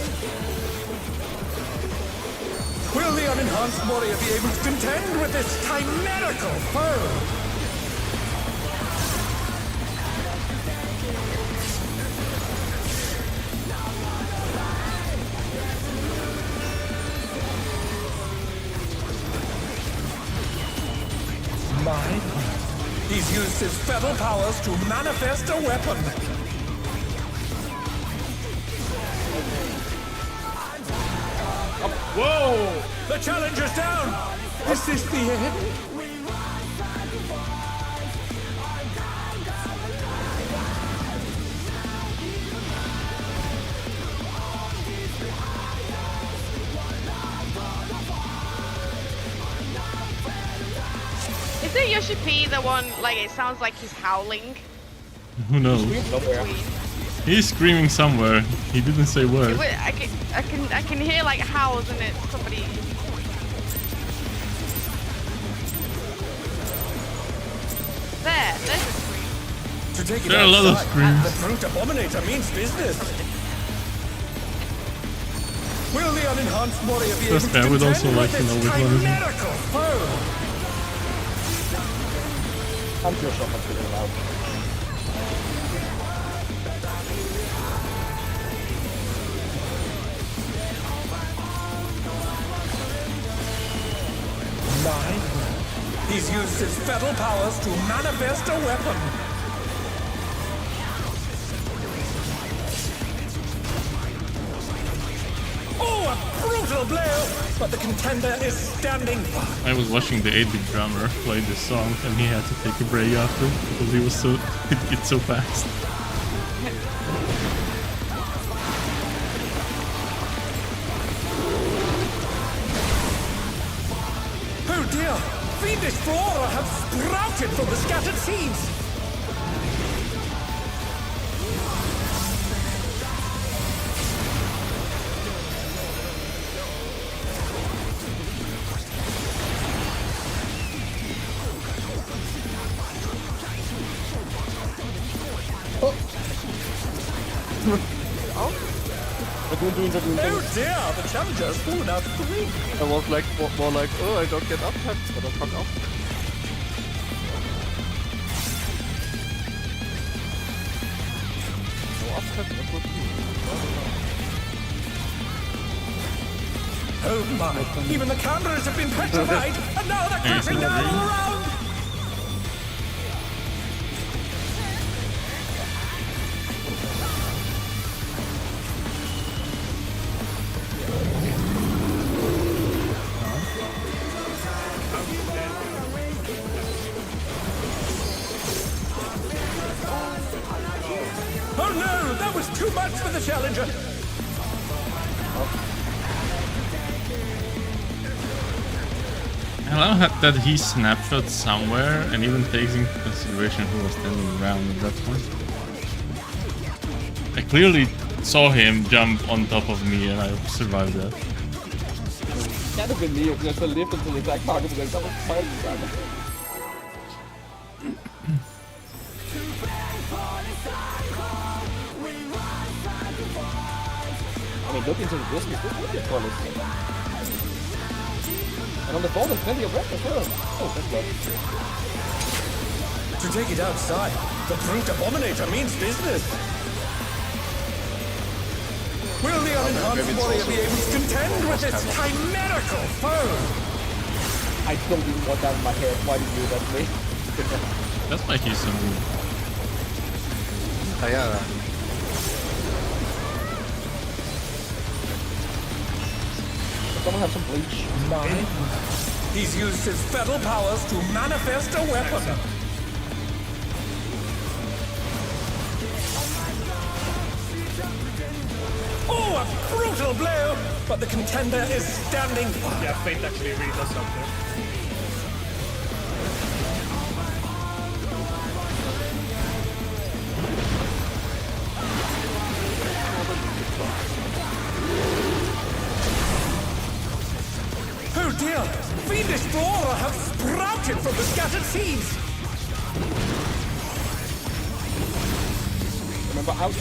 Speaker 7: Will the unenhanced warrior be able to contend with this chimerical foe? My. He's used his feral powers to manifest a weapon. Whoa! The challenger's down! Is this the end?
Speaker 6: Is it Yoshi P the one, like, it sounds like he's howling?
Speaker 5: Who knows? He's screaming somewhere. He didn't say word.
Speaker 6: I can hear, like, howls and it's somebody... There's a scream.
Speaker 7: To take it
Speaker 5: There are a lot of
Speaker 7: outside,
Speaker 5: screams.
Speaker 7: the brute abominator means business. Will the unenhanced warrior be
Speaker 5: Trust
Speaker 7: able
Speaker 5: me,
Speaker 7: to
Speaker 5: I would
Speaker 7: contend
Speaker 5: also like
Speaker 7: with
Speaker 5: to know
Speaker 7: this
Speaker 5: which one is it.
Speaker 7: chimerical foe?
Speaker 4: I'm sure someone's getting loud.
Speaker 7: He's used his feral powers to manifest a weapon. Oh, a brutal blow! But the contender is standing by.
Speaker 5: I was watching the 8-bit drummer play this song, and he had to take a break after because he was so it's so fast.
Speaker 7: Oh dear! Fiendish flora have sprouted from the scattered seeds! Oh dear! The challenger's fallen out of the ring!
Speaker 1: I was like more like, oh, I don't get up, but I fuck up. No upset, that would be.
Speaker 7: Oh my! Even the cameras have been petrified, and now they're crashing down all around! Oh no! That was too much for the challenger!
Speaker 5: I love that he snapshot somewhere and even takes into consideration who was standing around at that point. I clearly saw him jump on top of me and I survived that.
Speaker 4: Can't have been me if there's a lift until the exact target because that was fine. I mean, look into the distance, look at colors. And on the phone, there's plenty of red as well. Oh, that's good.
Speaker 7: To take it outside, the brute abominator means business. Will the unenhanced warrior be able to contend with this chimerical foe?
Speaker 4: I don't even want that in my head. Why did you do that to me?
Speaker 5: That's my keystone move.
Speaker 1: Ah, yeah.
Speaker 4: Someone have some bleach.
Speaker 7: Mine. He's used his feral powers to manifest a weapon. Oh, a brutal blow! But the contender is standing fire.
Speaker 2: Yeah, Fate actually really does something.
Speaker 7: Oh dear! Fiendish flora have sprouted from the scattered seeds!
Speaker 4: Remember out.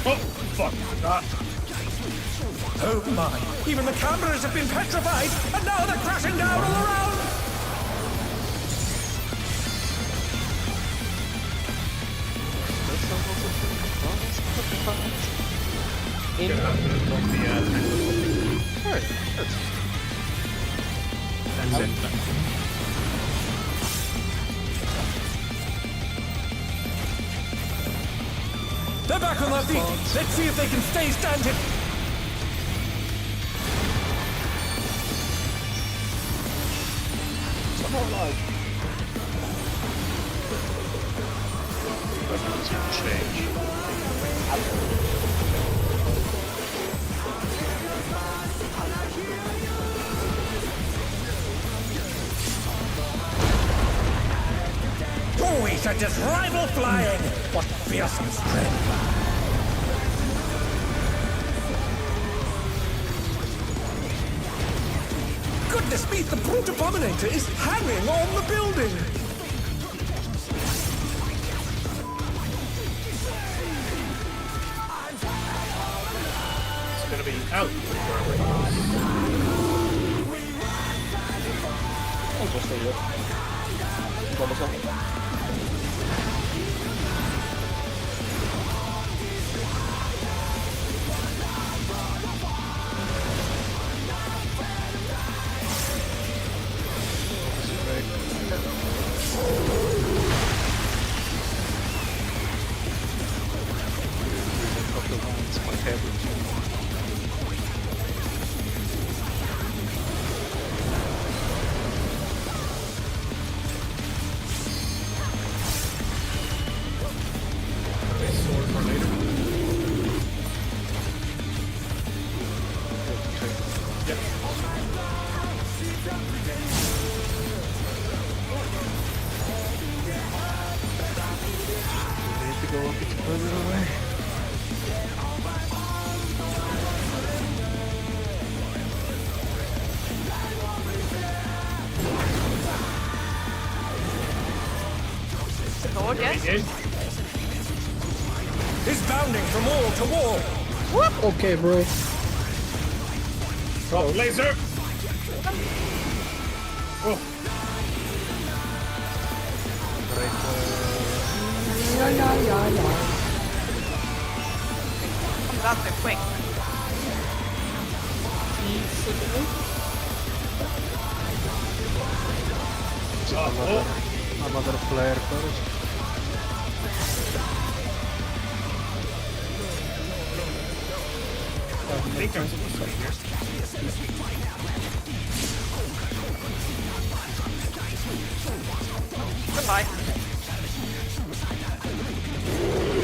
Speaker 2: Oh, fuck. Ah.
Speaker 7: Oh my! Even the cameras have been petrified, and now they're crashing down all around!
Speaker 2: Gonna have to block the
Speaker 1: Alright, that's
Speaker 2: That's it.
Speaker 7: They're back on their feet! Let's see if they can stay standing!
Speaker 4: Somehow alive.
Speaker 1: weapons will change.
Speaker 7: Oh, we should just rival flying! What fearsome strength! Goodness me, the brute abominator is hanging on the building!
Speaker 2: It's gonna be out.
Speaker 4: I'll just stay here. Got myself.
Speaker 1: Of the ones my favorite.
Speaker 2: Sword for later. Yep.
Speaker 1: Need to go a bit further away.
Speaker 6: Sword, yes?
Speaker 2: Engage.
Speaker 7: Is bounding from wall to wall!
Speaker 3: Okay, bro.
Speaker 2: Oh, laser! Oh,
Speaker 6: Comes out so quick.
Speaker 1: Another player first.
Speaker 2: I think I'm supposed to be here.
Speaker 6: Goodbye.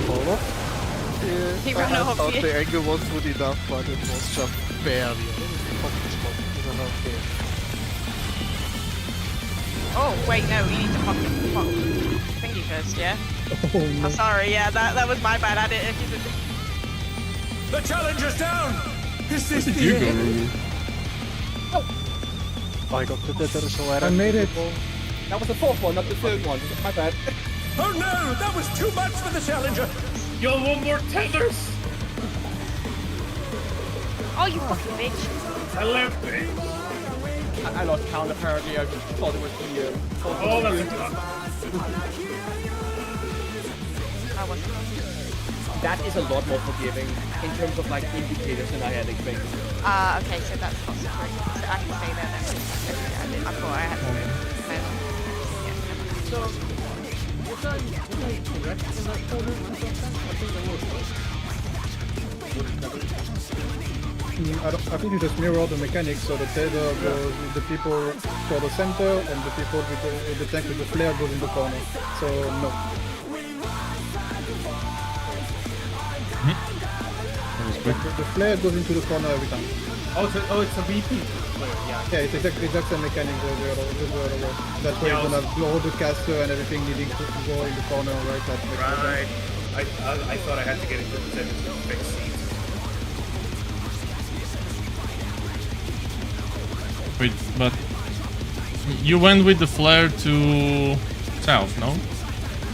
Speaker 1: Follow?
Speaker 6: He
Speaker 1: I
Speaker 6: ran off
Speaker 1: thought
Speaker 6: you.
Speaker 1: the angle was good enough, but it was just barely.
Speaker 6: Oh, wait, no, you need to pop thingy first, yeah?
Speaker 3: Oh,
Speaker 6: Oh,
Speaker 3: no.
Speaker 6: sorry, yeah, that was my bad. I didn't.
Speaker 7: The Challenger's down! Is this
Speaker 5: Did
Speaker 7: the
Speaker 5: you go,
Speaker 7: end?
Speaker 5: Ruby?
Speaker 8: I got the tether, so I
Speaker 3: I made it.
Speaker 4: That was the fourth one, not the third one. My bad.
Speaker 7: Oh no, that was too much for the Challenger!
Speaker 2: Yo, one more tethers!
Speaker 6: Oh, you fucking bitch.
Speaker 2: I left it.
Speaker 4: I lost count apparently. I thought it was the.
Speaker 2: Oh, that's a
Speaker 6: I wasn't.
Speaker 4: That is a lot more forgiving in terms of like indicators than I had expected.
Speaker 6: Okay, so that's possible. So I can stay there then. I thought I had to move. No. Yeah.
Speaker 4: So, was I correct in that corner? I think there was.
Speaker 3: I think you just mirror the mechanics, so the tether goes with the people for the center, and the people with the tank with the flare goes in the corner. So no. The flare goes into the corner every time.
Speaker 2: Oh, it's a repeat. Yeah.
Speaker 3: Yeah, it's exactly the mechanic the other way. That's why
Speaker 2: Yeah,
Speaker 3: you're gonna blow the caster and everything needing to go in the corner, right? That makes sense.
Speaker 2: Right. I thought I had to get into the center to fix seats.
Speaker 5: Wait, but you went with the flare to south, no?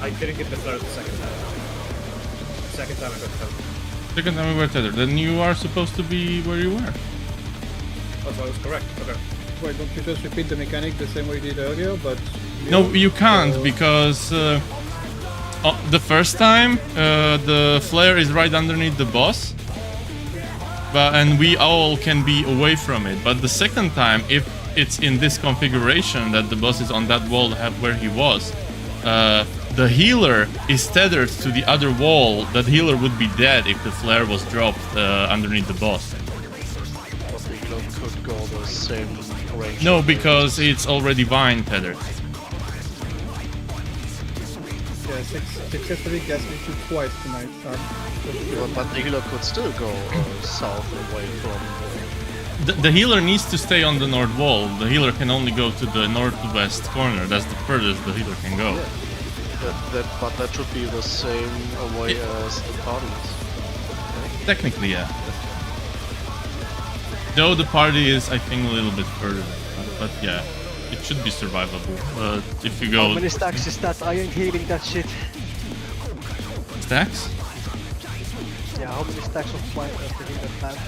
Speaker 2: I didn't get the flare the second time. The second time I got tethered.
Speaker 5: Second time we were tethered. Then you are supposed to be where you were.
Speaker 2: Oh, so I was correct. Okay.
Speaker 3: Why don't you just repeat the mechanic the same way you did earlier, but...
Speaker 5: No, you can't because the first time the flare is right underneath the boss, and we all can be away from it. But the second time, if it's in this configuration that the boss is on that wall where he was, the healer is tethered to the other wall. That healer would be dead if the flare was dropped underneath the boss.
Speaker 1: But the healer could go the same range.
Speaker 5: No, because it's already vine tethered.
Speaker 3: Yeah, successfully gas me to twice tonight,
Speaker 1: But the healer could still go south away from
Speaker 5: The healer needs to stay on the north wall. The healer can only go to the northwest corner. That's the furthest the healer can go.
Speaker 1: but that should be the same way as the parties.
Speaker 5: Technically, yeah. Though the party is, I think, a little bit further. But yeah, it should be survivable. But if you
Speaker 8: How
Speaker 5: go...
Speaker 8: many stacks is that? I ain't healing that shit.
Speaker 5: Stacks?
Speaker 8: Yeah, how many stacks of the healer plant?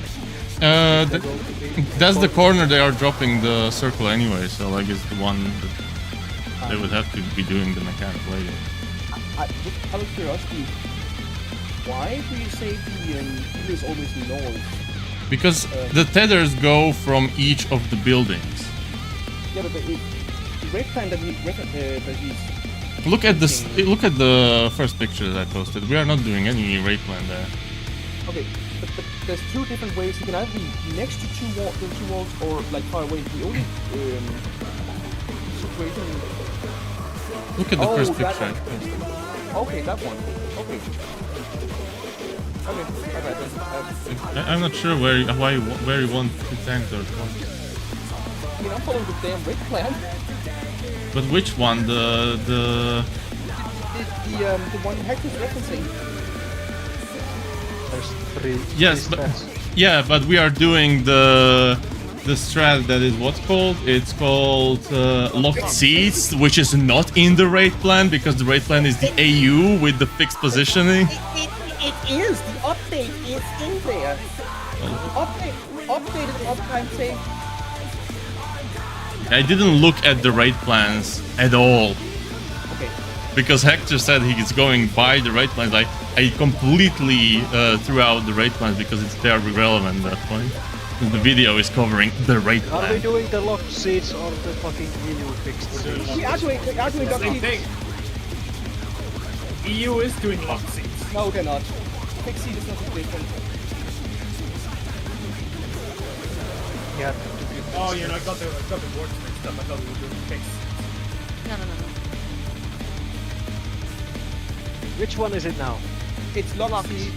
Speaker 5: That's the corner they are dropping the circle anyway, so like it's the one that they would have to be doing the mechanic later.
Speaker 4: Out of curiosity, why do you say the healer is always north?
Speaker 5: Because the tethers go from each of the buildings.
Speaker 4: Yeah, but the red plan that he's
Speaker 5: Look at this. Look at the first picture that I posted. We are not doing any raid plan there.
Speaker 4: okay, but there's two different ways. You can either be next to two walls or like far away. The only situation.
Speaker 5: Look at the first
Speaker 4: that
Speaker 5: picture.
Speaker 4: one. Okay, that one. Okay. Okay, alright then.
Speaker 5: I'm not sure where you want the tank or what.
Speaker 4: I mean, I'm following the damn red plan.
Speaker 5: But which one? The
Speaker 4: The one Hector's referencing.
Speaker 8: There's three.
Speaker 5: yes,
Speaker 8: three
Speaker 5: but
Speaker 8: stacks.
Speaker 5: yeah, but we are doing the strat that is what's called. It's called locked seats, which is not in the raid plan because the raid plan is the AU with the fixed positioning.
Speaker 4: It is. The update is in there. Updated uptime save.
Speaker 5: I didn't look at the raid plans at all.
Speaker 4: Okay.
Speaker 5: Because Hector said he's going by the raid plans. I completely threw out the raid plans because they are irrelevant at that point. The video is covering the raid
Speaker 8: Are we
Speaker 5: plan.
Speaker 8: doing the locked seats or the fucking EU fixed seats?
Speaker 4: We are doing
Speaker 2: Same thing. EU is doing lock seats.
Speaker 4: No, they're not. Fixed seat is not different.
Speaker 8: Yeah.
Speaker 2: Oh, you know, I got the words mixed up. I thought we were doing fixed.
Speaker 6: No.
Speaker 8: Which one is it now?
Speaker 4: It's locked seat,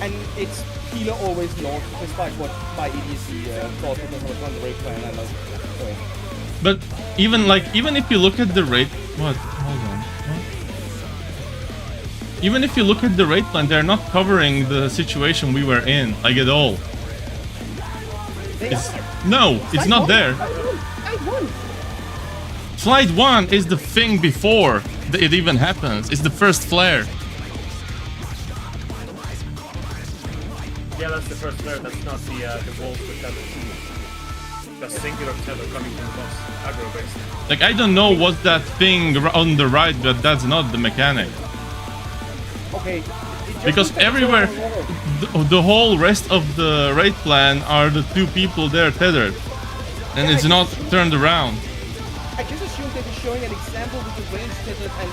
Speaker 4: and it's healer always north, despite what my idiocy thought because I was on the raid plan. I know. Sorry.
Speaker 5: But even if you look at the raid, what? Hold on. What? Even if you look at the raid plan, they're not covering the situation we were in, like at all. No, it's not there. Slide 1 is the thing before it even happens. It's the first flare.
Speaker 2: Yeah, that's the first flare. That's not the wolf with tethers. The singular tether coming from the boss. Aggro based.
Speaker 5: Like, I don't know what that thing on the right, but that's not the mechanic.
Speaker 4: Okay.
Speaker 5: Because everywhere, the whole rest of the raid plan are the 2 people there tethered. And it's not turned around.
Speaker 4: I just assumed they were showing an example with the range tether and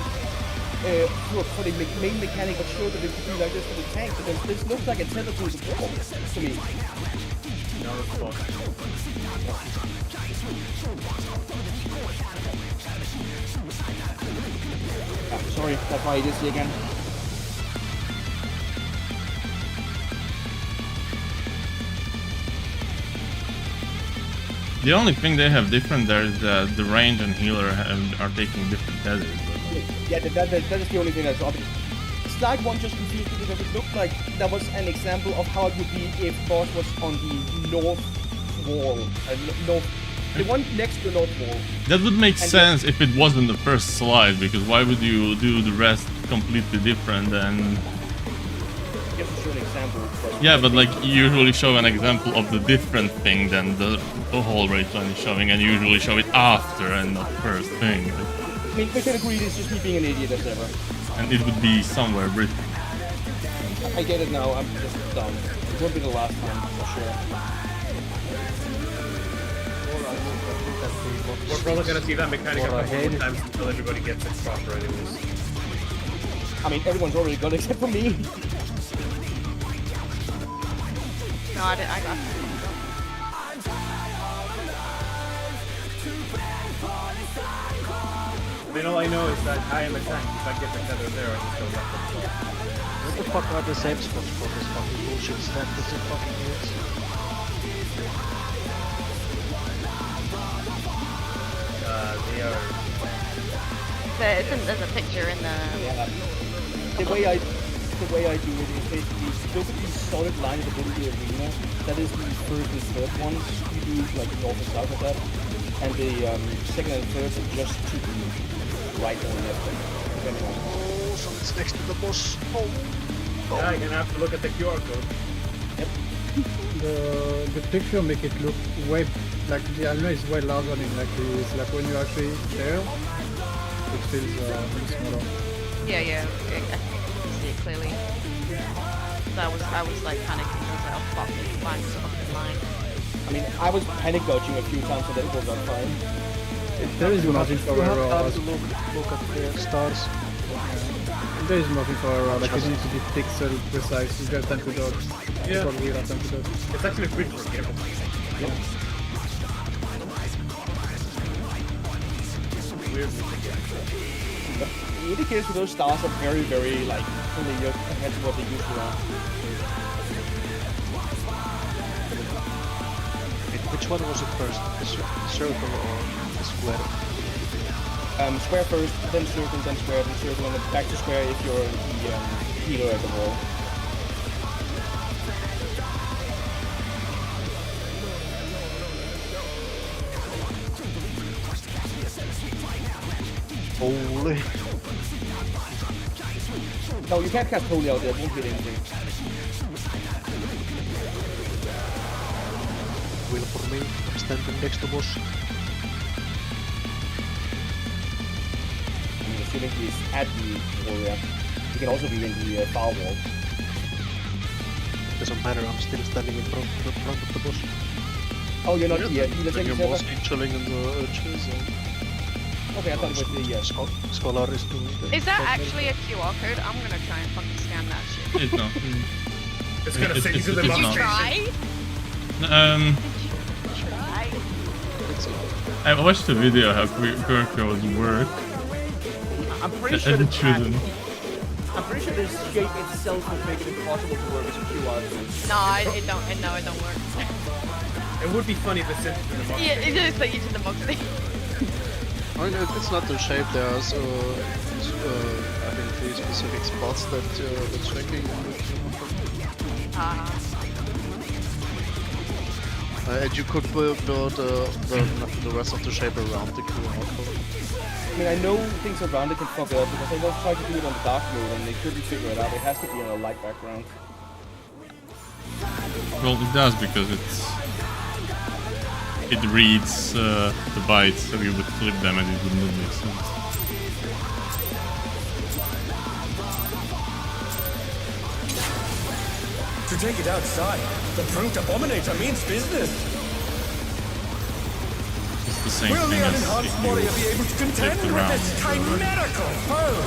Speaker 4: for the main mechanic, but showed that it could be like this for the tank, because this looks like a tether to the wall to me.
Speaker 2: No, it's boss.
Speaker 4: Sorry, that's why I did see again.
Speaker 5: The only thing they have different there is that the range and healer are taking different tethers.
Speaker 4: Yeah, that is the only thing that's obvious. Slide 1 just confused me because it looked like that was an example of how it would be if boss was on the north wall. The one next to the north wall.
Speaker 5: That would make sense if it wasn't the first slide, because why would you do the rest completely different than...
Speaker 4: Just to show an example.
Speaker 5: Yeah, but like you usually show an example of the different thing than the whole raid plan is showing, and you usually show it after and not first thing.
Speaker 4: I mean, we can agree it's just me being an idiot as ever.
Speaker 5: And it would be somewhere written.
Speaker 4: I get it now, I'm just dumb. It won't be the last time, for sure.
Speaker 2: We're probably gonna see that mechanic a couple more times until everybody gets it proper anyways.
Speaker 4: I mean, everyone's already got it except for me.
Speaker 6: No, I got it.
Speaker 2: I mean, all I know is that I am a tank. If I get the tether there, I just go left.
Speaker 8: What the fuck are the same spots for this fucking bullshit snap? Does it fucking use?
Speaker 2: They are...
Speaker 6: There's a picture in the...
Speaker 4: Yeah. The way I do it is basically look at these solid lines of the arena. That is the first and third ones. You do like the north and south of that. And the second and third are just to the right or left. Depending on.
Speaker 8: Oh, something's next to the boss. Oh.
Speaker 2: Yeah, you're gonna have to look at the QR code.
Speaker 4: Yep.
Speaker 3: The picture make it look way like the arena is way larger than like it's like when you're actually there. It feels really smaller.
Speaker 6: Yeah, I can see it clearly. So I was like panicking. I was like, oh fuck, this line's fucking line.
Speaker 4: I mean, I was panic dodging a few times and then it was on fine.
Speaker 3: There is nothing for
Speaker 8: You have
Speaker 3: error.
Speaker 8: to look at the stars.
Speaker 3: There is nothing for error. Like it needs to be pixel precise. You have time to dodge.
Speaker 2: Yeah.
Speaker 3: Probably have time to dodge.
Speaker 2: It's actually pretty forgivable.
Speaker 3: Yeah.
Speaker 2: Weirdly forgivable.
Speaker 4: But the indicators for those stars are very, very like familiar compared to what they usually are.
Speaker 8: Which one was it first? The circle or the square?
Speaker 4: Square first, then circle, then circle, and then back to square if you're the healer at the wall.
Speaker 8: Holy.
Speaker 4: No, you can't cast Holy out there, it won't hit anything.
Speaker 8: Wheel for me. I'm standing next to boss.
Speaker 4: I mean, assuming he's at the warrior, he can also be in the far wall.
Speaker 8: Doesn't matter, I'm still standing in front of the boss.
Speaker 4: Oh, you're not the healer
Speaker 8: Then you're
Speaker 4: ever?
Speaker 8: mostly chilling in the urges and...
Speaker 4: Okay, I thought it was the
Speaker 8: Scholar is doing the...
Speaker 6: Is that actually a QR code? I'm gonna try and fucking scan that shit.
Speaker 5: It's not.
Speaker 2: It's gonna send you to the
Speaker 5: it's
Speaker 2: bus
Speaker 6: Did you
Speaker 5: not.
Speaker 2: station.
Speaker 6: try?
Speaker 5: I watched the video how QR codes work.
Speaker 4: I'm pretty
Speaker 5: I
Speaker 4: sure
Speaker 5: didn't choose them.
Speaker 4: I'm pretty sure the shape itself would make it impossible to work as a QR code.
Speaker 6: No, it don't work.
Speaker 2: It would be funny if it sent you to the bus
Speaker 6: Yeah,
Speaker 2: station.
Speaker 6: it just sent you to the box.
Speaker 1: I mean, it's not the shape. There's, I think, 3 any specific spots that the tracking would and you could build the rest of the shape around the QR code.
Speaker 4: I mean, I know things around it can fuck it up because I just tried to do it on the dark mode and they couldn't figure it out. It has to be on a light background.
Speaker 5: Well, it does because it reads the bytes, so you would flip them and it wouldn't make sense.
Speaker 7: To take it outside, the brute abominator means business.
Speaker 5: It's the same
Speaker 7: Will
Speaker 5: thing
Speaker 7: the
Speaker 5: as
Speaker 7: unenhanced
Speaker 5: if
Speaker 7: warrior
Speaker 5: you
Speaker 7: be able to contend
Speaker 5: flipped
Speaker 7: with
Speaker 5: around
Speaker 7: this chimerical foe?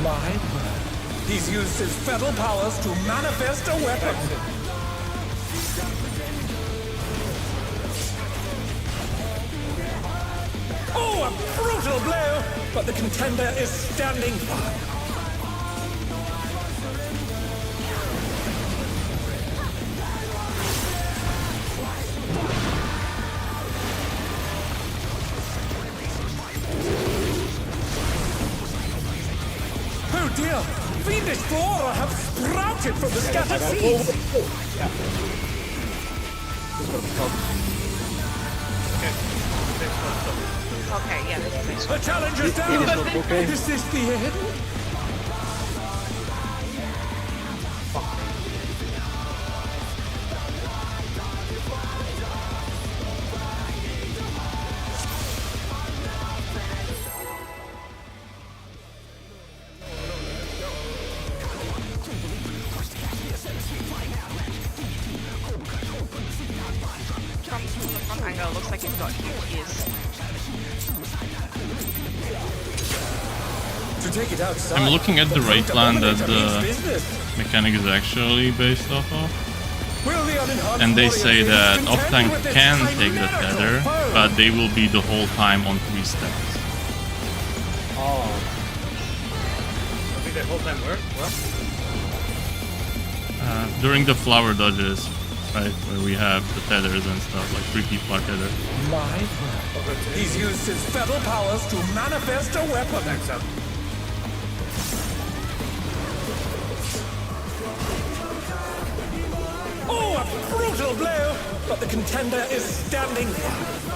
Speaker 7: My word. He's used his fetal powers to manifest a weapon. Oh, a brutal blow! But the contender is standing firm. Oh dear! Fiendish flora have sprouted from the scattered seeds!
Speaker 6: Okay, yeah, this makes
Speaker 7: The challenge is down!
Speaker 3: okay.
Speaker 7: Is this the end?
Speaker 6: from the front angle. Looks like it's got huge ears.
Speaker 7: To take it outside,
Speaker 5: I'm looking at the
Speaker 7: brute
Speaker 5: right land that
Speaker 7: abominator
Speaker 5: the
Speaker 7: means business.
Speaker 5: mechanic is actually based off of.
Speaker 7: Will the unenhanced
Speaker 5: And they
Speaker 7: warrior
Speaker 5: say
Speaker 7: be able
Speaker 5: that
Speaker 7: to contend
Speaker 5: Octane
Speaker 7: with this
Speaker 5: can take the
Speaker 7: chimerical
Speaker 5: tether,
Speaker 7: foe?
Speaker 5: but they will be the whole time on 3 steps.
Speaker 4: Oh.
Speaker 2: I think that whole time work. What?
Speaker 5: During the flower dodges, right, where we have the tethers and stuff, like 3 people are tethered.
Speaker 7: My word. He's used his fetal powers to manifest a weapon.
Speaker 2: Thanks up.
Speaker 7: Oh, a brutal blow! But the contender is standing firm.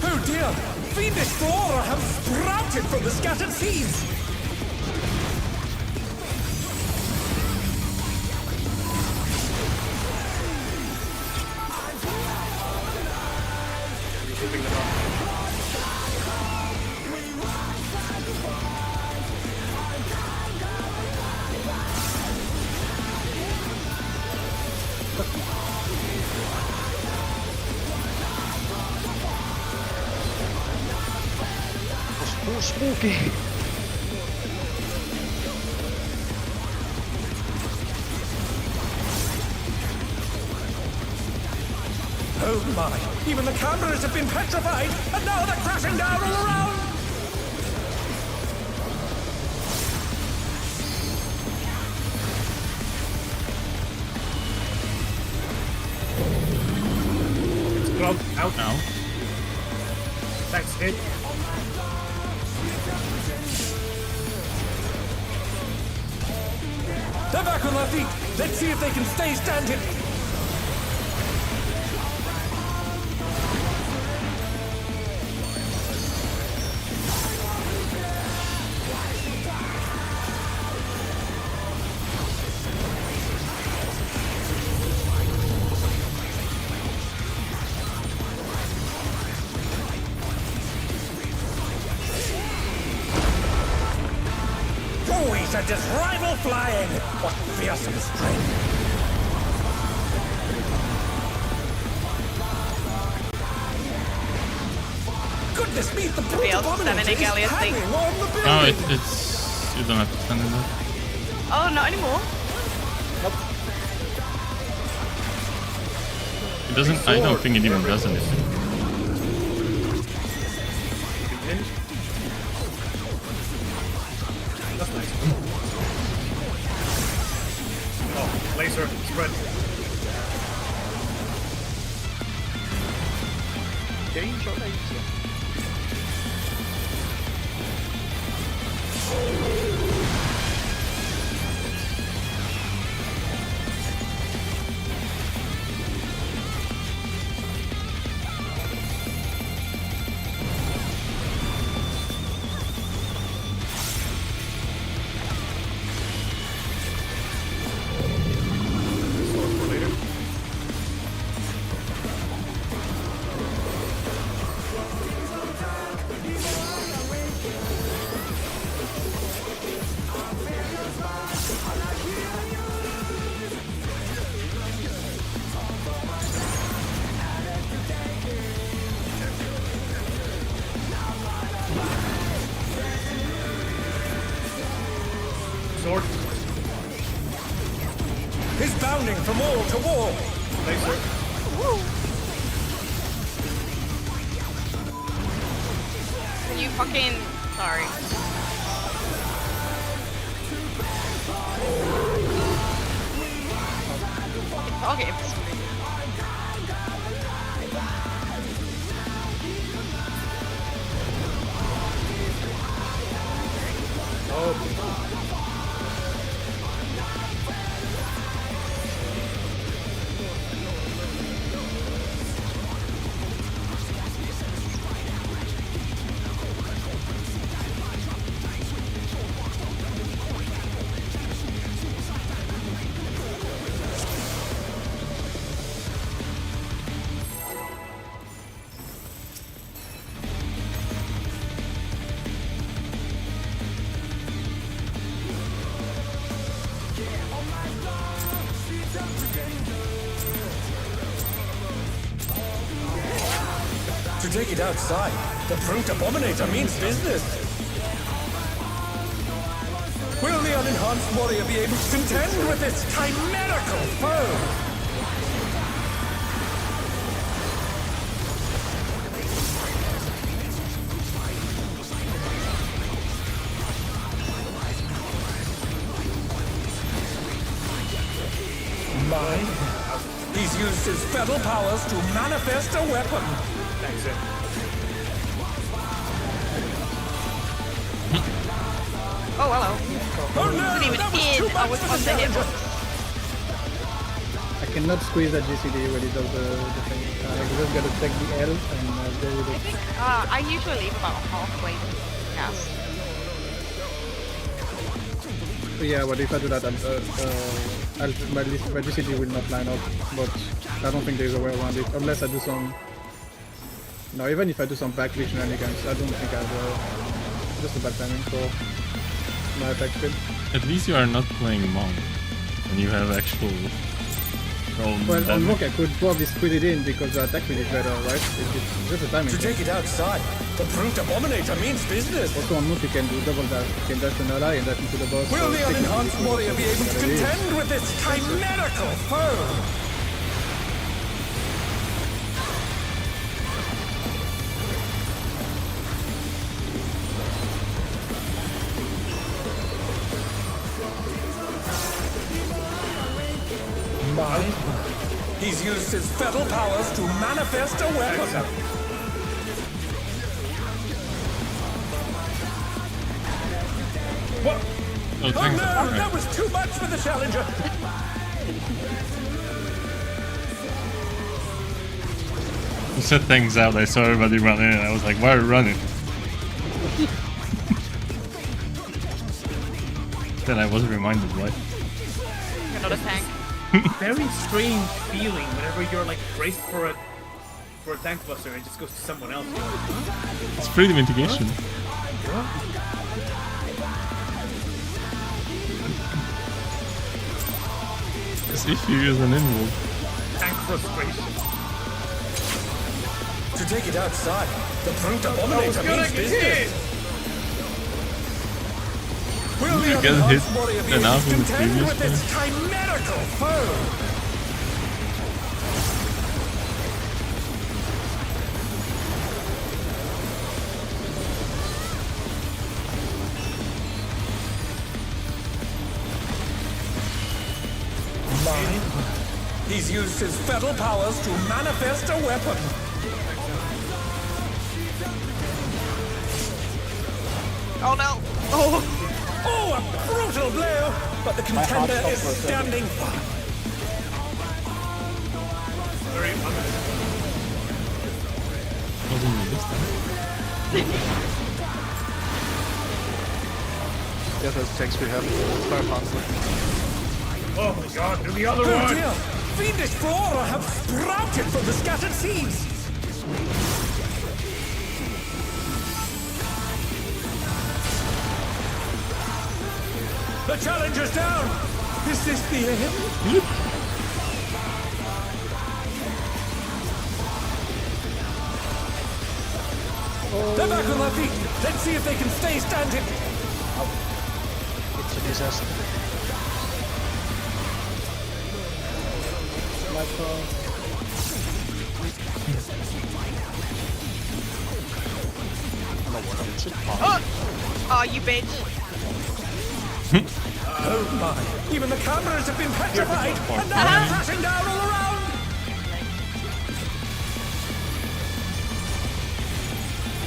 Speaker 7: Oh dear! Fiendish flora have sprouted from the scattered seeds!
Speaker 2: Keeping them up.
Speaker 8: Oh, spooky.
Speaker 7: Oh my! Even the cameras have been petrified, and now they're crashing down all around!
Speaker 2: Club out.
Speaker 5: Now,
Speaker 2: Thanks, hit.
Speaker 7: They're back on their feet! Let's see if they can stay standing! Oh, he sent his rival flying! What fearsome strength! Goodness me, the
Speaker 6: be able to stand in a
Speaker 7: abominator is
Speaker 6: Gallius thing.
Speaker 7: hanging on the building!
Speaker 5: no, it's you don't have to stand in that.
Speaker 6: Oh, not anymore.
Speaker 5: It doesn't. I don't think it even does anything.
Speaker 2: That's nice. Oh, laser, spread.
Speaker 1: Danger laser.
Speaker 2: Sword for later. Sword.
Speaker 7: He's bounding from wall to wall.
Speaker 2: Laser.
Speaker 6: Can you fucking... Sorry. Fucking target him for some reason.
Speaker 7: To take it outside, the brute abominator means business. Will the unenhanced warrior be able to contend with this chimerical foe? Mine? He's used his fetal powers to manifest a weapon.
Speaker 2: Thanks, Ed.
Speaker 6: Oh, hello.
Speaker 7: Oh no,
Speaker 6: Wasn't even
Speaker 7: that was
Speaker 6: in.
Speaker 7: too
Speaker 6: I
Speaker 7: much
Speaker 6: was
Speaker 7: for
Speaker 6: on
Speaker 7: the
Speaker 6: the
Speaker 7: challenger.
Speaker 6: hitbox.
Speaker 3: I cannot squeeze that GCD when he does the thing. I just gotta take the L and go with
Speaker 6: I
Speaker 3: it.
Speaker 6: think I usually leave about halfway cast.
Speaker 3: Yeah, but if I do that, my GCD will not line up. But I don't think there's a way around it unless I do some. No, even if I do some backleap shenanigans, I don't think I will. Just a bad timing for my attack speed.
Speaker 5: At least you are not playing Monk, and you have actual.
Speaker 3: Well, on Monk I could probably squeeze it in because the attack speed is better, right? It's just a timing.
Speaker 7: To take it outside, the brute abominator means business.
Speaker 3: Also on Monk you can do double dash. You can dash an ally and dash into the boss.
Speaker 7: Will
Speaker 3: so
Speaker 7: the
Speaker 3: technically
Speaker 7: unenhanced
Speaker 3: it's
Speaker 7: warrior be able to
Speaker 3: what it is.
Speaker 7: contend with this chimerical foe? Mine? He's used his fetal powers to manifest a weapon. What?
Speaker 5: Oh,
Speaker 7: Oh
Speaker 5: thanks.
Speaker 7: no,
Speaker 5: Alright.
Speaker 7: that was too much for the challenger.
Speaker 5: You said things out, I saw everybody run in, and I was like, why are you running? Then I was reminded, what?
Speaker 6: You're not a tank.
Speaker 2: Very strange feeling whenever you're like braced for a tank buster and it just goes to someone else. You're like, huh?
Speaker 5: It's freedom mitigation. As if you use an involve.
Speaker 2: Tank frustration.
Speaker 7: To take it outside, the brute
Speaker 2: I was
Speaker 7: abominator
Speaker 2: gonna
Speaker 7: means
Speaker 2: get
Speaker 7: business.
Speaker 2: hit!
Speaker 7: Will the
Speaker 5: You get hit
Speaker 7: unenhanced warrior be able
Speaker 5: enough
Speaker 7: to
Speaker 5: in the
Speaker 7: contend
Speaker 5: previous
Speaker 7: with this chimerical foe? Mine? He's used his fetal powers to manifest a weapon.
Speaker 6: Oh no! Oh!
Speaker 7: Oh, a brutal blow! But the contender is standing firm.
Speaker 5: Wasn't me this time.
Speaker 1: Yeah, those tanks we have. Fire Panzer.
Speaker 2: Oh my god, do the other
Speaker 7: Oh
Speaker 2: one!
Speaker 7: dear! Fiendish flora have sprouted from the scattered seeds! The challenger's down! Is this the end? They're back on their feet! Let's see if they can stay standing!
Speaker 8: It's a disaster.
Speaker 6: Oh, you bitch!
Speaker 7: Oh my! Even the cameras have been petrified! And now they're crashing down all around!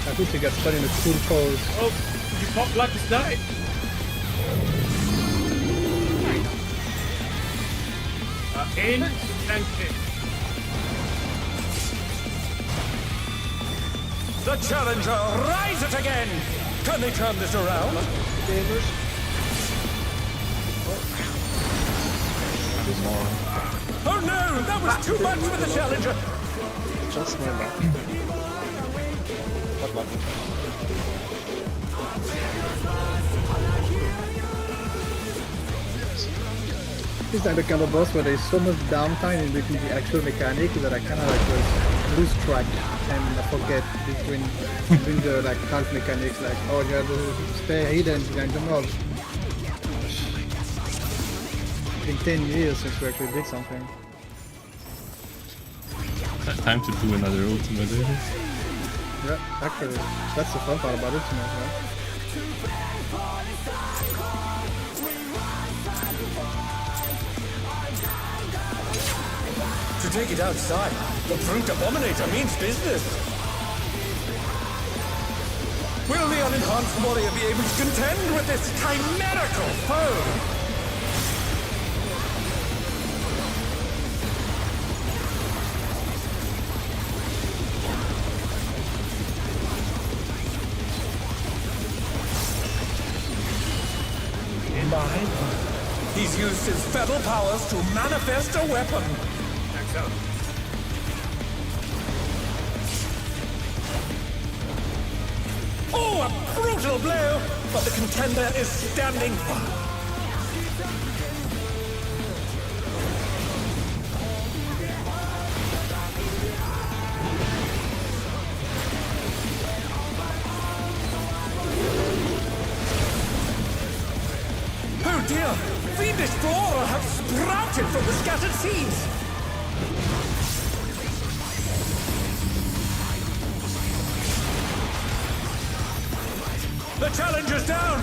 Speaker 3: I think he got stuck in a cool pose.
Speaker 2: Oh, you pop like this die! In and kick.
Speaker 7: The challenger rises again! Can they turn this around?
Speaker 8: Gamers.
Speaker 7: Oh no! That was too much for the challenger!
Speaker 8: Just never. What luck.
Speaker 3: It's like the kind of boss where there's so much downtime in between the actual mechanic that I kind of like just lose track and I forget between the like half mechanics, like oh you have to stay hidden behind the mob. It's been 10 years since we actually did something.
Speaker 5: Time to do another ultimate, is it?
Speaker 3: Yeah, actually, that's the fun part about Ultimate, right?
Speaker 7: To take it outside, the brute abominator means business. Will the unenhanced warrior be able to contend with this chimerical foe? He's used his fetal powers to manifest a weapon. Oh, a brutal blow! But the contender is standing firm. Oh dear! Fiendish flora have sprouted from the scattered seeds! The challenger's down!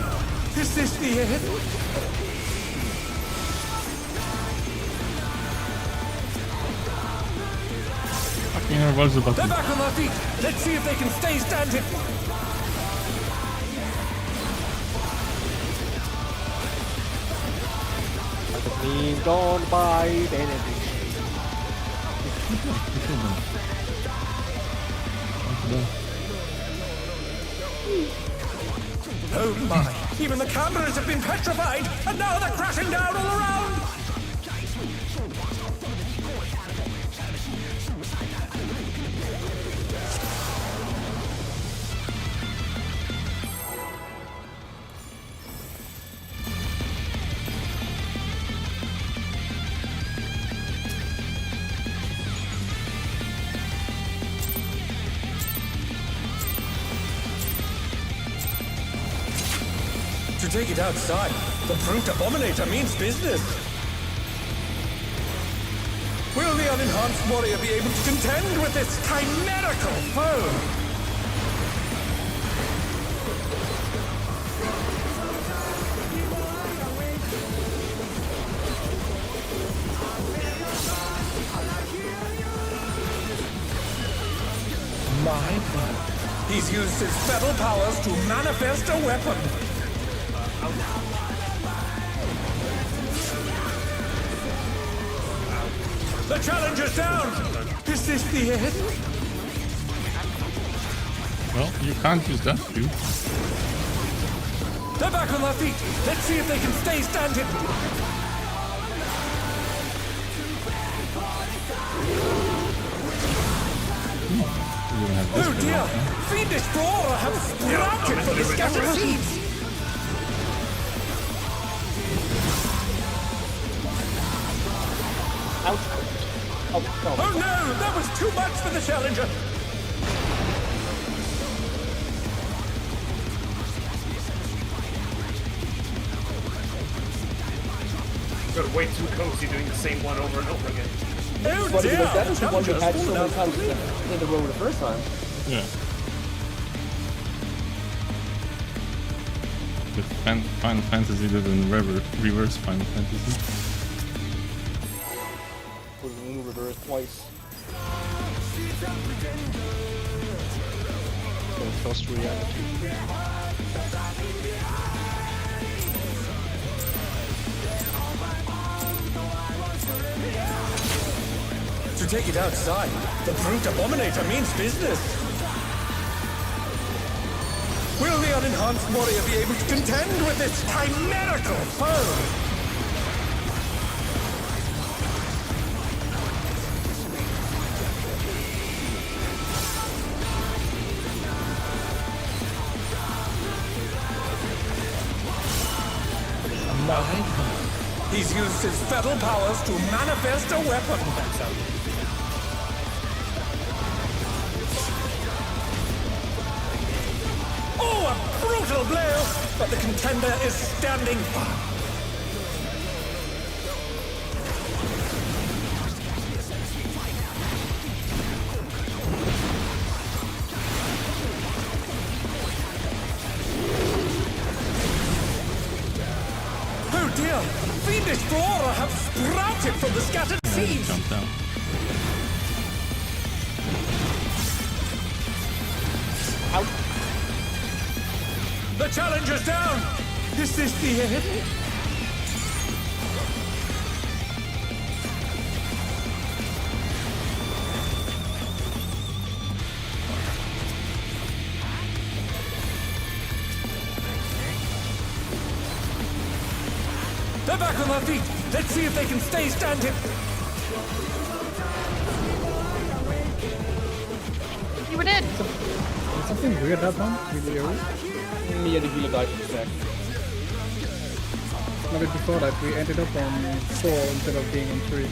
Speaker 7: Is this the end?
Speaker 5: Fucking hell, what's the
Speaker 7: They're
Speaker 5: button?
Speaker 7: back on their feet! Let's see if they can stay standing!
Speaker 8: Meme gone by Benedict.
Speaker 7: Oh my! Even the cameras have been petrified, and now they're crashing down all around! To take it outside, the brute abominator means business. Will the unenhanced warrior be able to contend with this chimerical foe? My God. He's used his feral powers to manifest a weapon. The challenger's down! Is this the end?
Speaker 5: Well, you can't use that too.
Speaker 7: They're back on their feet. Let's see if they can stay standing. Oh dear! Fiendish Flora have sprouted from the scattered seeds!
Speaker 4: Ouch. Oh, no.
Speaker 7: Oh no! That was too much for the challenger!
Speaker 2: Got way too cozy doing the same one over and over again.
Speaker 7: Oh
Speaker 4: But
Speaker 7: dear!
Speaker 4: that was the one we
Speaker 7: Challenger's
Speaker 4: had so
Speaker 7: fallen
Speaker 4: many
Speaker 7: out
Speaker 4: times
Speaker 7: completely.
Speaker 4: in the row the first time.
Speaker 5: Yeah. With Final Fantasy did in reverse Final Fantasy.
Speaker 4: Was in reverse twice.
Speaker 8: First reality.
Speaker 7: To take it outside, the brute abominator means business. Will the unenhanced warrior be able to contend with this chimerical foe? He's used his feral powers to manifest a weapon. Oh, a brutal blow! But the contender is standing firm. Oh dear! Fiendish Flora have sprouted from the scattered seeds!
Speaker 5: Jump down.
Speaker 7: The challenger's down! Is this the end? They're back on their feet! Let's see if they can stay standing!
Speaker 6: You were dead.
Speaker 3: Did something weird happen with the arrow?
Speaker 4: Me and the healer died from the stack.
Speaker 3: No, but before that, we ended up on 4 instead of being on 3.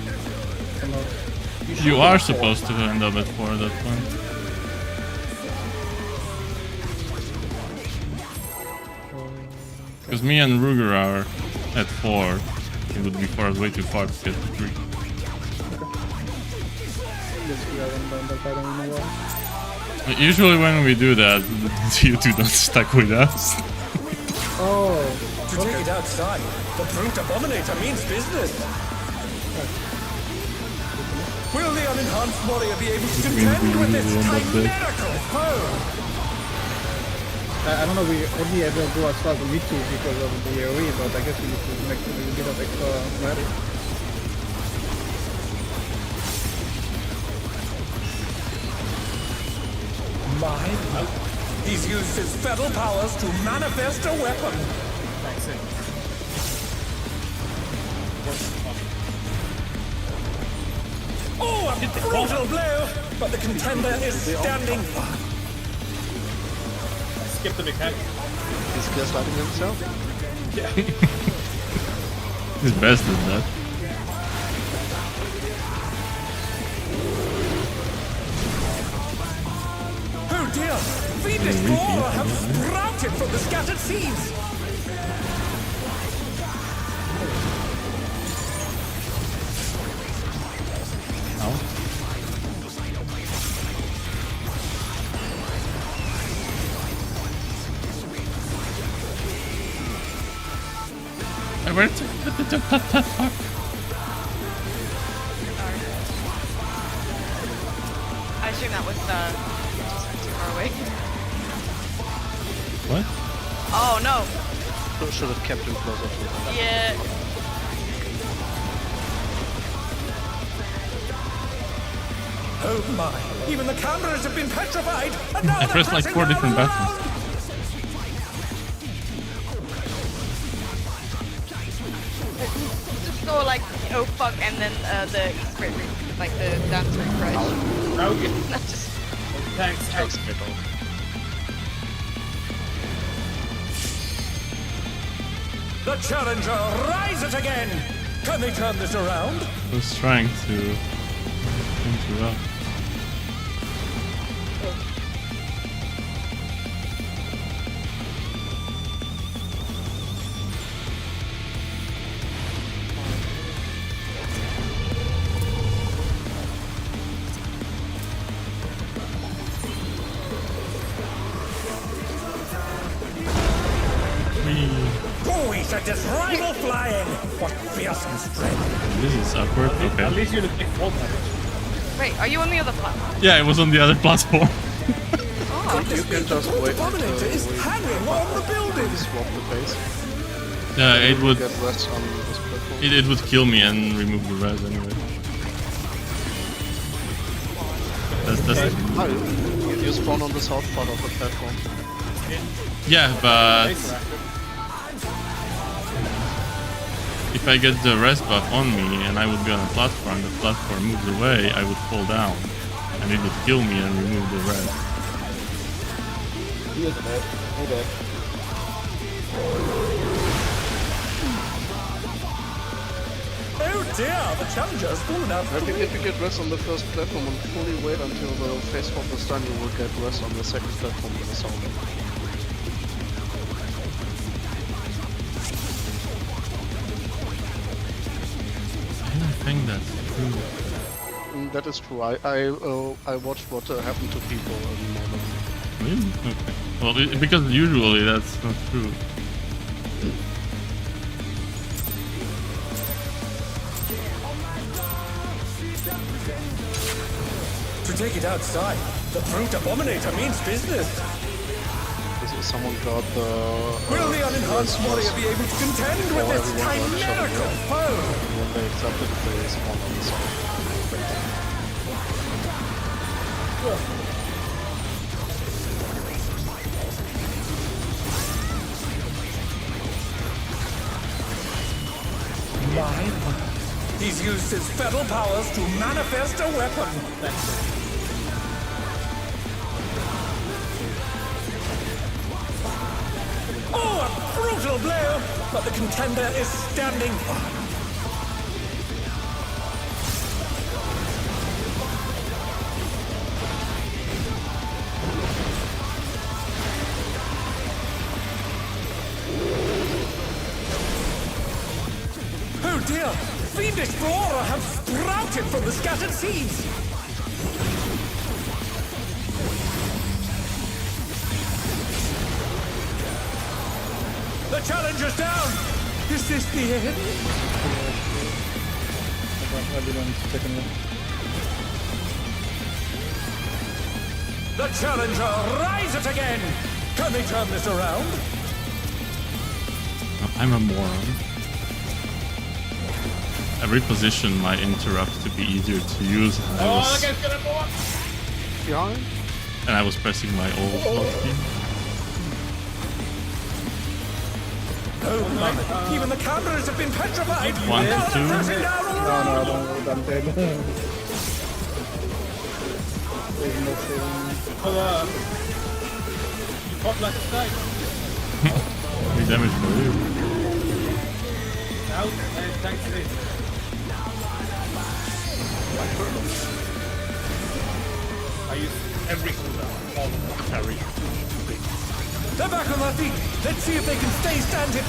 Speaker 3: Somehow.
Speaker 5: You are supposed to end up at 4 at that point. Because me and Ruger are at 4. It would be for us way too far to get to 3.
Speaker 3: Yes, we haven't done that, I don't know why.
Speaker 5: Usually when we do that, you two don't stuck with us.
Speaker 3: Oh,
Speaker 7: To take it outside, the brute abominator means business! Will the unenhanced warrior be able to contend with this chimerical foe?
Speaker 3: I don't know, we only ever go as far as we need to because of the AoE, but I guess we need to make a little bit of extra magic.
Speaker 7: He's used his feral powers to manifest a weapon. Oh, a brutal blow! But the contender is standing firm.
Speaker 2: Skip the mechanic.
Speaker 1: He's gaslighting himself.
Speaker 5: He's best at that.
Speaker 7: Oh dear! Fiendish Flora have sprouted from the scattered seeds!
Speaker 5: where's the fuck?
Speaker 6: I assume that was just too far away.
Speaker 5: What?
Speaker 6: Oh no!
Speaker 1: Should have kept him closer to him.
Speaker 6: Yeah.
Speaker 7: Oh my! Even the cameras have been petrified, and now
Speaker 5: I
Speaker 7: they're
Speaker 5: pressed like
Speaker 7: pressing
Speaker 5: 4
Speaker 7: down
Speaker 5: different
Speaker 7: around.
Speaker 5: buttons.
Speaker 6: Just go like, oh fuck, and then the crit, like the dance refresh.
Speaker 2: Okay.
Speaker 6: Not just
Speaker 2: Thanks.
Speaker 7: The challenger rises again. Can they turn this around?
Speaker 5: I was trying to interrupt.
Speaker 7: Oh, he sent his rival flying. What fearsome strength!
Speaker 5: This is awkward.
Speaker 2: At
Speaker 5: Okay.
Speaker 2: least you didn't take fall damage.
Speaker 6: wait. Are you on the other platform?
Speaker 5: Yeah, it was on the other platform.
Speaker 6: Oh,
Speaker 1: You can just wait
Speaker 7: Abominator is hanging on the building.
Speaker 1: swap the base.
Speaker 5: It would
Speaker 1: Get rest on this platform.
Speaker 5: it would kill me and remove the res anyway. That's
Speaker 1: You spawn on the south part of the platform.
Speaker 5: yeah, but if I get the res buff on me and I would be on a platform, the platform moves away, I would fall down, and it would kill me and remove the res.
Speaker 4: He is dead. Hey, dead.
Speaker 7: Oh dear, the challenger has fallen out
Speaker 1: I
Speaker 7: of the
Speaker 1: think if you get rest on the first platform and fully wait until the face swap is done, you will get rest on the second platform with the sound.
Speaker 5: I don't think that's true.
Speaker 1: That is true. I watched what happened to people in the moment.
Speaker 5: Really? Okay. Well, because usually that's not true.
Speaker 7: To take it outside, the brute abominator means business.
Speaker 1: Someone got the...
Speaker 7: Will the unenhanced warrior be able to contend with
Speaker 1: Oh,
Speaker 7: this
Speaker 1: everyone got shot
Speaker 7: chimerical
Speaker 1: away.
Speaker 7: foe?
Speaker 1: When they accepted, they spawned on the south.
Speaker 7: He's used his feral powers to manifest a weapon. Oh, a brutal blow! But the contender is standing firm. Oh dear! Fiendish flora have sprouted from the scattered seeds! The challenger's down! Is this the end?
Speaker 3: I didn't check him.
Speaker 7: The challenger rises again! Can they turn this around?
Speaker 5: I'm a moron. I repositioned my interrupt to be easier to use.
Speaker 1: Behind?
Speaker 5: And I was pressing my old hotkey.
Speaker 7: Oh my! Even the cameras have been petrified!
Speaker 5: 1 to
Speaker 7: Now
Speaker 5: 2.
Speaker 7: they're crashing down all
Speaker 3: No,
Speaker 7: around!
Speaker 3: don't, I'm dead. There's no saving.
Speaker 2: You pop like a snake.
Speaker 5: 3 damage for you.
Speaker 2: Out and thanks to this. I use every cooldown, all of them, parry.
Speaker 7: They're back on their feet! Let's see if they can stay standing!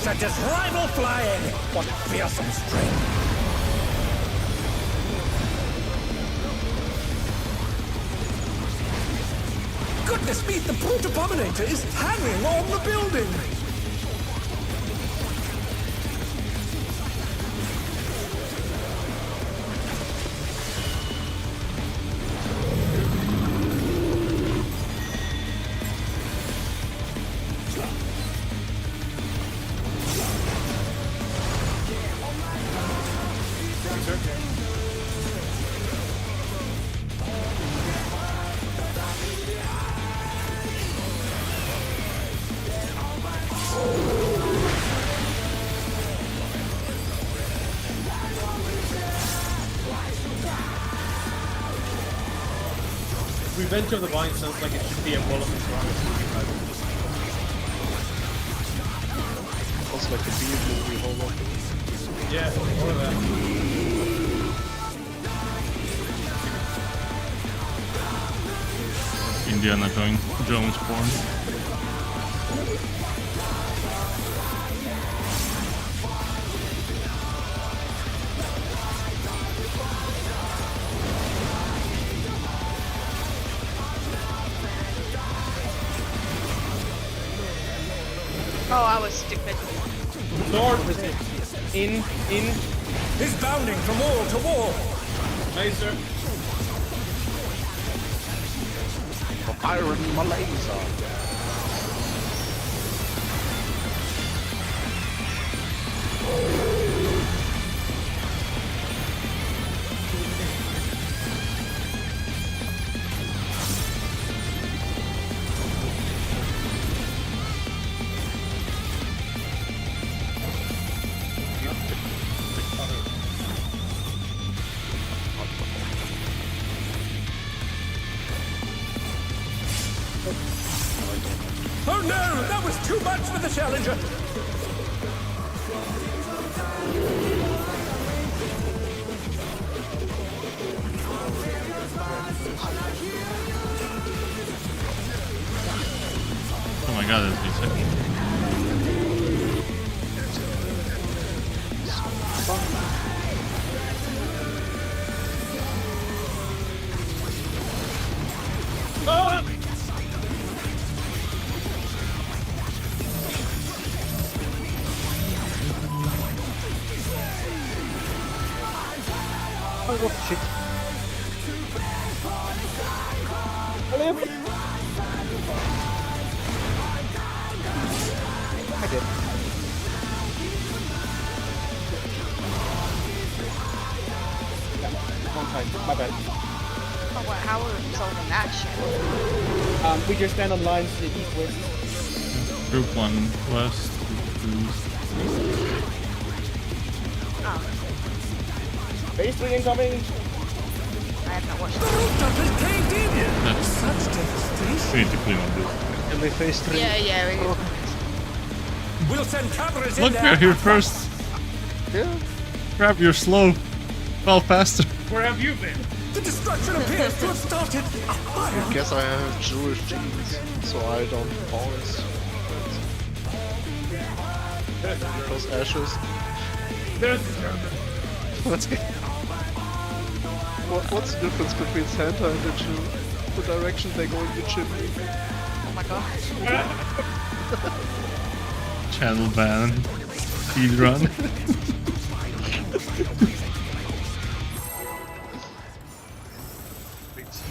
Speaker 7: unleash at his rival flying. What fearsome strength. Goodness me, the brute abominator is hanging on the building!
Speaker 2: Revenge of the Vine sounds like it should be a wall of the
Speaker 1: Sounds like a B-movie holo.
Speaker 2: Yeah, all of that.
Speaker 5: Indiana Jones porn.
Speaker 6: Oh, I was stupid.
Speaker 2: Sword!
Speaker 4: In.
Speaker 7: He's bounding from wall to wall.
Speaker 2: Laser.
Speaker 1: Iron Malaysia.
Speaker 7: Oh no, that was too much for the challenger.
Speaker 5: Oh my god, that's insane.
Speaker 4: Oh, what shit. I did. Yeah, wrong time. My bad.
Speaker 6: Oh, what, how are we solving that shit?
Speaker 4: We just stand on lines east-west.
Speaker 5: Group 1 west, group 2
Speaker 6: Oh,
Speaker 4: Phase 3 incoming.
Speaker 6: I have not watched
Speaker 7: The
Speaker 6: it.
Speaker 7: rooftop is caved in.
Speaker 5: That's
Speaker 7: Such devastation.
Speaker 5: we need to clean up this.
Speaker 8: And we phase 3.
Speaker 6: Yeah, we
Speaker 7: We'll send cameras in
Speaker 5: Look,
Speaker 7: there.
Speaker 5: we're here first.
Speaker 8: Yeah.
Speaker 5: Crap, you're slow. Well, faster.
Speaker 2: Where have you been?
Speaker 7: The destruction appears to have started a fire.
Speaker 1: I guess I have Jewish genes, so I don't pause. Those ashes.
Speaker 2: There's the German.
Speaker 1: What's the difference between Santa and the Jew? The direction they go in the chimney.
Speaker 6: Oh my god.
Speaker 5: Channel ban. Speed run.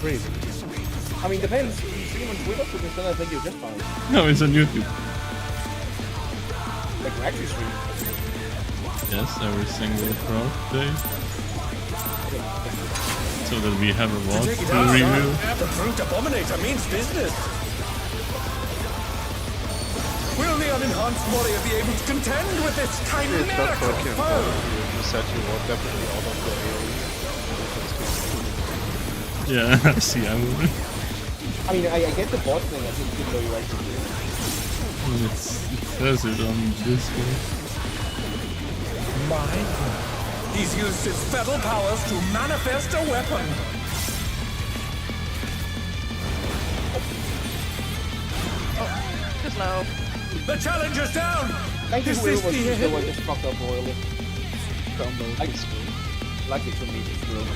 Speaker 4: Crazy. I mean, depends. If you stream on Twitter, because then I think you're just fine.
Speaker 5: No, it's on YouTube.
Speaker 4: Like, we actually stream.
Speaker 5: Yes, every single day. So that we have a lot
Speaker 7: Take it
Speaker 5: to
Speaker 7: out,
Speaker 5: review.
Speaker 7: son. The brute abominator means business. Will the unenhanced warrior be able to contend with this
Speaker 1: It's not
Speaker 7: chimerical
Speaker 1: working.
Speaker 7: foe?
Speaker 1: You said you were definitely out of the
Speaker 5: Yeah, see, I would.
Speaker 4: I mean, I get the bot thing, I just didn't know you actually did.
Speaker 5: It says it on this one.
Speaker 7: My God. He's used his fetal powers to manifest a weapon.
Speaker 6: slow.
Speaker 7: The challenger's down!
Speaker 4: Thank you,
Speaker 7: Is
Speaker 4: whoever
Speaker 7: this
Speaker 4: was
Speaker 7: the
Speaker 4: the
Speaker 7: end?
Speaker 4: one just fucked up royally. Likely to meet this room.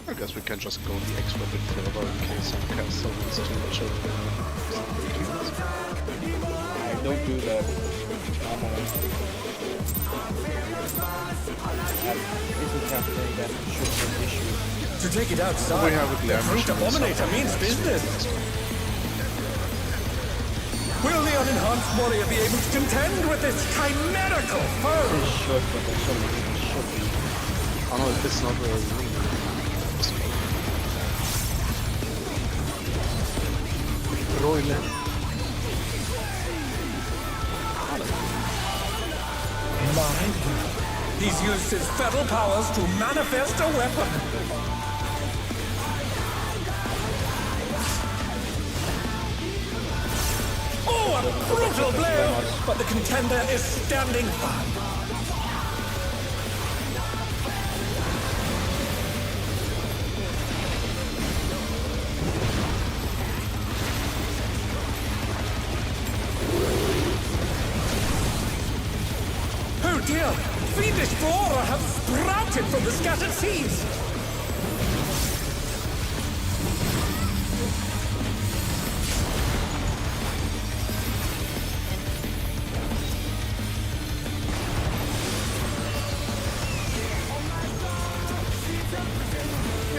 Speaker 1: I guess we can just go the extra bit further in case some caster wants to chill.
Speaker 4: I don't do that. Isn't capturing that should be an issue.
Speaker 7: To take it outside,
Speaker 1: We have a
Speaker 7: the
Speaker 1: glare
Speaker 7: Fruit
Speaker 1: machine
Speaker 7: Abominator means business. Will the unenhanced warrior be able to contend with this chimerical foe?
Speaker 4: It should, but there's so many things it should be.
Speaker 1: Oh no, it's not a ring. Roile.
Speaker 7: He's used his feral powers to manifest a weapon. Oh, a brutal blow! But the contender is standing firm. Oh dear! Fiendish flora have sprouted from the scattered seeds!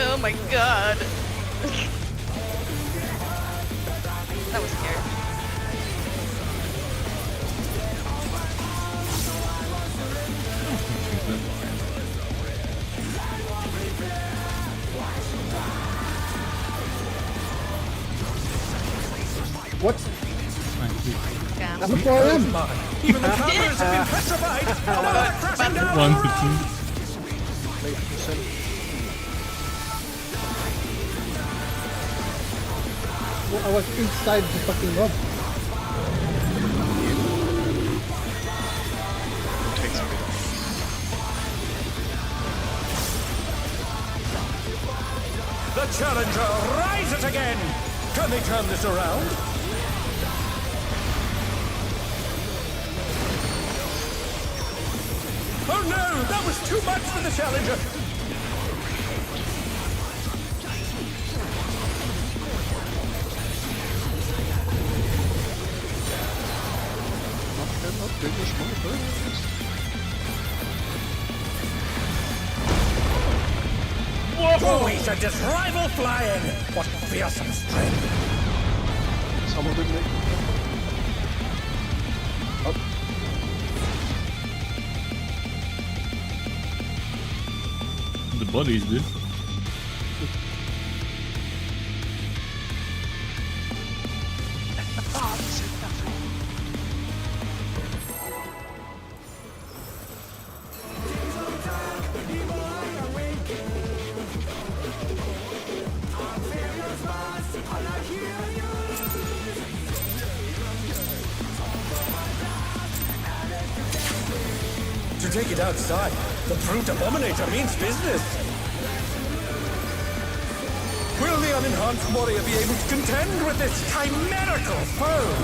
Speaker 6: Oh my god. That was scary.
Speaker 3: What?
Speaker 6: Scam.
Speaker 3: Look where I am!
Speaker 7: Even the counters have been petrified! Now they're crashing down!
Speaker 5: 115.
Speaker 3: Well, I was inside the fucking mob.
Speaker 1: Takes a bit.
Speaker 7: The challenger rises again! Can they turn this around? Oh no! That was too much for the challenger! Whoa! He sent his rival flying! What fearsome strength!
Speaker 1: Someone didn't make
Speaker 5: The bodies did.
Speaker 7: To take it outside, the Fruit Abominator means business. Will the unenhanced warrior be able to contend with this chimerical foe?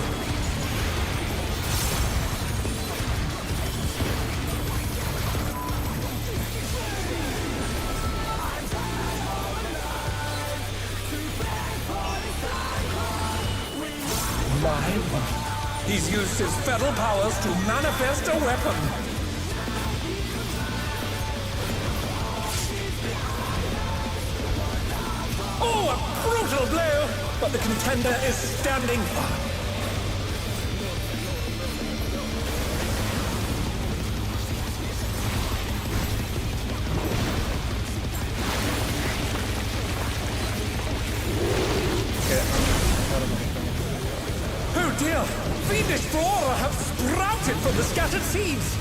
Speaker 7: He's used his feral powers to manifest a weapon. Oh, a brutal blow! But the contender is standing firm. Oh dear! Fiendish flora have sprouted from the scattered seeds!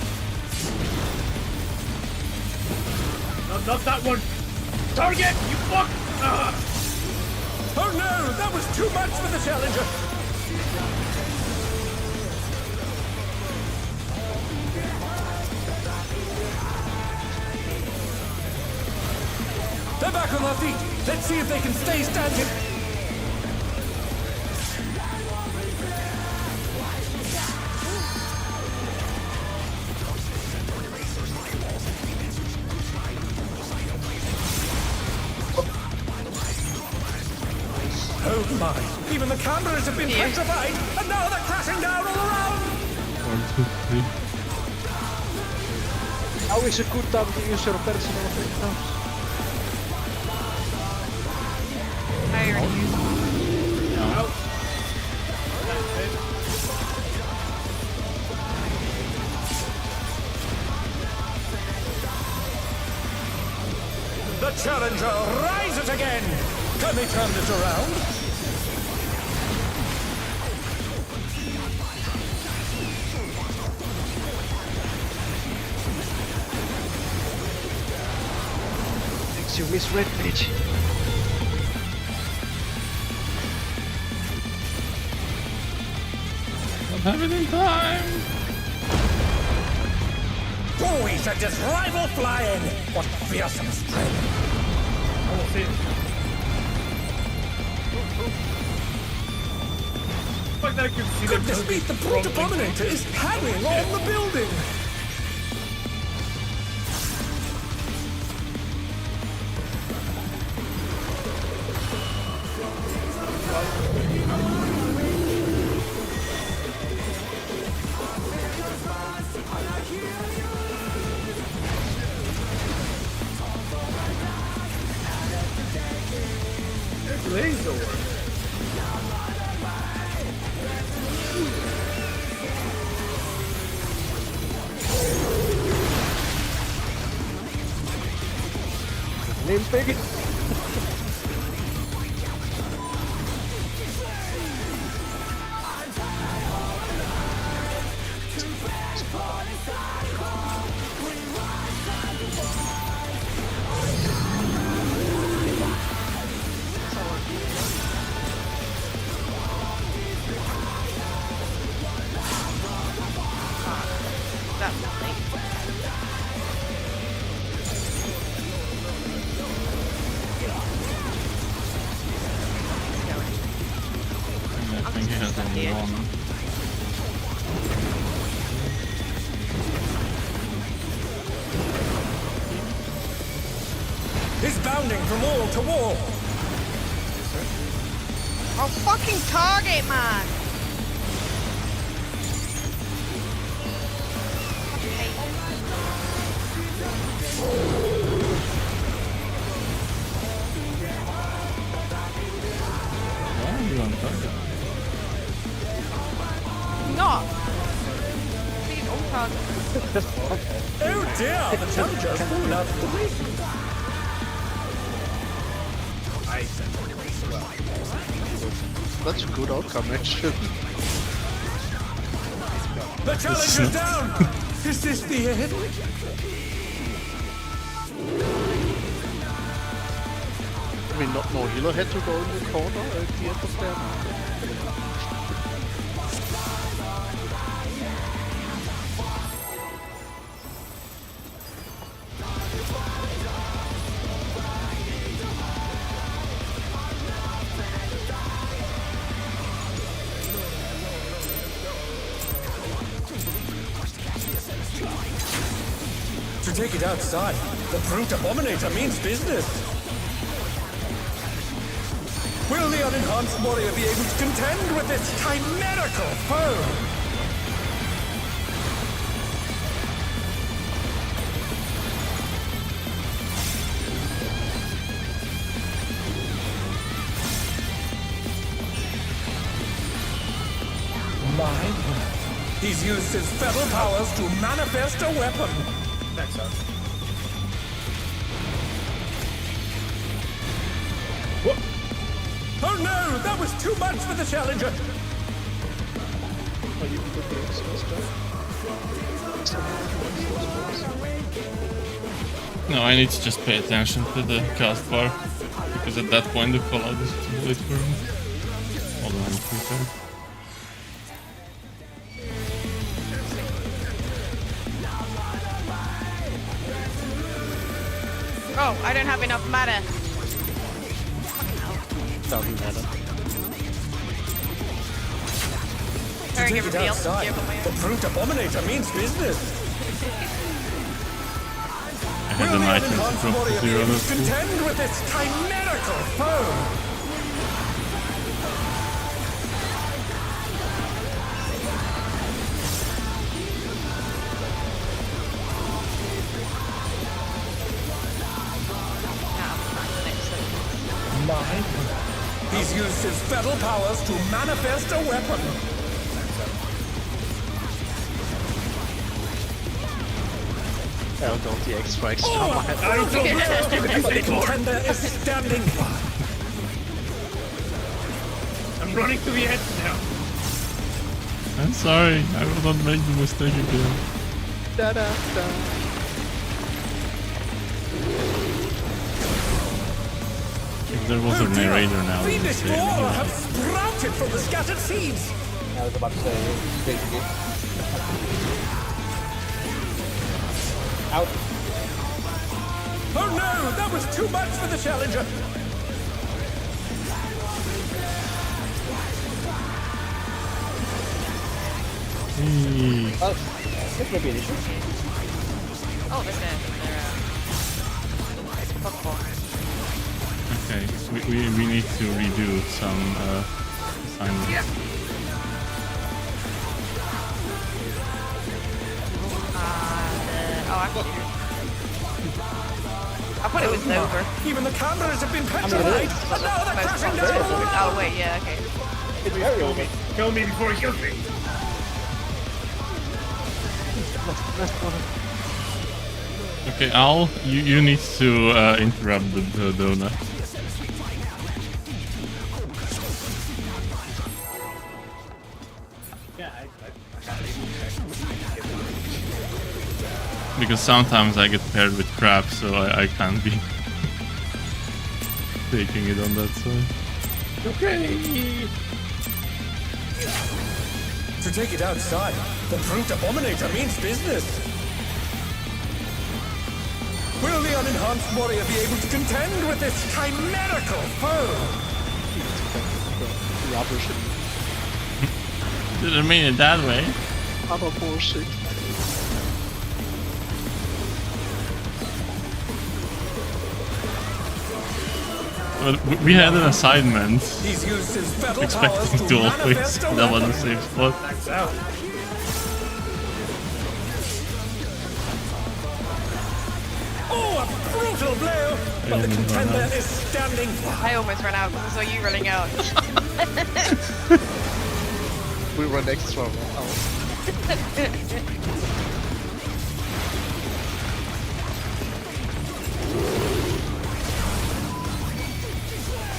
Speaker 2: Not that one! Target! You fuck!
Speaker 7: Oh no! That was too much for the challenger! They're back on their feet. Let's see if they can stay standing. Oh my! Even the cameras have been petrified, and now they're crashing down all around!
Speaker 5: 1, 2, 3.
Speaker 8: Now is a good time to use your personal breakdowns.
Speaker 6: I already used one.
Speaker 7: The challenger rises again! Can they turn this around?
Speaker 8: Thanks, you misread page.
Speaker 5: Don't have it in time.
Speaker 7: Oh, we sent his rival flying! What fearsome strength!
Speaker 2: Almost in. Like that I could see them
Speaker 7: Goodness me, the brute abominator is hanging on the building!
Speaker 2: laser.
Speaker 8: Name big.
Speaker 6: That's nothing.
Speaker 5: I think he has only one.
Speaker 7: He's bounding from wall to wall.
Speaker 6: Oh, fucking target, man!
Speaker 5: Why are you on target?
Speaker 6: Not. Please, on target.
Speaker 7: Oh dear, the challenger's fallen out of the ring.
Speaker 1: That's a good outcome, actually.
Speaker 7: The challenger's down! Is this the end?
Speaker 1: I mean, not no healer had to go in the corner at the end of there.
Speaker 7: To take it outside, the brute abominator means business. Will the unenhanced warrior be able to contend with this chimerical foe? My word. He's used his feral powers to manifest a weapon.
Speaker 2: That sucks.
Speaker 7: What? Oh no! That was too much for the challenger!
Speaker 5: No, I need to just pay attention to the cast bar, because at that point the callout is too late for me. Although I'm prepared.
Speaker 6: Oh, I don't have enough mana.
Speaker 8: Doesn't matter.
Speaker 6: Very
Speaker 7: Take
Speaker 6: good
Speaker 7: it
Speaker 6: reveal.
Speaker 7: outside. The brute abominator means business.
Speaker 5: I had
Speaker 7: Will
Speaker 5: an
Speaker 7: the
Speaker 5: item to
Speaker 7: unenhanced
Speaker 5: drop
Speaker 7: warrior
Speaker 5: to
Speaker 7: be
Speaker 5: 0.
Speaker 7: able to
Speaker 5: That's cool.
Speaker 7: contend with this chimerical foe? Mine. He's used his fetal powers to manifest a weapon.
Speaker 1: Oh, don't the X strikes.
Speaker 7: The contender is standing by.
Speaker 2: I'm running to the edge now.
Speaker 5: I'm sorry, I will not make the mistake again.
Speaker 1: Da da da.
Speaker 5: If there was a narrator now, it would
Speaker 7: Fiendish
Speaker 5: say
Speaker 7: flora
Speaker 5: it.
Speaker 7: have sprouted from the scattered seeds.
Speaker 4: I was about to say, basically. Out.
Speaker 7: Oh no, that was too much for the challenger.
Speaker 5: Hey.
Speaker 4: Well, this may be an issue.
Speaker 6: Oh, this is
Speaker 5: Okay, we need to redo some assignments.
Speaker 6: I thought it was over.
Speaker 7: Even the cameras have been petrified. And now they're crashing down all around.
Speaker 6: Oh wait, yeah, okay.
Speaker 4: It's very over.
Speaker 2: Kill me before he kills me.
Speaker 5: Okay, Al, you need to interrupt the donut. Because sometimes I get paired with crap, so I can't be taking it on that side.
Speaker 2: Okay.
Speaker 7: To take it outside, the brute abominator means business. Will the unenhanced warrior be able to contend with this chimerical foe?
Speaker 1: Rubbish.
Speaker 5: Didn't mean it that way.
Speaker 1: Other bullshit.
Speaker 5: But we had an assignment,
Speaker 7: He's used his fetal powers
Speaker 5: expecting
Speaker 7: to
Speaker 5: to always
Speaker 7: manifest a
Speaker 5: end up on the
Speaker 7: weapon.
Speaker 5: same spot.
Speaker 2: Lights out.
Speaker 7: Oh, a brutal blow! But the contender is standing by.
Speaker 6: I almost ran out because I saw you running out.
Speaker 1: We run extra out.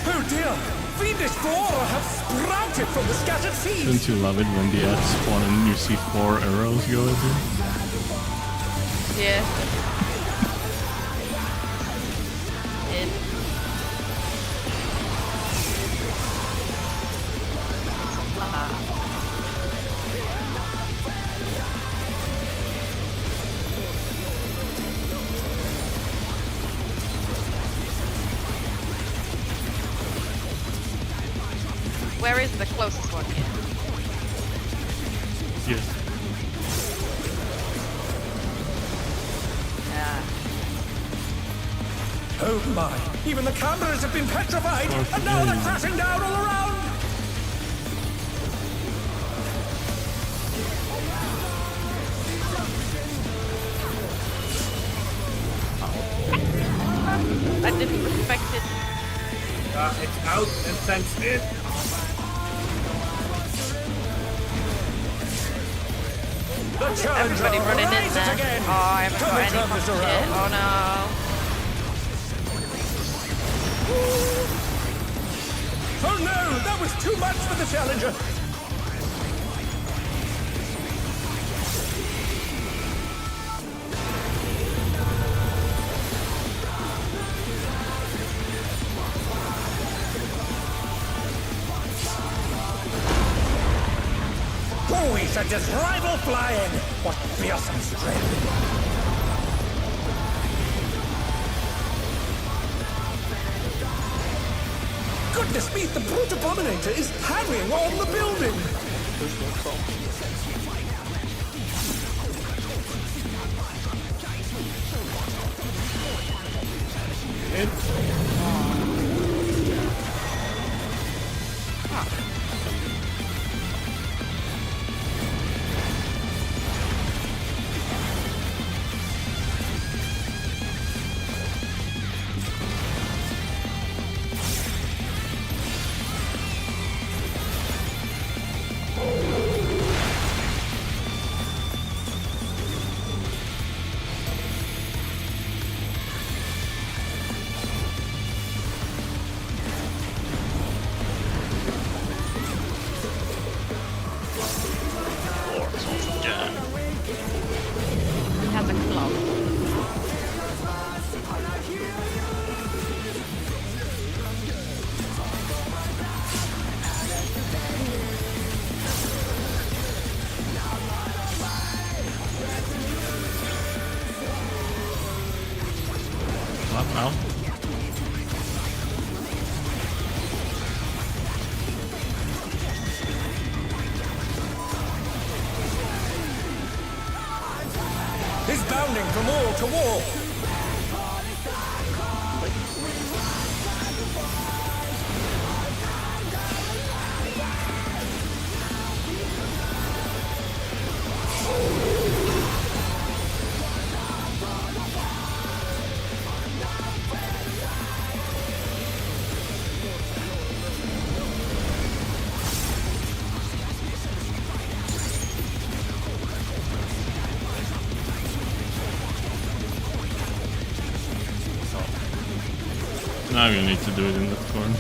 Speaker 7: Oh dear! Fiendish flora have sprouted from the scattered seeds.
Speaker 5: Don't you love it when the ads spawn and you see 4 arrows go at you?
Speaker 6: Yeah. Where is the closest one here?
Speaker 5: Yes.
Speaker 7: Oh my! Even the cameras have been petrified, and now they're crashing down all around.
Speaker 6: I didn't respect it.
Speaker 2: It's out and sensitive.
Speaker 7: The challenger
Speaker 6: Everybody running in
Speaker 7: rises
Speaker 6: there.
Speaker 7: again.
Speaker 6: Oh, I haven't
Speaker 7: Can
Speaker 6: got
Speaker 7: we
Speaker 6: any
Speaker 7: turn
Speaker 6: fucking
Speaker 7: this
Speaker 6: shit.
Speaker 7: around?
Speaker 6: Oh no.
Speaker 7: Oh no! That was too much for the challenger. Oh, he sent his rival flying! What fearsome strength! the speed, the brute abominator is hanging on the building.
Speaker 6: It has a club.
Speaker 5: What now?
Speaker 7: He's bounding from wall to wall.
Speaker 5: Now you need to do it in that corner.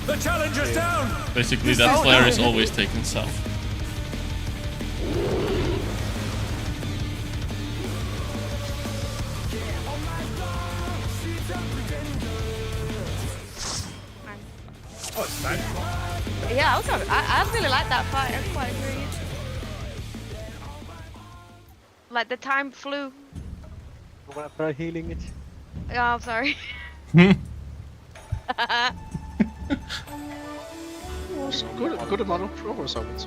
Speaker 7: The challenger's down.
Speaker 5: Basically, that flare is always taken south.
Speaker 2: Oh, it's fine.
Speaker 6: Yeah, I really like that fight. I quite agree. Like the time flew.
Speaker 8: I'm gonna try healing it.
Speaker 6: Oh, sorry.
Speaker 1: Was good amount of progress, I would say.